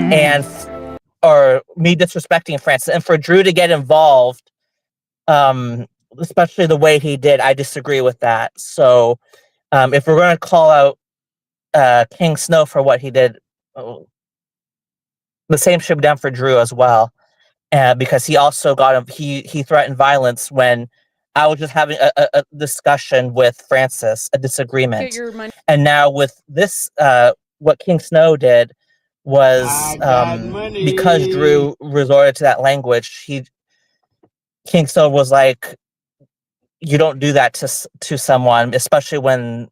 or me disrespecting Francis, and for Drew to get involved, especially the way he did, I disagree with that. So, if we're going to call out King Snow for what he did, the same should be done for Drew as well, because he also he threatened violence when I was just having a discussion with Francis, a disagreement. And now with this, what King Snow did was because Drew resorted to that language. King Snow was like, "You don't do that to someone, especially when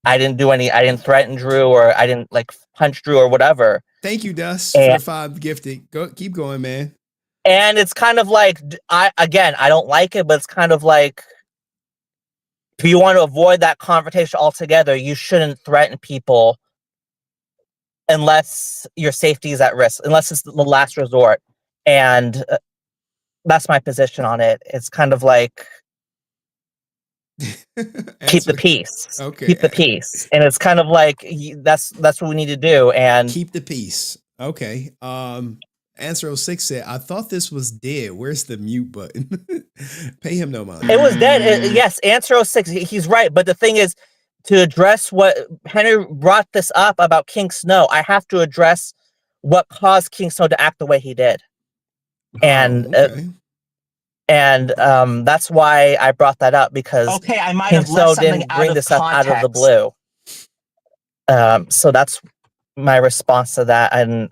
I didn't threaten Drew, or I didn't like punch Drew or whatever." Thank you, Dust, for the 5 gifted. Keep going, man. And it's kind of like, I don't like it, but it's kind of like, if you want to avoid that confrontation altogether, you shouldn't threaten people unless your safety is at risk, unless it's the last resort. And that's my position on it. It's kind of like, keep the peace. Okay. Keep the peace. And it's kind of like, that's what we need to do. And keep the peace. Okay. Answer 06 said, I thought this was dead. Where's the mute button? Pay him no mind. It was dead. Yes, Answer 06, he's right. But the thing is, to address what Henry brought this up about King Snow, I have to address what caused King Snow to act the way he did. And that's why I brought that up, because I might King have Snow left something didn't out bring of this up out of the context. Blue. So that's my response to that. And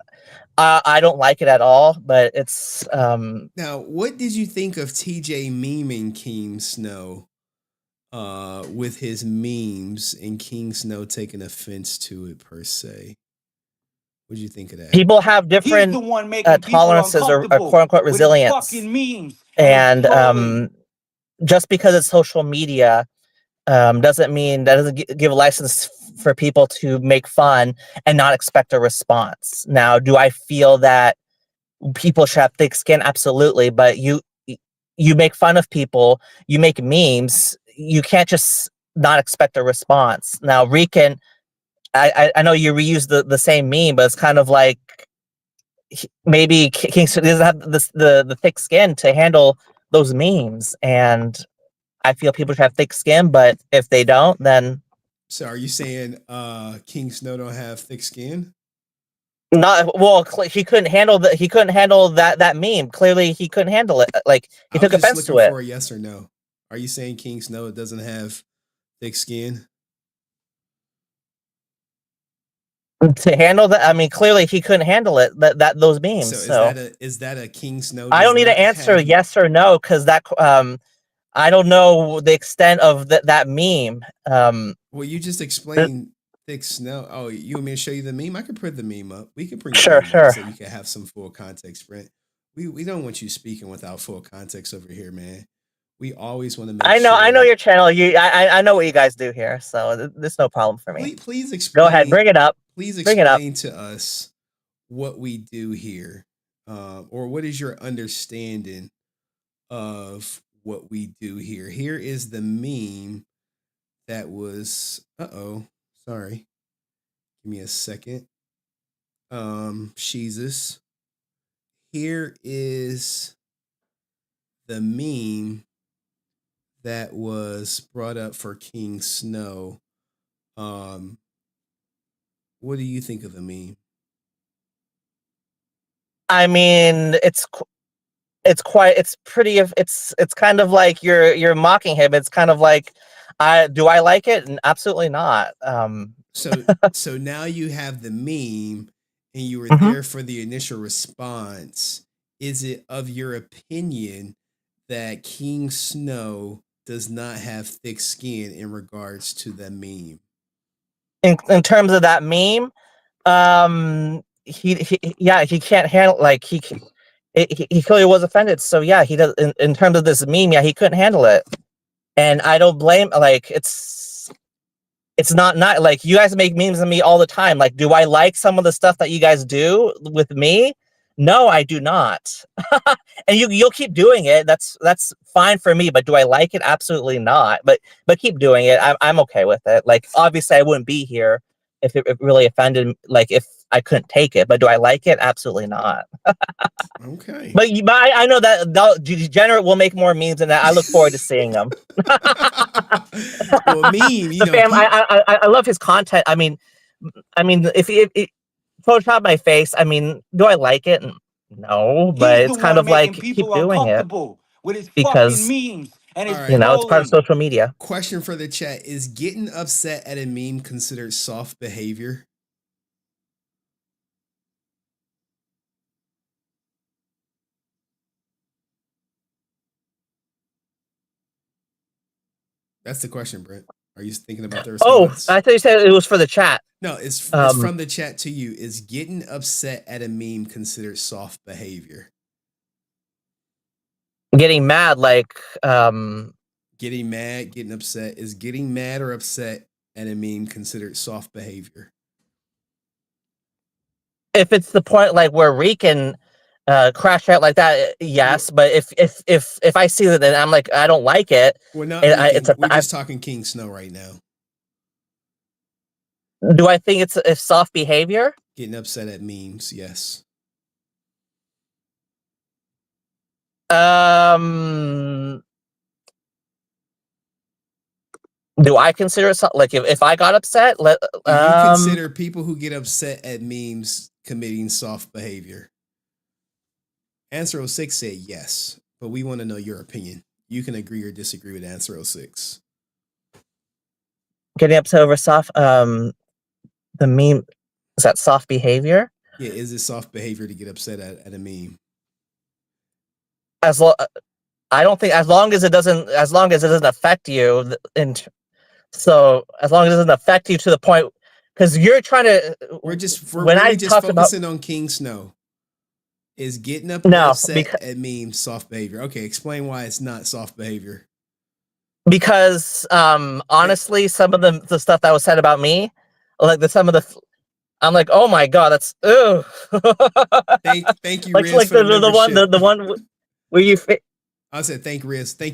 I don't like it at all, but it's now, what did you think of TJ memeing King Snow with his memes and King Snow taking offense to it per se. What do you think of that? People have different tolerances or quote unquote resilience, and just because it's social media doesn't mean that doesn't give a license for people to make fun and not expect a response. Now, do I feel that people should have thick skin? Absolutely, but you make fun of people, you make memes, you can't just not expect a response. Now, Rican, I know you reuse the same meme, but it's kind of like maybe King doesn't have the thick skin to handle those memes, and I feel people should have thick skin, but if they don't, then So are you saying King Snow don't have thick skin? not well. He couldn't handle that meme. Clearly, he couldn't handle it. Like he took offense to it. For a yes or no. Are you saying King Snow doesn't have thick skin? To handle that, I mean, clearly he couldn't handle it. Those memes. So is that a King Snow? I don't need to answer yes or no because that I don't know the extent of that meme. Well, you just explained thick snow. Oh, you want me to show you the meme? I could put the meme up. We can bring Sure. so you can have some full context, Brent. We don't want you speaking without full context over here, man. We always want to make I know your channel. I know what you guys do here, so there's no problem for me. Please explain. Go ahead, bring it up. Please explain to us what we do here, or what is your understanding of what we do here. Here is the meme that was, sorry. Give me a second. Jesus. Here is the meme that was brought up for King Snow. What do you think of the meme? I mean, it's kind of like you're mocking him. It's kind of like, do I like it? And absolutely not. So now you have the meme and you were there for the initial response. Is it of your opinion that King Snow does not have thick skin in regards to the meme? In terms of that meme, he can't handle, like he clearly was offended. So yeah, he does. In terms of this meme, yeah, he couldn't handle it, and I don't blame. Like it's not like you guys make memes of me all the time. Like, do I like some of the stuff that you guys do with me? No, I do not. And you'll keep doing it. That's fine for me. But do I like it? Absolutely not. But keep doing it. I'm okay with it. Like, obviously, I wouldn't be here if it really offended. Like, if I couldn't take it. But do I like it? Absolutely not. Okay. But I know that Degenerate will make more memes, and I look forward to seeing them. Well, meme, you know, Pham, I love his content. I mean, if Photoshop my face, I mean, do I like it? No, but it's kind of like keep doing it with his because fucking memes and his it's part of social media. Question for the chat: is getting upset at a meme considered soft behavior? That's the question, Brent. Are you thinking about the response? Oh, I thought you said it was for the chat. No, it's from the chat to you. Is getting upset at a meme considered soft behavior? Getting mad, like getting mad, getting upset. Is getting mad or upset at a meme considered soft behavior? If it's the point like where Rican crash out like that, yes. But if I see that, then I'm like, I don't like it. We're not. We're just talking King Snow right now. Do I think it's soft behavior? Getting upset at memes, yes. Do I consider it like if I got upset? Do you consider people who get upset at memes committing soft behavior? Answer 06 said yes, but we want to know your opinion. You can agree or disagree with answer 06. Getting upset over soft, the meme, is that soft behavior? Yeah, is it soft behavior to get upset at a meme? I don't think as long as it doesn't affect you, so as long as it doesn't affect you to the point, because you're trying to. We're when really I just talked about focusing on King Snow. Is getting no, upset at memes soft behavior? Okay, explain why it's not soft behavior. Because honestly, some of the stuff that was said about me, like I'm like, oh my god, that's ugh. Thank you, like Riz, for the one where you. I said thank you,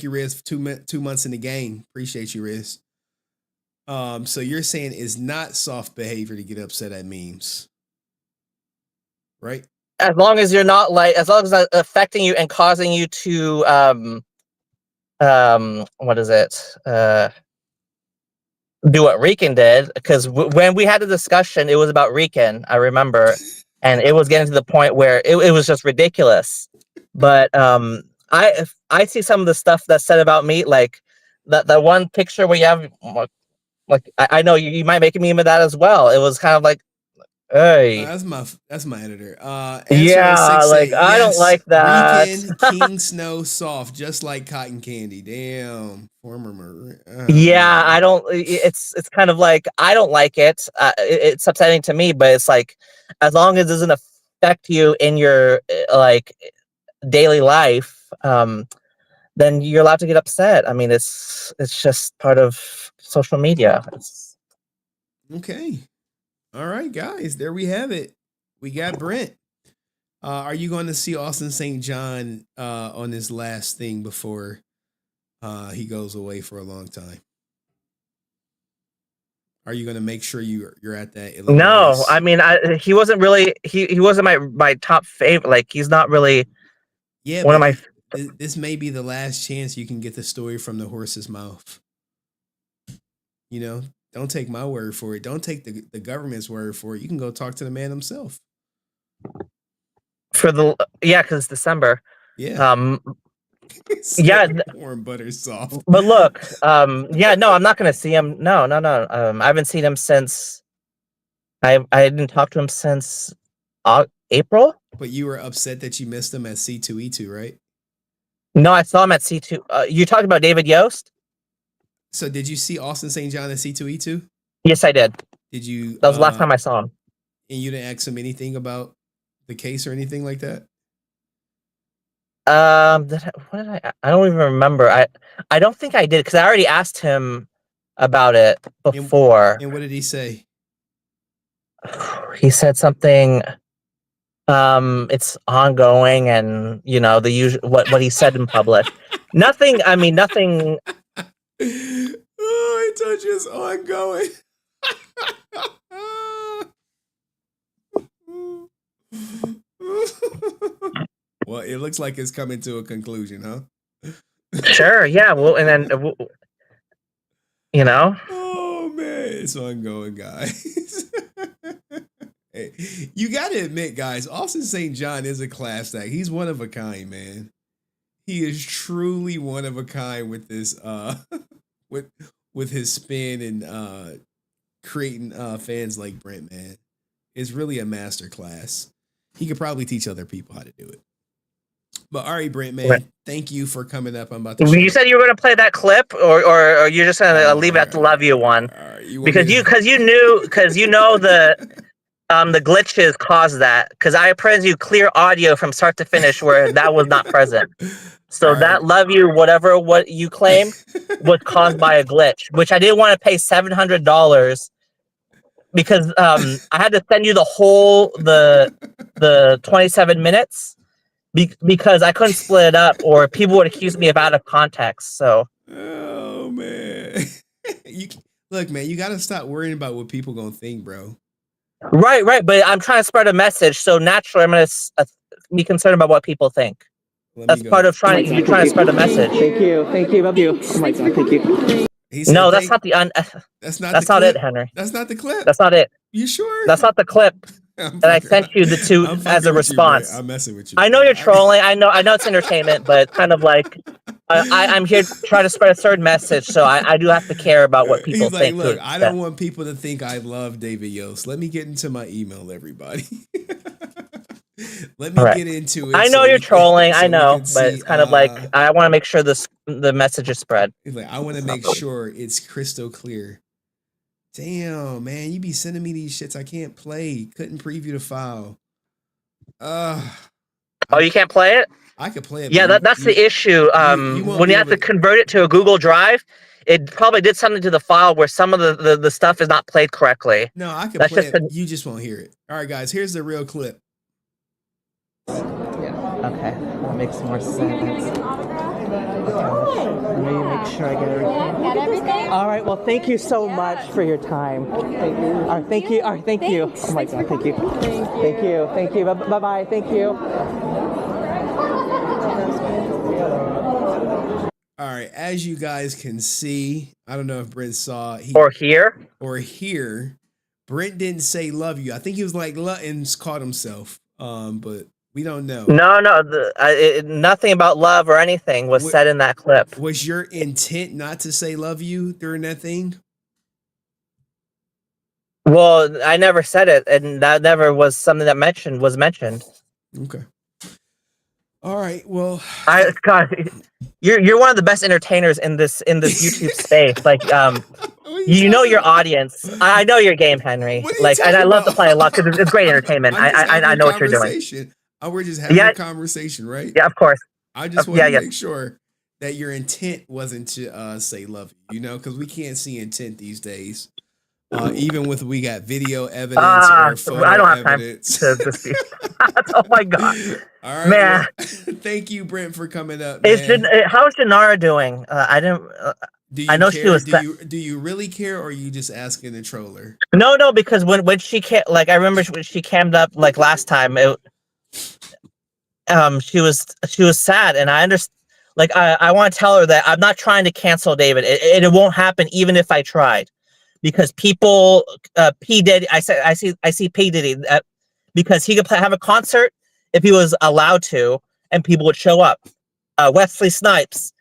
Riz, for 2 months in the game. Appreciate you, Riz. So you're saying it's not soft behavior to get upset at memes, right? As long as you're not as long as it's affecting you and causing you to what is it? Do what Rican did, because when we had a discussion, it was about Rican, I remember, and it was getting to the point where it was just ridiculous. But I see some of the stuff that's said about me, like that one picture where you have, like I know you might make a meme of that as well. It was kind of like, hey, that's my editor. yeah, like I don't like that. Rican King Snow soft, just like cotton candy. Damn, former. Yeah, I don't. It's kind of like I don't like it. It's upsetting to me, but it's like as long as it doesn't affect you in your like daily life, then you're allowed to get upset. I mean, it's just part of social media. Okay, all right, guys, there we have it. We got Brent. Are you going to see Austin St. John on this last thing before he goes away for a long time? Are you going to make sure you're at that? No, race? I mean, he wasn't really he wasn't my top favorite. Like he's not really one of my. This may be the last chance you can get the story from the horse's mouth. You know, don't take my word for it. Don't take the government's word for it. You can go talk to the man himself. Because it's December. Yeah. Yeah, warm butter soft. But look, yeah, no, I'm not gonna see him. No. I haven't seen him since. I didn't talk to him since April. But you were upset that you missed him at C2E2, right? No, I saw him at C2. You talking about David Yost? So did you see Austin St. John at C2E2? Yes, I did. Did you? That was the last time I saw him. And you didn't ask him anything about the case or anything like that? What did I don't even remember. I don't think I did, because I already asked him about it before. And what did he say? He said something. It's ongoing, and the usual what he said in public. Nothing. I mean, nothing. Oh, I told you it's ongoing. Well, it looks like it's coming to a conclusion, huh? Sure. Yeah. Well, and then Oh man, it's ongoing, guys. Hey, you got to admit, guys, Austin St. John is a class act. He's one of a kind, man. He is truly one of a kind with this, with his spin and creating fans like Brent, man. It's really a master class. He could probably teach other people how to do it. But all right, Brent, man, thank you for coming up. I'm about to. You said you were going to play that clip, or you're just going to leave it at the love you one, because you know the glitches caused that, because I present you clear audio from start to finish where that was not present. So that love you, what you claim, was caused by a glitch, which I didn't want to pay $700 because I had to send you the whole the 27 minutes because I couldn't split it up, or people would accuse me of out of context. So. Oh man, look, man, you got to stop worrying about what people gonna think, bro. Right. But I'm trying to spread a message, so naturally I'm going to be concerned about what people think. That's part of trying to spread a message. Thank you. Love you. Oh my god, thank you. No, that's not the That's not. That's not it, Henry. That's not the clip. That's not it. You sure? That's not the clip that I sent you as a response. I'm messing with you. I know you're trolling. I know it's entertainment, but it's kind of like I'm here to try to spread a certain message, so I do have to care about what people think. Look, I don't want people to think I love David Yost. Let me get into my email, everybody. Let me All right. get into it. I know so you're we can- trolling. so I we know, can but see, it's kind of like I want to make sure the message is spread. he's like, I want to make sure it's crystal clear. Damn, man, you be sending me these shits I can't play. Couldn't preview the file. Oh, you can't play it? I could play it. Yeah, but that's the issue. you won't When be you have able to convert it to a Google Drive, it probably did something to the file where some of the stuff is not played correctly. No, I can That's play just it. You just won't hear it. All right, guys, here's the real clip. Okay, that makes more sense. Let me make sure I get everything. All right, well, thank you so much for your time. All right, thank you. All right, thank you. Oh my God, thank you. Thank you. Thank you. Bye-bye. Thank you. All right, as you guys can see, I don't know if Brent saw Or here. Brent didn't say love you. I think he was like and caught himself. But we don't know. No, nothing about love or anything was said in that clip. Was your intent not to say love you during that thing? Well, I never said it, and that never was something that was mentioned. Okay. All right. Well, God, you're one of the best entertainers in this YouTube space. Like, you know your audience. I know your game, Henry. Like, and I love to play a lot because it's great entertainment. I know what you're doing. We're just having a conversation, right? Yeah, of course. I just want to make sure that your intent wasn't to say love you, because we can't see intent these days. Even with we got video evidence or photo I don't have evidence. time to see. Oh my God. All right, man. Well, thank you, Brent, for coming up. How's Janara doing? I didn't. I know care? she was. Do you really care, or are you just asking the troller? No, because when she came, like I remember when she cammed up like last time. She was sad, and I understand. Like I want to tell her that I'm not trying to cancel David. It won't happen even if I tried. Because people, P Diddy, I see P Diddy because he could have a concert if he was allowed to, and people would show up. Wesley Snipes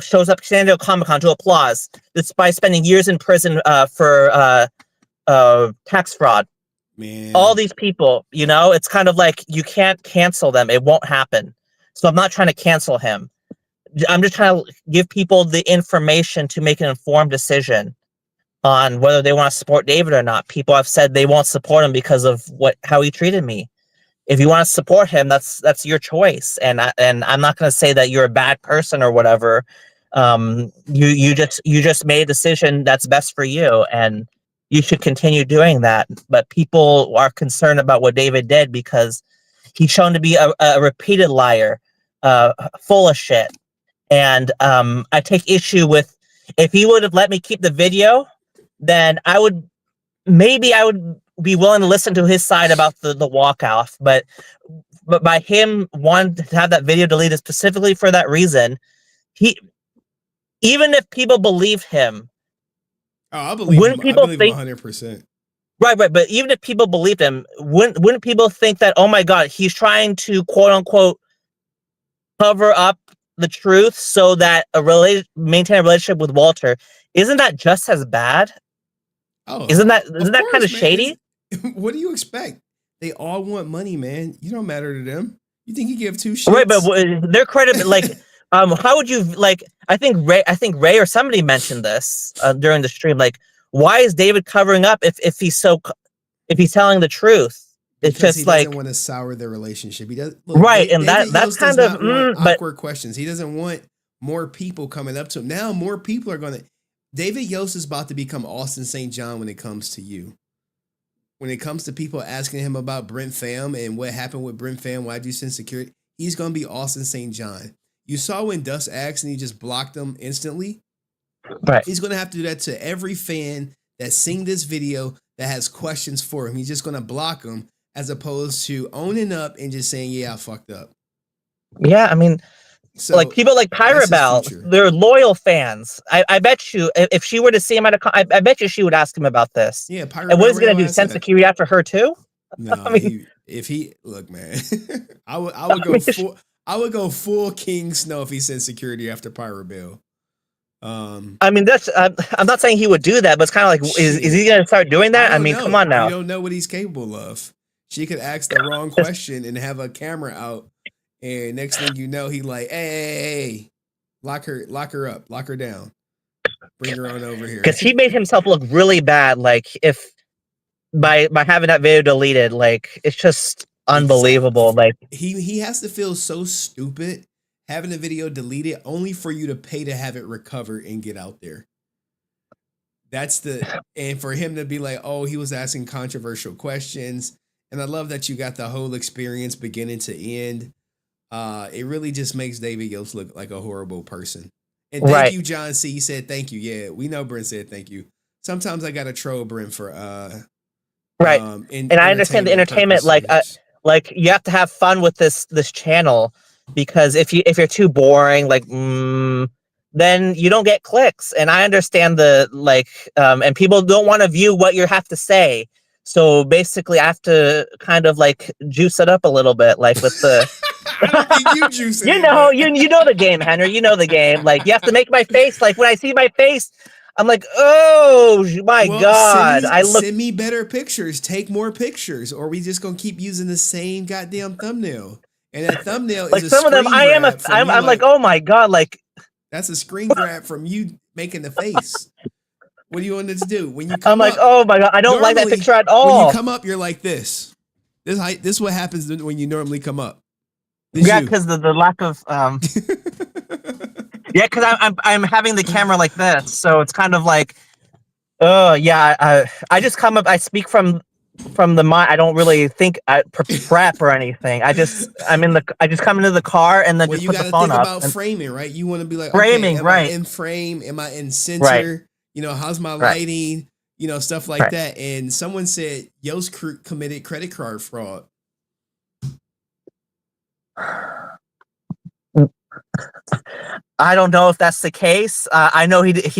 shows up to San Diego Comic-Con to applause, despite spending years in prison for tax fraud. Man, all these people, it's kind of like you can't cancel them; it won't happen. So I'm not trying to cancel him. I'm just trying to give people the information to make an informed decision on whether they want to support David or not. People have said they won't support him because of how he treated me. If you want to support him, that's your choice. And I'm not going to say that you're a bad person or whatever. You just made a decision that's best for you, and you should continue doing that. But people are concerned about what David did because he's shown to be a repeated liar, full of shit. And I take issue with, if he would have let me keep the video, then I would be willing to listen to his side about the walk off, but by him wanting to have that video deleted specifically for that reason, even if people believe him, I believe him 100%. Right, but even if people believed him, wouldn't people think that, oh my God, he's trying to quote unquote cover up the truth so that maintain a relationship with Walter? Isn't that just as bad? Oh, isn't that kind of shady? What do you expect? They all want money, man. You don't matter to them. You think you give two shits? Right, but their credit, like, how would you like? I think Ray or somebody mentioned this during the stream. Like, why is David covering up if he's telling the truth? It's because just he like doesn't want to sour their relationship. He does, right, and that's kind of awkward questions. He doesn't want more people coming up to him. Now more people are going to. David Yost is about to become Austin St. John when it comes to you. When it comes to people asking him about Brent Pham and what happened with Brent Pham, why'd you send security? He's going to be Austin St. John. You saw when Dust asked and he just blocked them instantly. Right. He's going to have to do that to every fan that's seen this video that has questions for him. He's just going to block them as opposed to owning up and just saying, yeah, I fucked up. Yeah, I mean, so, like people like Pyrabelle, they're loyal fans. I bet you if she were to see him at I bet you she would ask him about this. Yeah, Pyrabelle. And what is he gonna do? Send security after her too? No, I mean, if he look, man, I would go full King Snow if he sent security after Pyrabelle. I mean, that's I'm not saying he would do that, but it's kind of like, is he gonna start doing that? I mean, come on now. You don't know what he's capable of. She could ask the wrong question and have a camera out, and next thing you know, he like, hey, lock her up, lock her down, bring her on over here. Because he made himself look really bad. Like if by having that video deleted, like it's just unbelievable. Like He has to feel so stupid having the video deleted only for you to pay to have it recover and get out there. And for him to be like, oh, he was asking controversial questions. And I love that you got the whole experience beginning to end. It really just makes David Yost look like a horrible person. And thank you, John C. He said thank you. Yeah, we know Brent said thank you. Sometimes I gotta troll Brent for right. And I understand the entertainment, like you have to have fun with this channel, because if you're too boring, like then you don't get clicks. And I understand and people don't want to view what you have to say. So basically I have to kind of like juice it up a little bit, like with the I don't think you juice it. you know the game, Henry. You know the game. Like you have to make my face, like when I see my face, I'm like, oh my God. Send me better pictures, take more pictures, or we just gonna keep using the same goddamn thumbnail. And that thumbnail like is some of them I'm like, oh my God, like that's a screen grab from you making the face. What do you want it to do? When you come I'm like, up, oh my God, I don't like that picture at all. When you come up, you're like this. This is what happens when you normally come up. Because the lack of yeah, because I'm having the camera like this, so it's kind of like, I just come up, I speak from the mind. I don't really think prep or anything. I just come into the car and then just put the phone up. You got to think about framing, right? You want to be like, framing, okay, right? Am I in frame? Am I in center? Right. You know, how's my lighting? You know, stuff like that. And someone said Yost committed credit card fraud. I don't know if that's the case. I know he's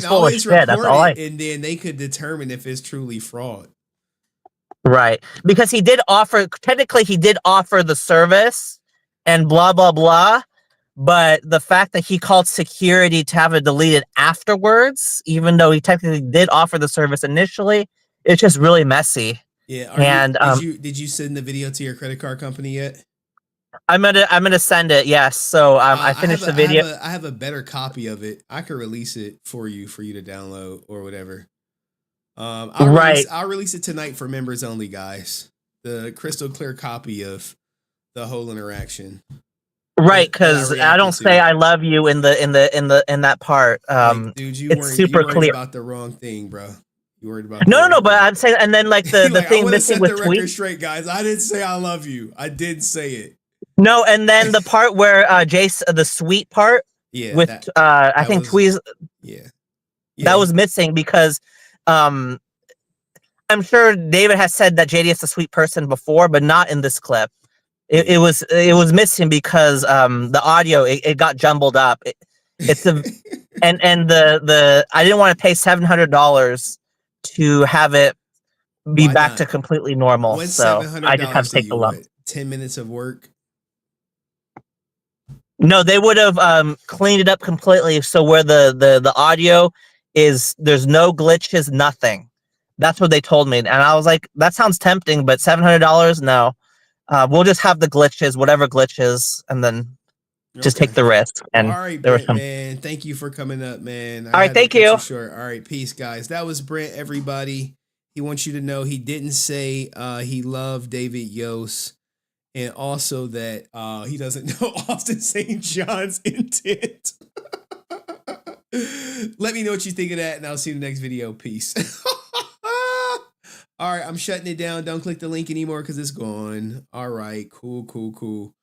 full of shit. That's all. And then they could determine if it's truly fraud. Right, because he did offer the service, and blah blah blah. But the fact that he called security to have it deleted afterwards, even though he technically did offer the service initially, it's just really messy. Yeah. Did you send the video to your credit card company yet? I'm gonna send it. Yes. So I finished the video. I have a better copy of it. I could release it for you to download or whatever. I'll release it tonight for members only, guys. The crystal clear copy of the whole interaction. Right, because I don't say I love you in that part. Dude, you it's super worried clear about the wrong thing, bro. You worried about no, but I'm saying, and then like the thing missing with the record straight, guys. I didn't say I love you. I did say it. No, and then the part where Jace, the sweet part, with I think Tweez, that was missing because I'm sure David has said that JD is a sweet person before, but not in this clip. It was missing because the audio it got jumbled up. It's a and the I didn't want to pay $700 to have it be back to completely normal. So I just have to take the lump. 10 minutes of work. No, they would have cleaned it up completely. So where the audio is, there's no glitches, nothing. That's what they told me, and I was like, that sounds tempting, but $700, no. We'll just have the glitches, whatever glitches, and then just take the risk. And all right, Brent, man. Thank you for coming up, man. All right, thank you. All right, peace, guys. That was Brent, everybody. He wants you to know he didn't say he loved David Yost, and also that he doesn't know Austin St. John's intent. Let me know what you think of that, and I'll see you in the next video. Peace. All right, I'm shutting it down. Don't click the link anymore because it's gone. All right, cool. All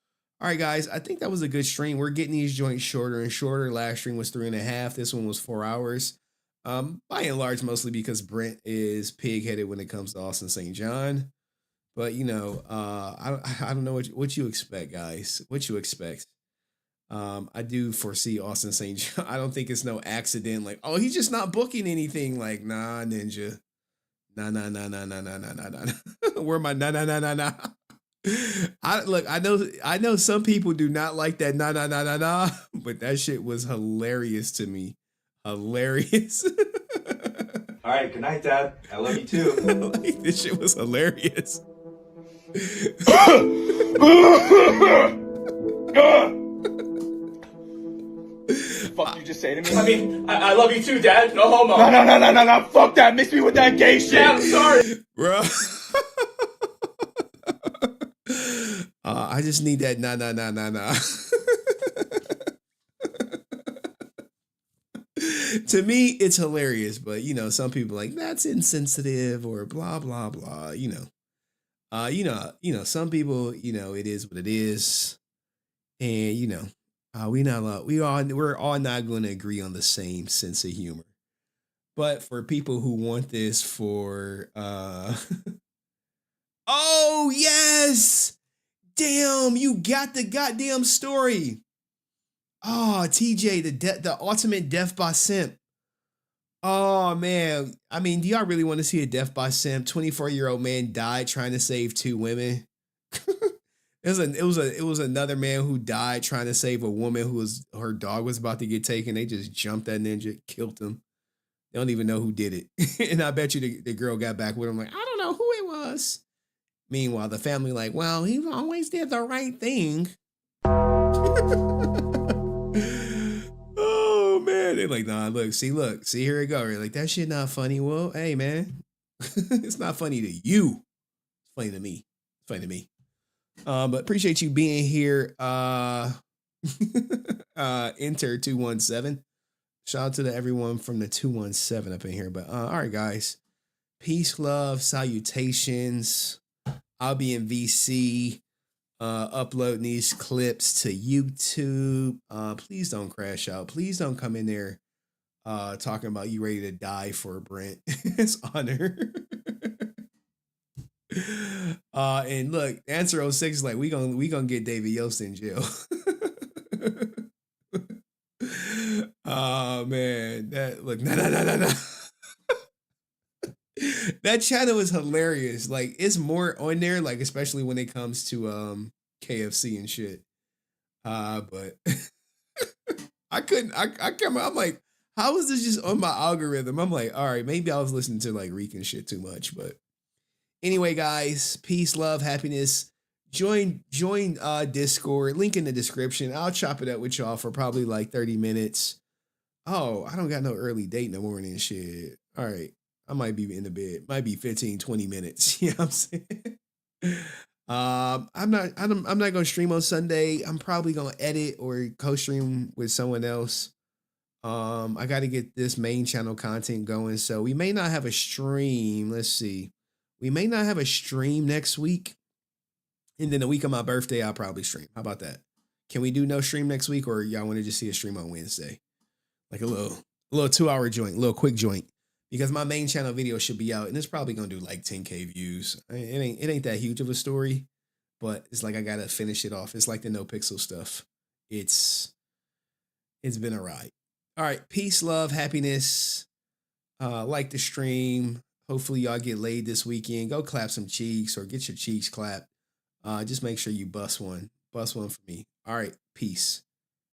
right, guys, I think that was a good stream. We're getting these joints shorter and shorter. Last stream was 3.5. This one was 4 hours. By and large, mostly because Brent is pig-headed when it comes to Austin St. John. But, you know, I don't know what you expect, guys. What you expect. I do foresee Austin St. John. I don't think it's no accident. Like, oh, he's just not booking anything. Like, nah, Ninja. Nah. Where my nah. I know some people do not like that nah, but that shit was hilarious to me. Hilarious. All right, good night, Dad. I love you too. Like, this shit was hilarious. Fuck you just say to me? I mean, I love you too, Dad. No homo. No. Fuck that. Miss me with that gay shit. Yeah, I'm sorry. Bro. I just need that nah. To me, it's hilarious, but you know, some people like that's insensitive or blah blah blah. You know, some people, you know, it is what it is, and you know, we're all not going to agree on the same sense of humor. But for people who want this for, oh yes, damn, you got the goddamn story. Oh, TJ, the ultimate death by simp. Oh man, I mean, do y'all really want to see a death by simp? 24-year-old man died trying to save 2 women. It was another man who died trying to save a woman who her dog was about to get taken. They just jumped that ninja, killed him. They don't even know who did it. And I bet you the girl got back with him like, I don't know who it was. Meanwhile, the family like, well, he always did the right thing. Oh man, they're like, nah, look, see, here it go. They're like, that shit not funny. Well, hey man, it's not funny to you. It's funny to me. It's funny to me. But appreciate you being here. Enter 217. Shout out to everyone from the 217 up in here. But all right, guys. Peace, love, salutations. I'll be in VC. Uploading these clips to YouTube. Please don't crash out. Please don't come in there talking about you ready to die for Brent. It's honor. And look, answer 06 is like we gonna get David Yost in jail. Oh man, no. That channel is hilarious. Like it's more on there, like especially when it comes to KFC and shit. But I couldn't. I'm like, how is this just on my algorithm? I'm like, all right, maybe I was listening to like Reek and shit too much. But anyway, guys, peace, love, happiness. Join Discord. Link in the description. I'll chop it up with y'all for probably like 30 minutes. Oh, I don't got no early date in the morning and shit. All right. I might be in the bed. Might be 15, 20 minutes. You know what I'm saying? I'm not gonna stream on Sunday. I'm probably gonna edit or co-stream with someone else. I gotta get this main channel content going. So we may not have a stream. Let's see. We may not have a stream next week. And then the week of my birthday, I'll probably stream. How about that? Can we do no stream next week, or y'all want to just see a stream on Wednesday? Like a little 2-hour joint, little quick joint. Because my main channel video should be out, and it's probably gonna do like 10K views. It ain't that huge of a story, but it's like I gotta finish it off. It's like the No Pixel stuff. It's been a ride. All right, peace, love, happiness. Like the stream. Hopefully y'all get laid this weekend. Go clap some cheeks or get your cheeks clapped. Just make sure you bust one for me. All right, peace.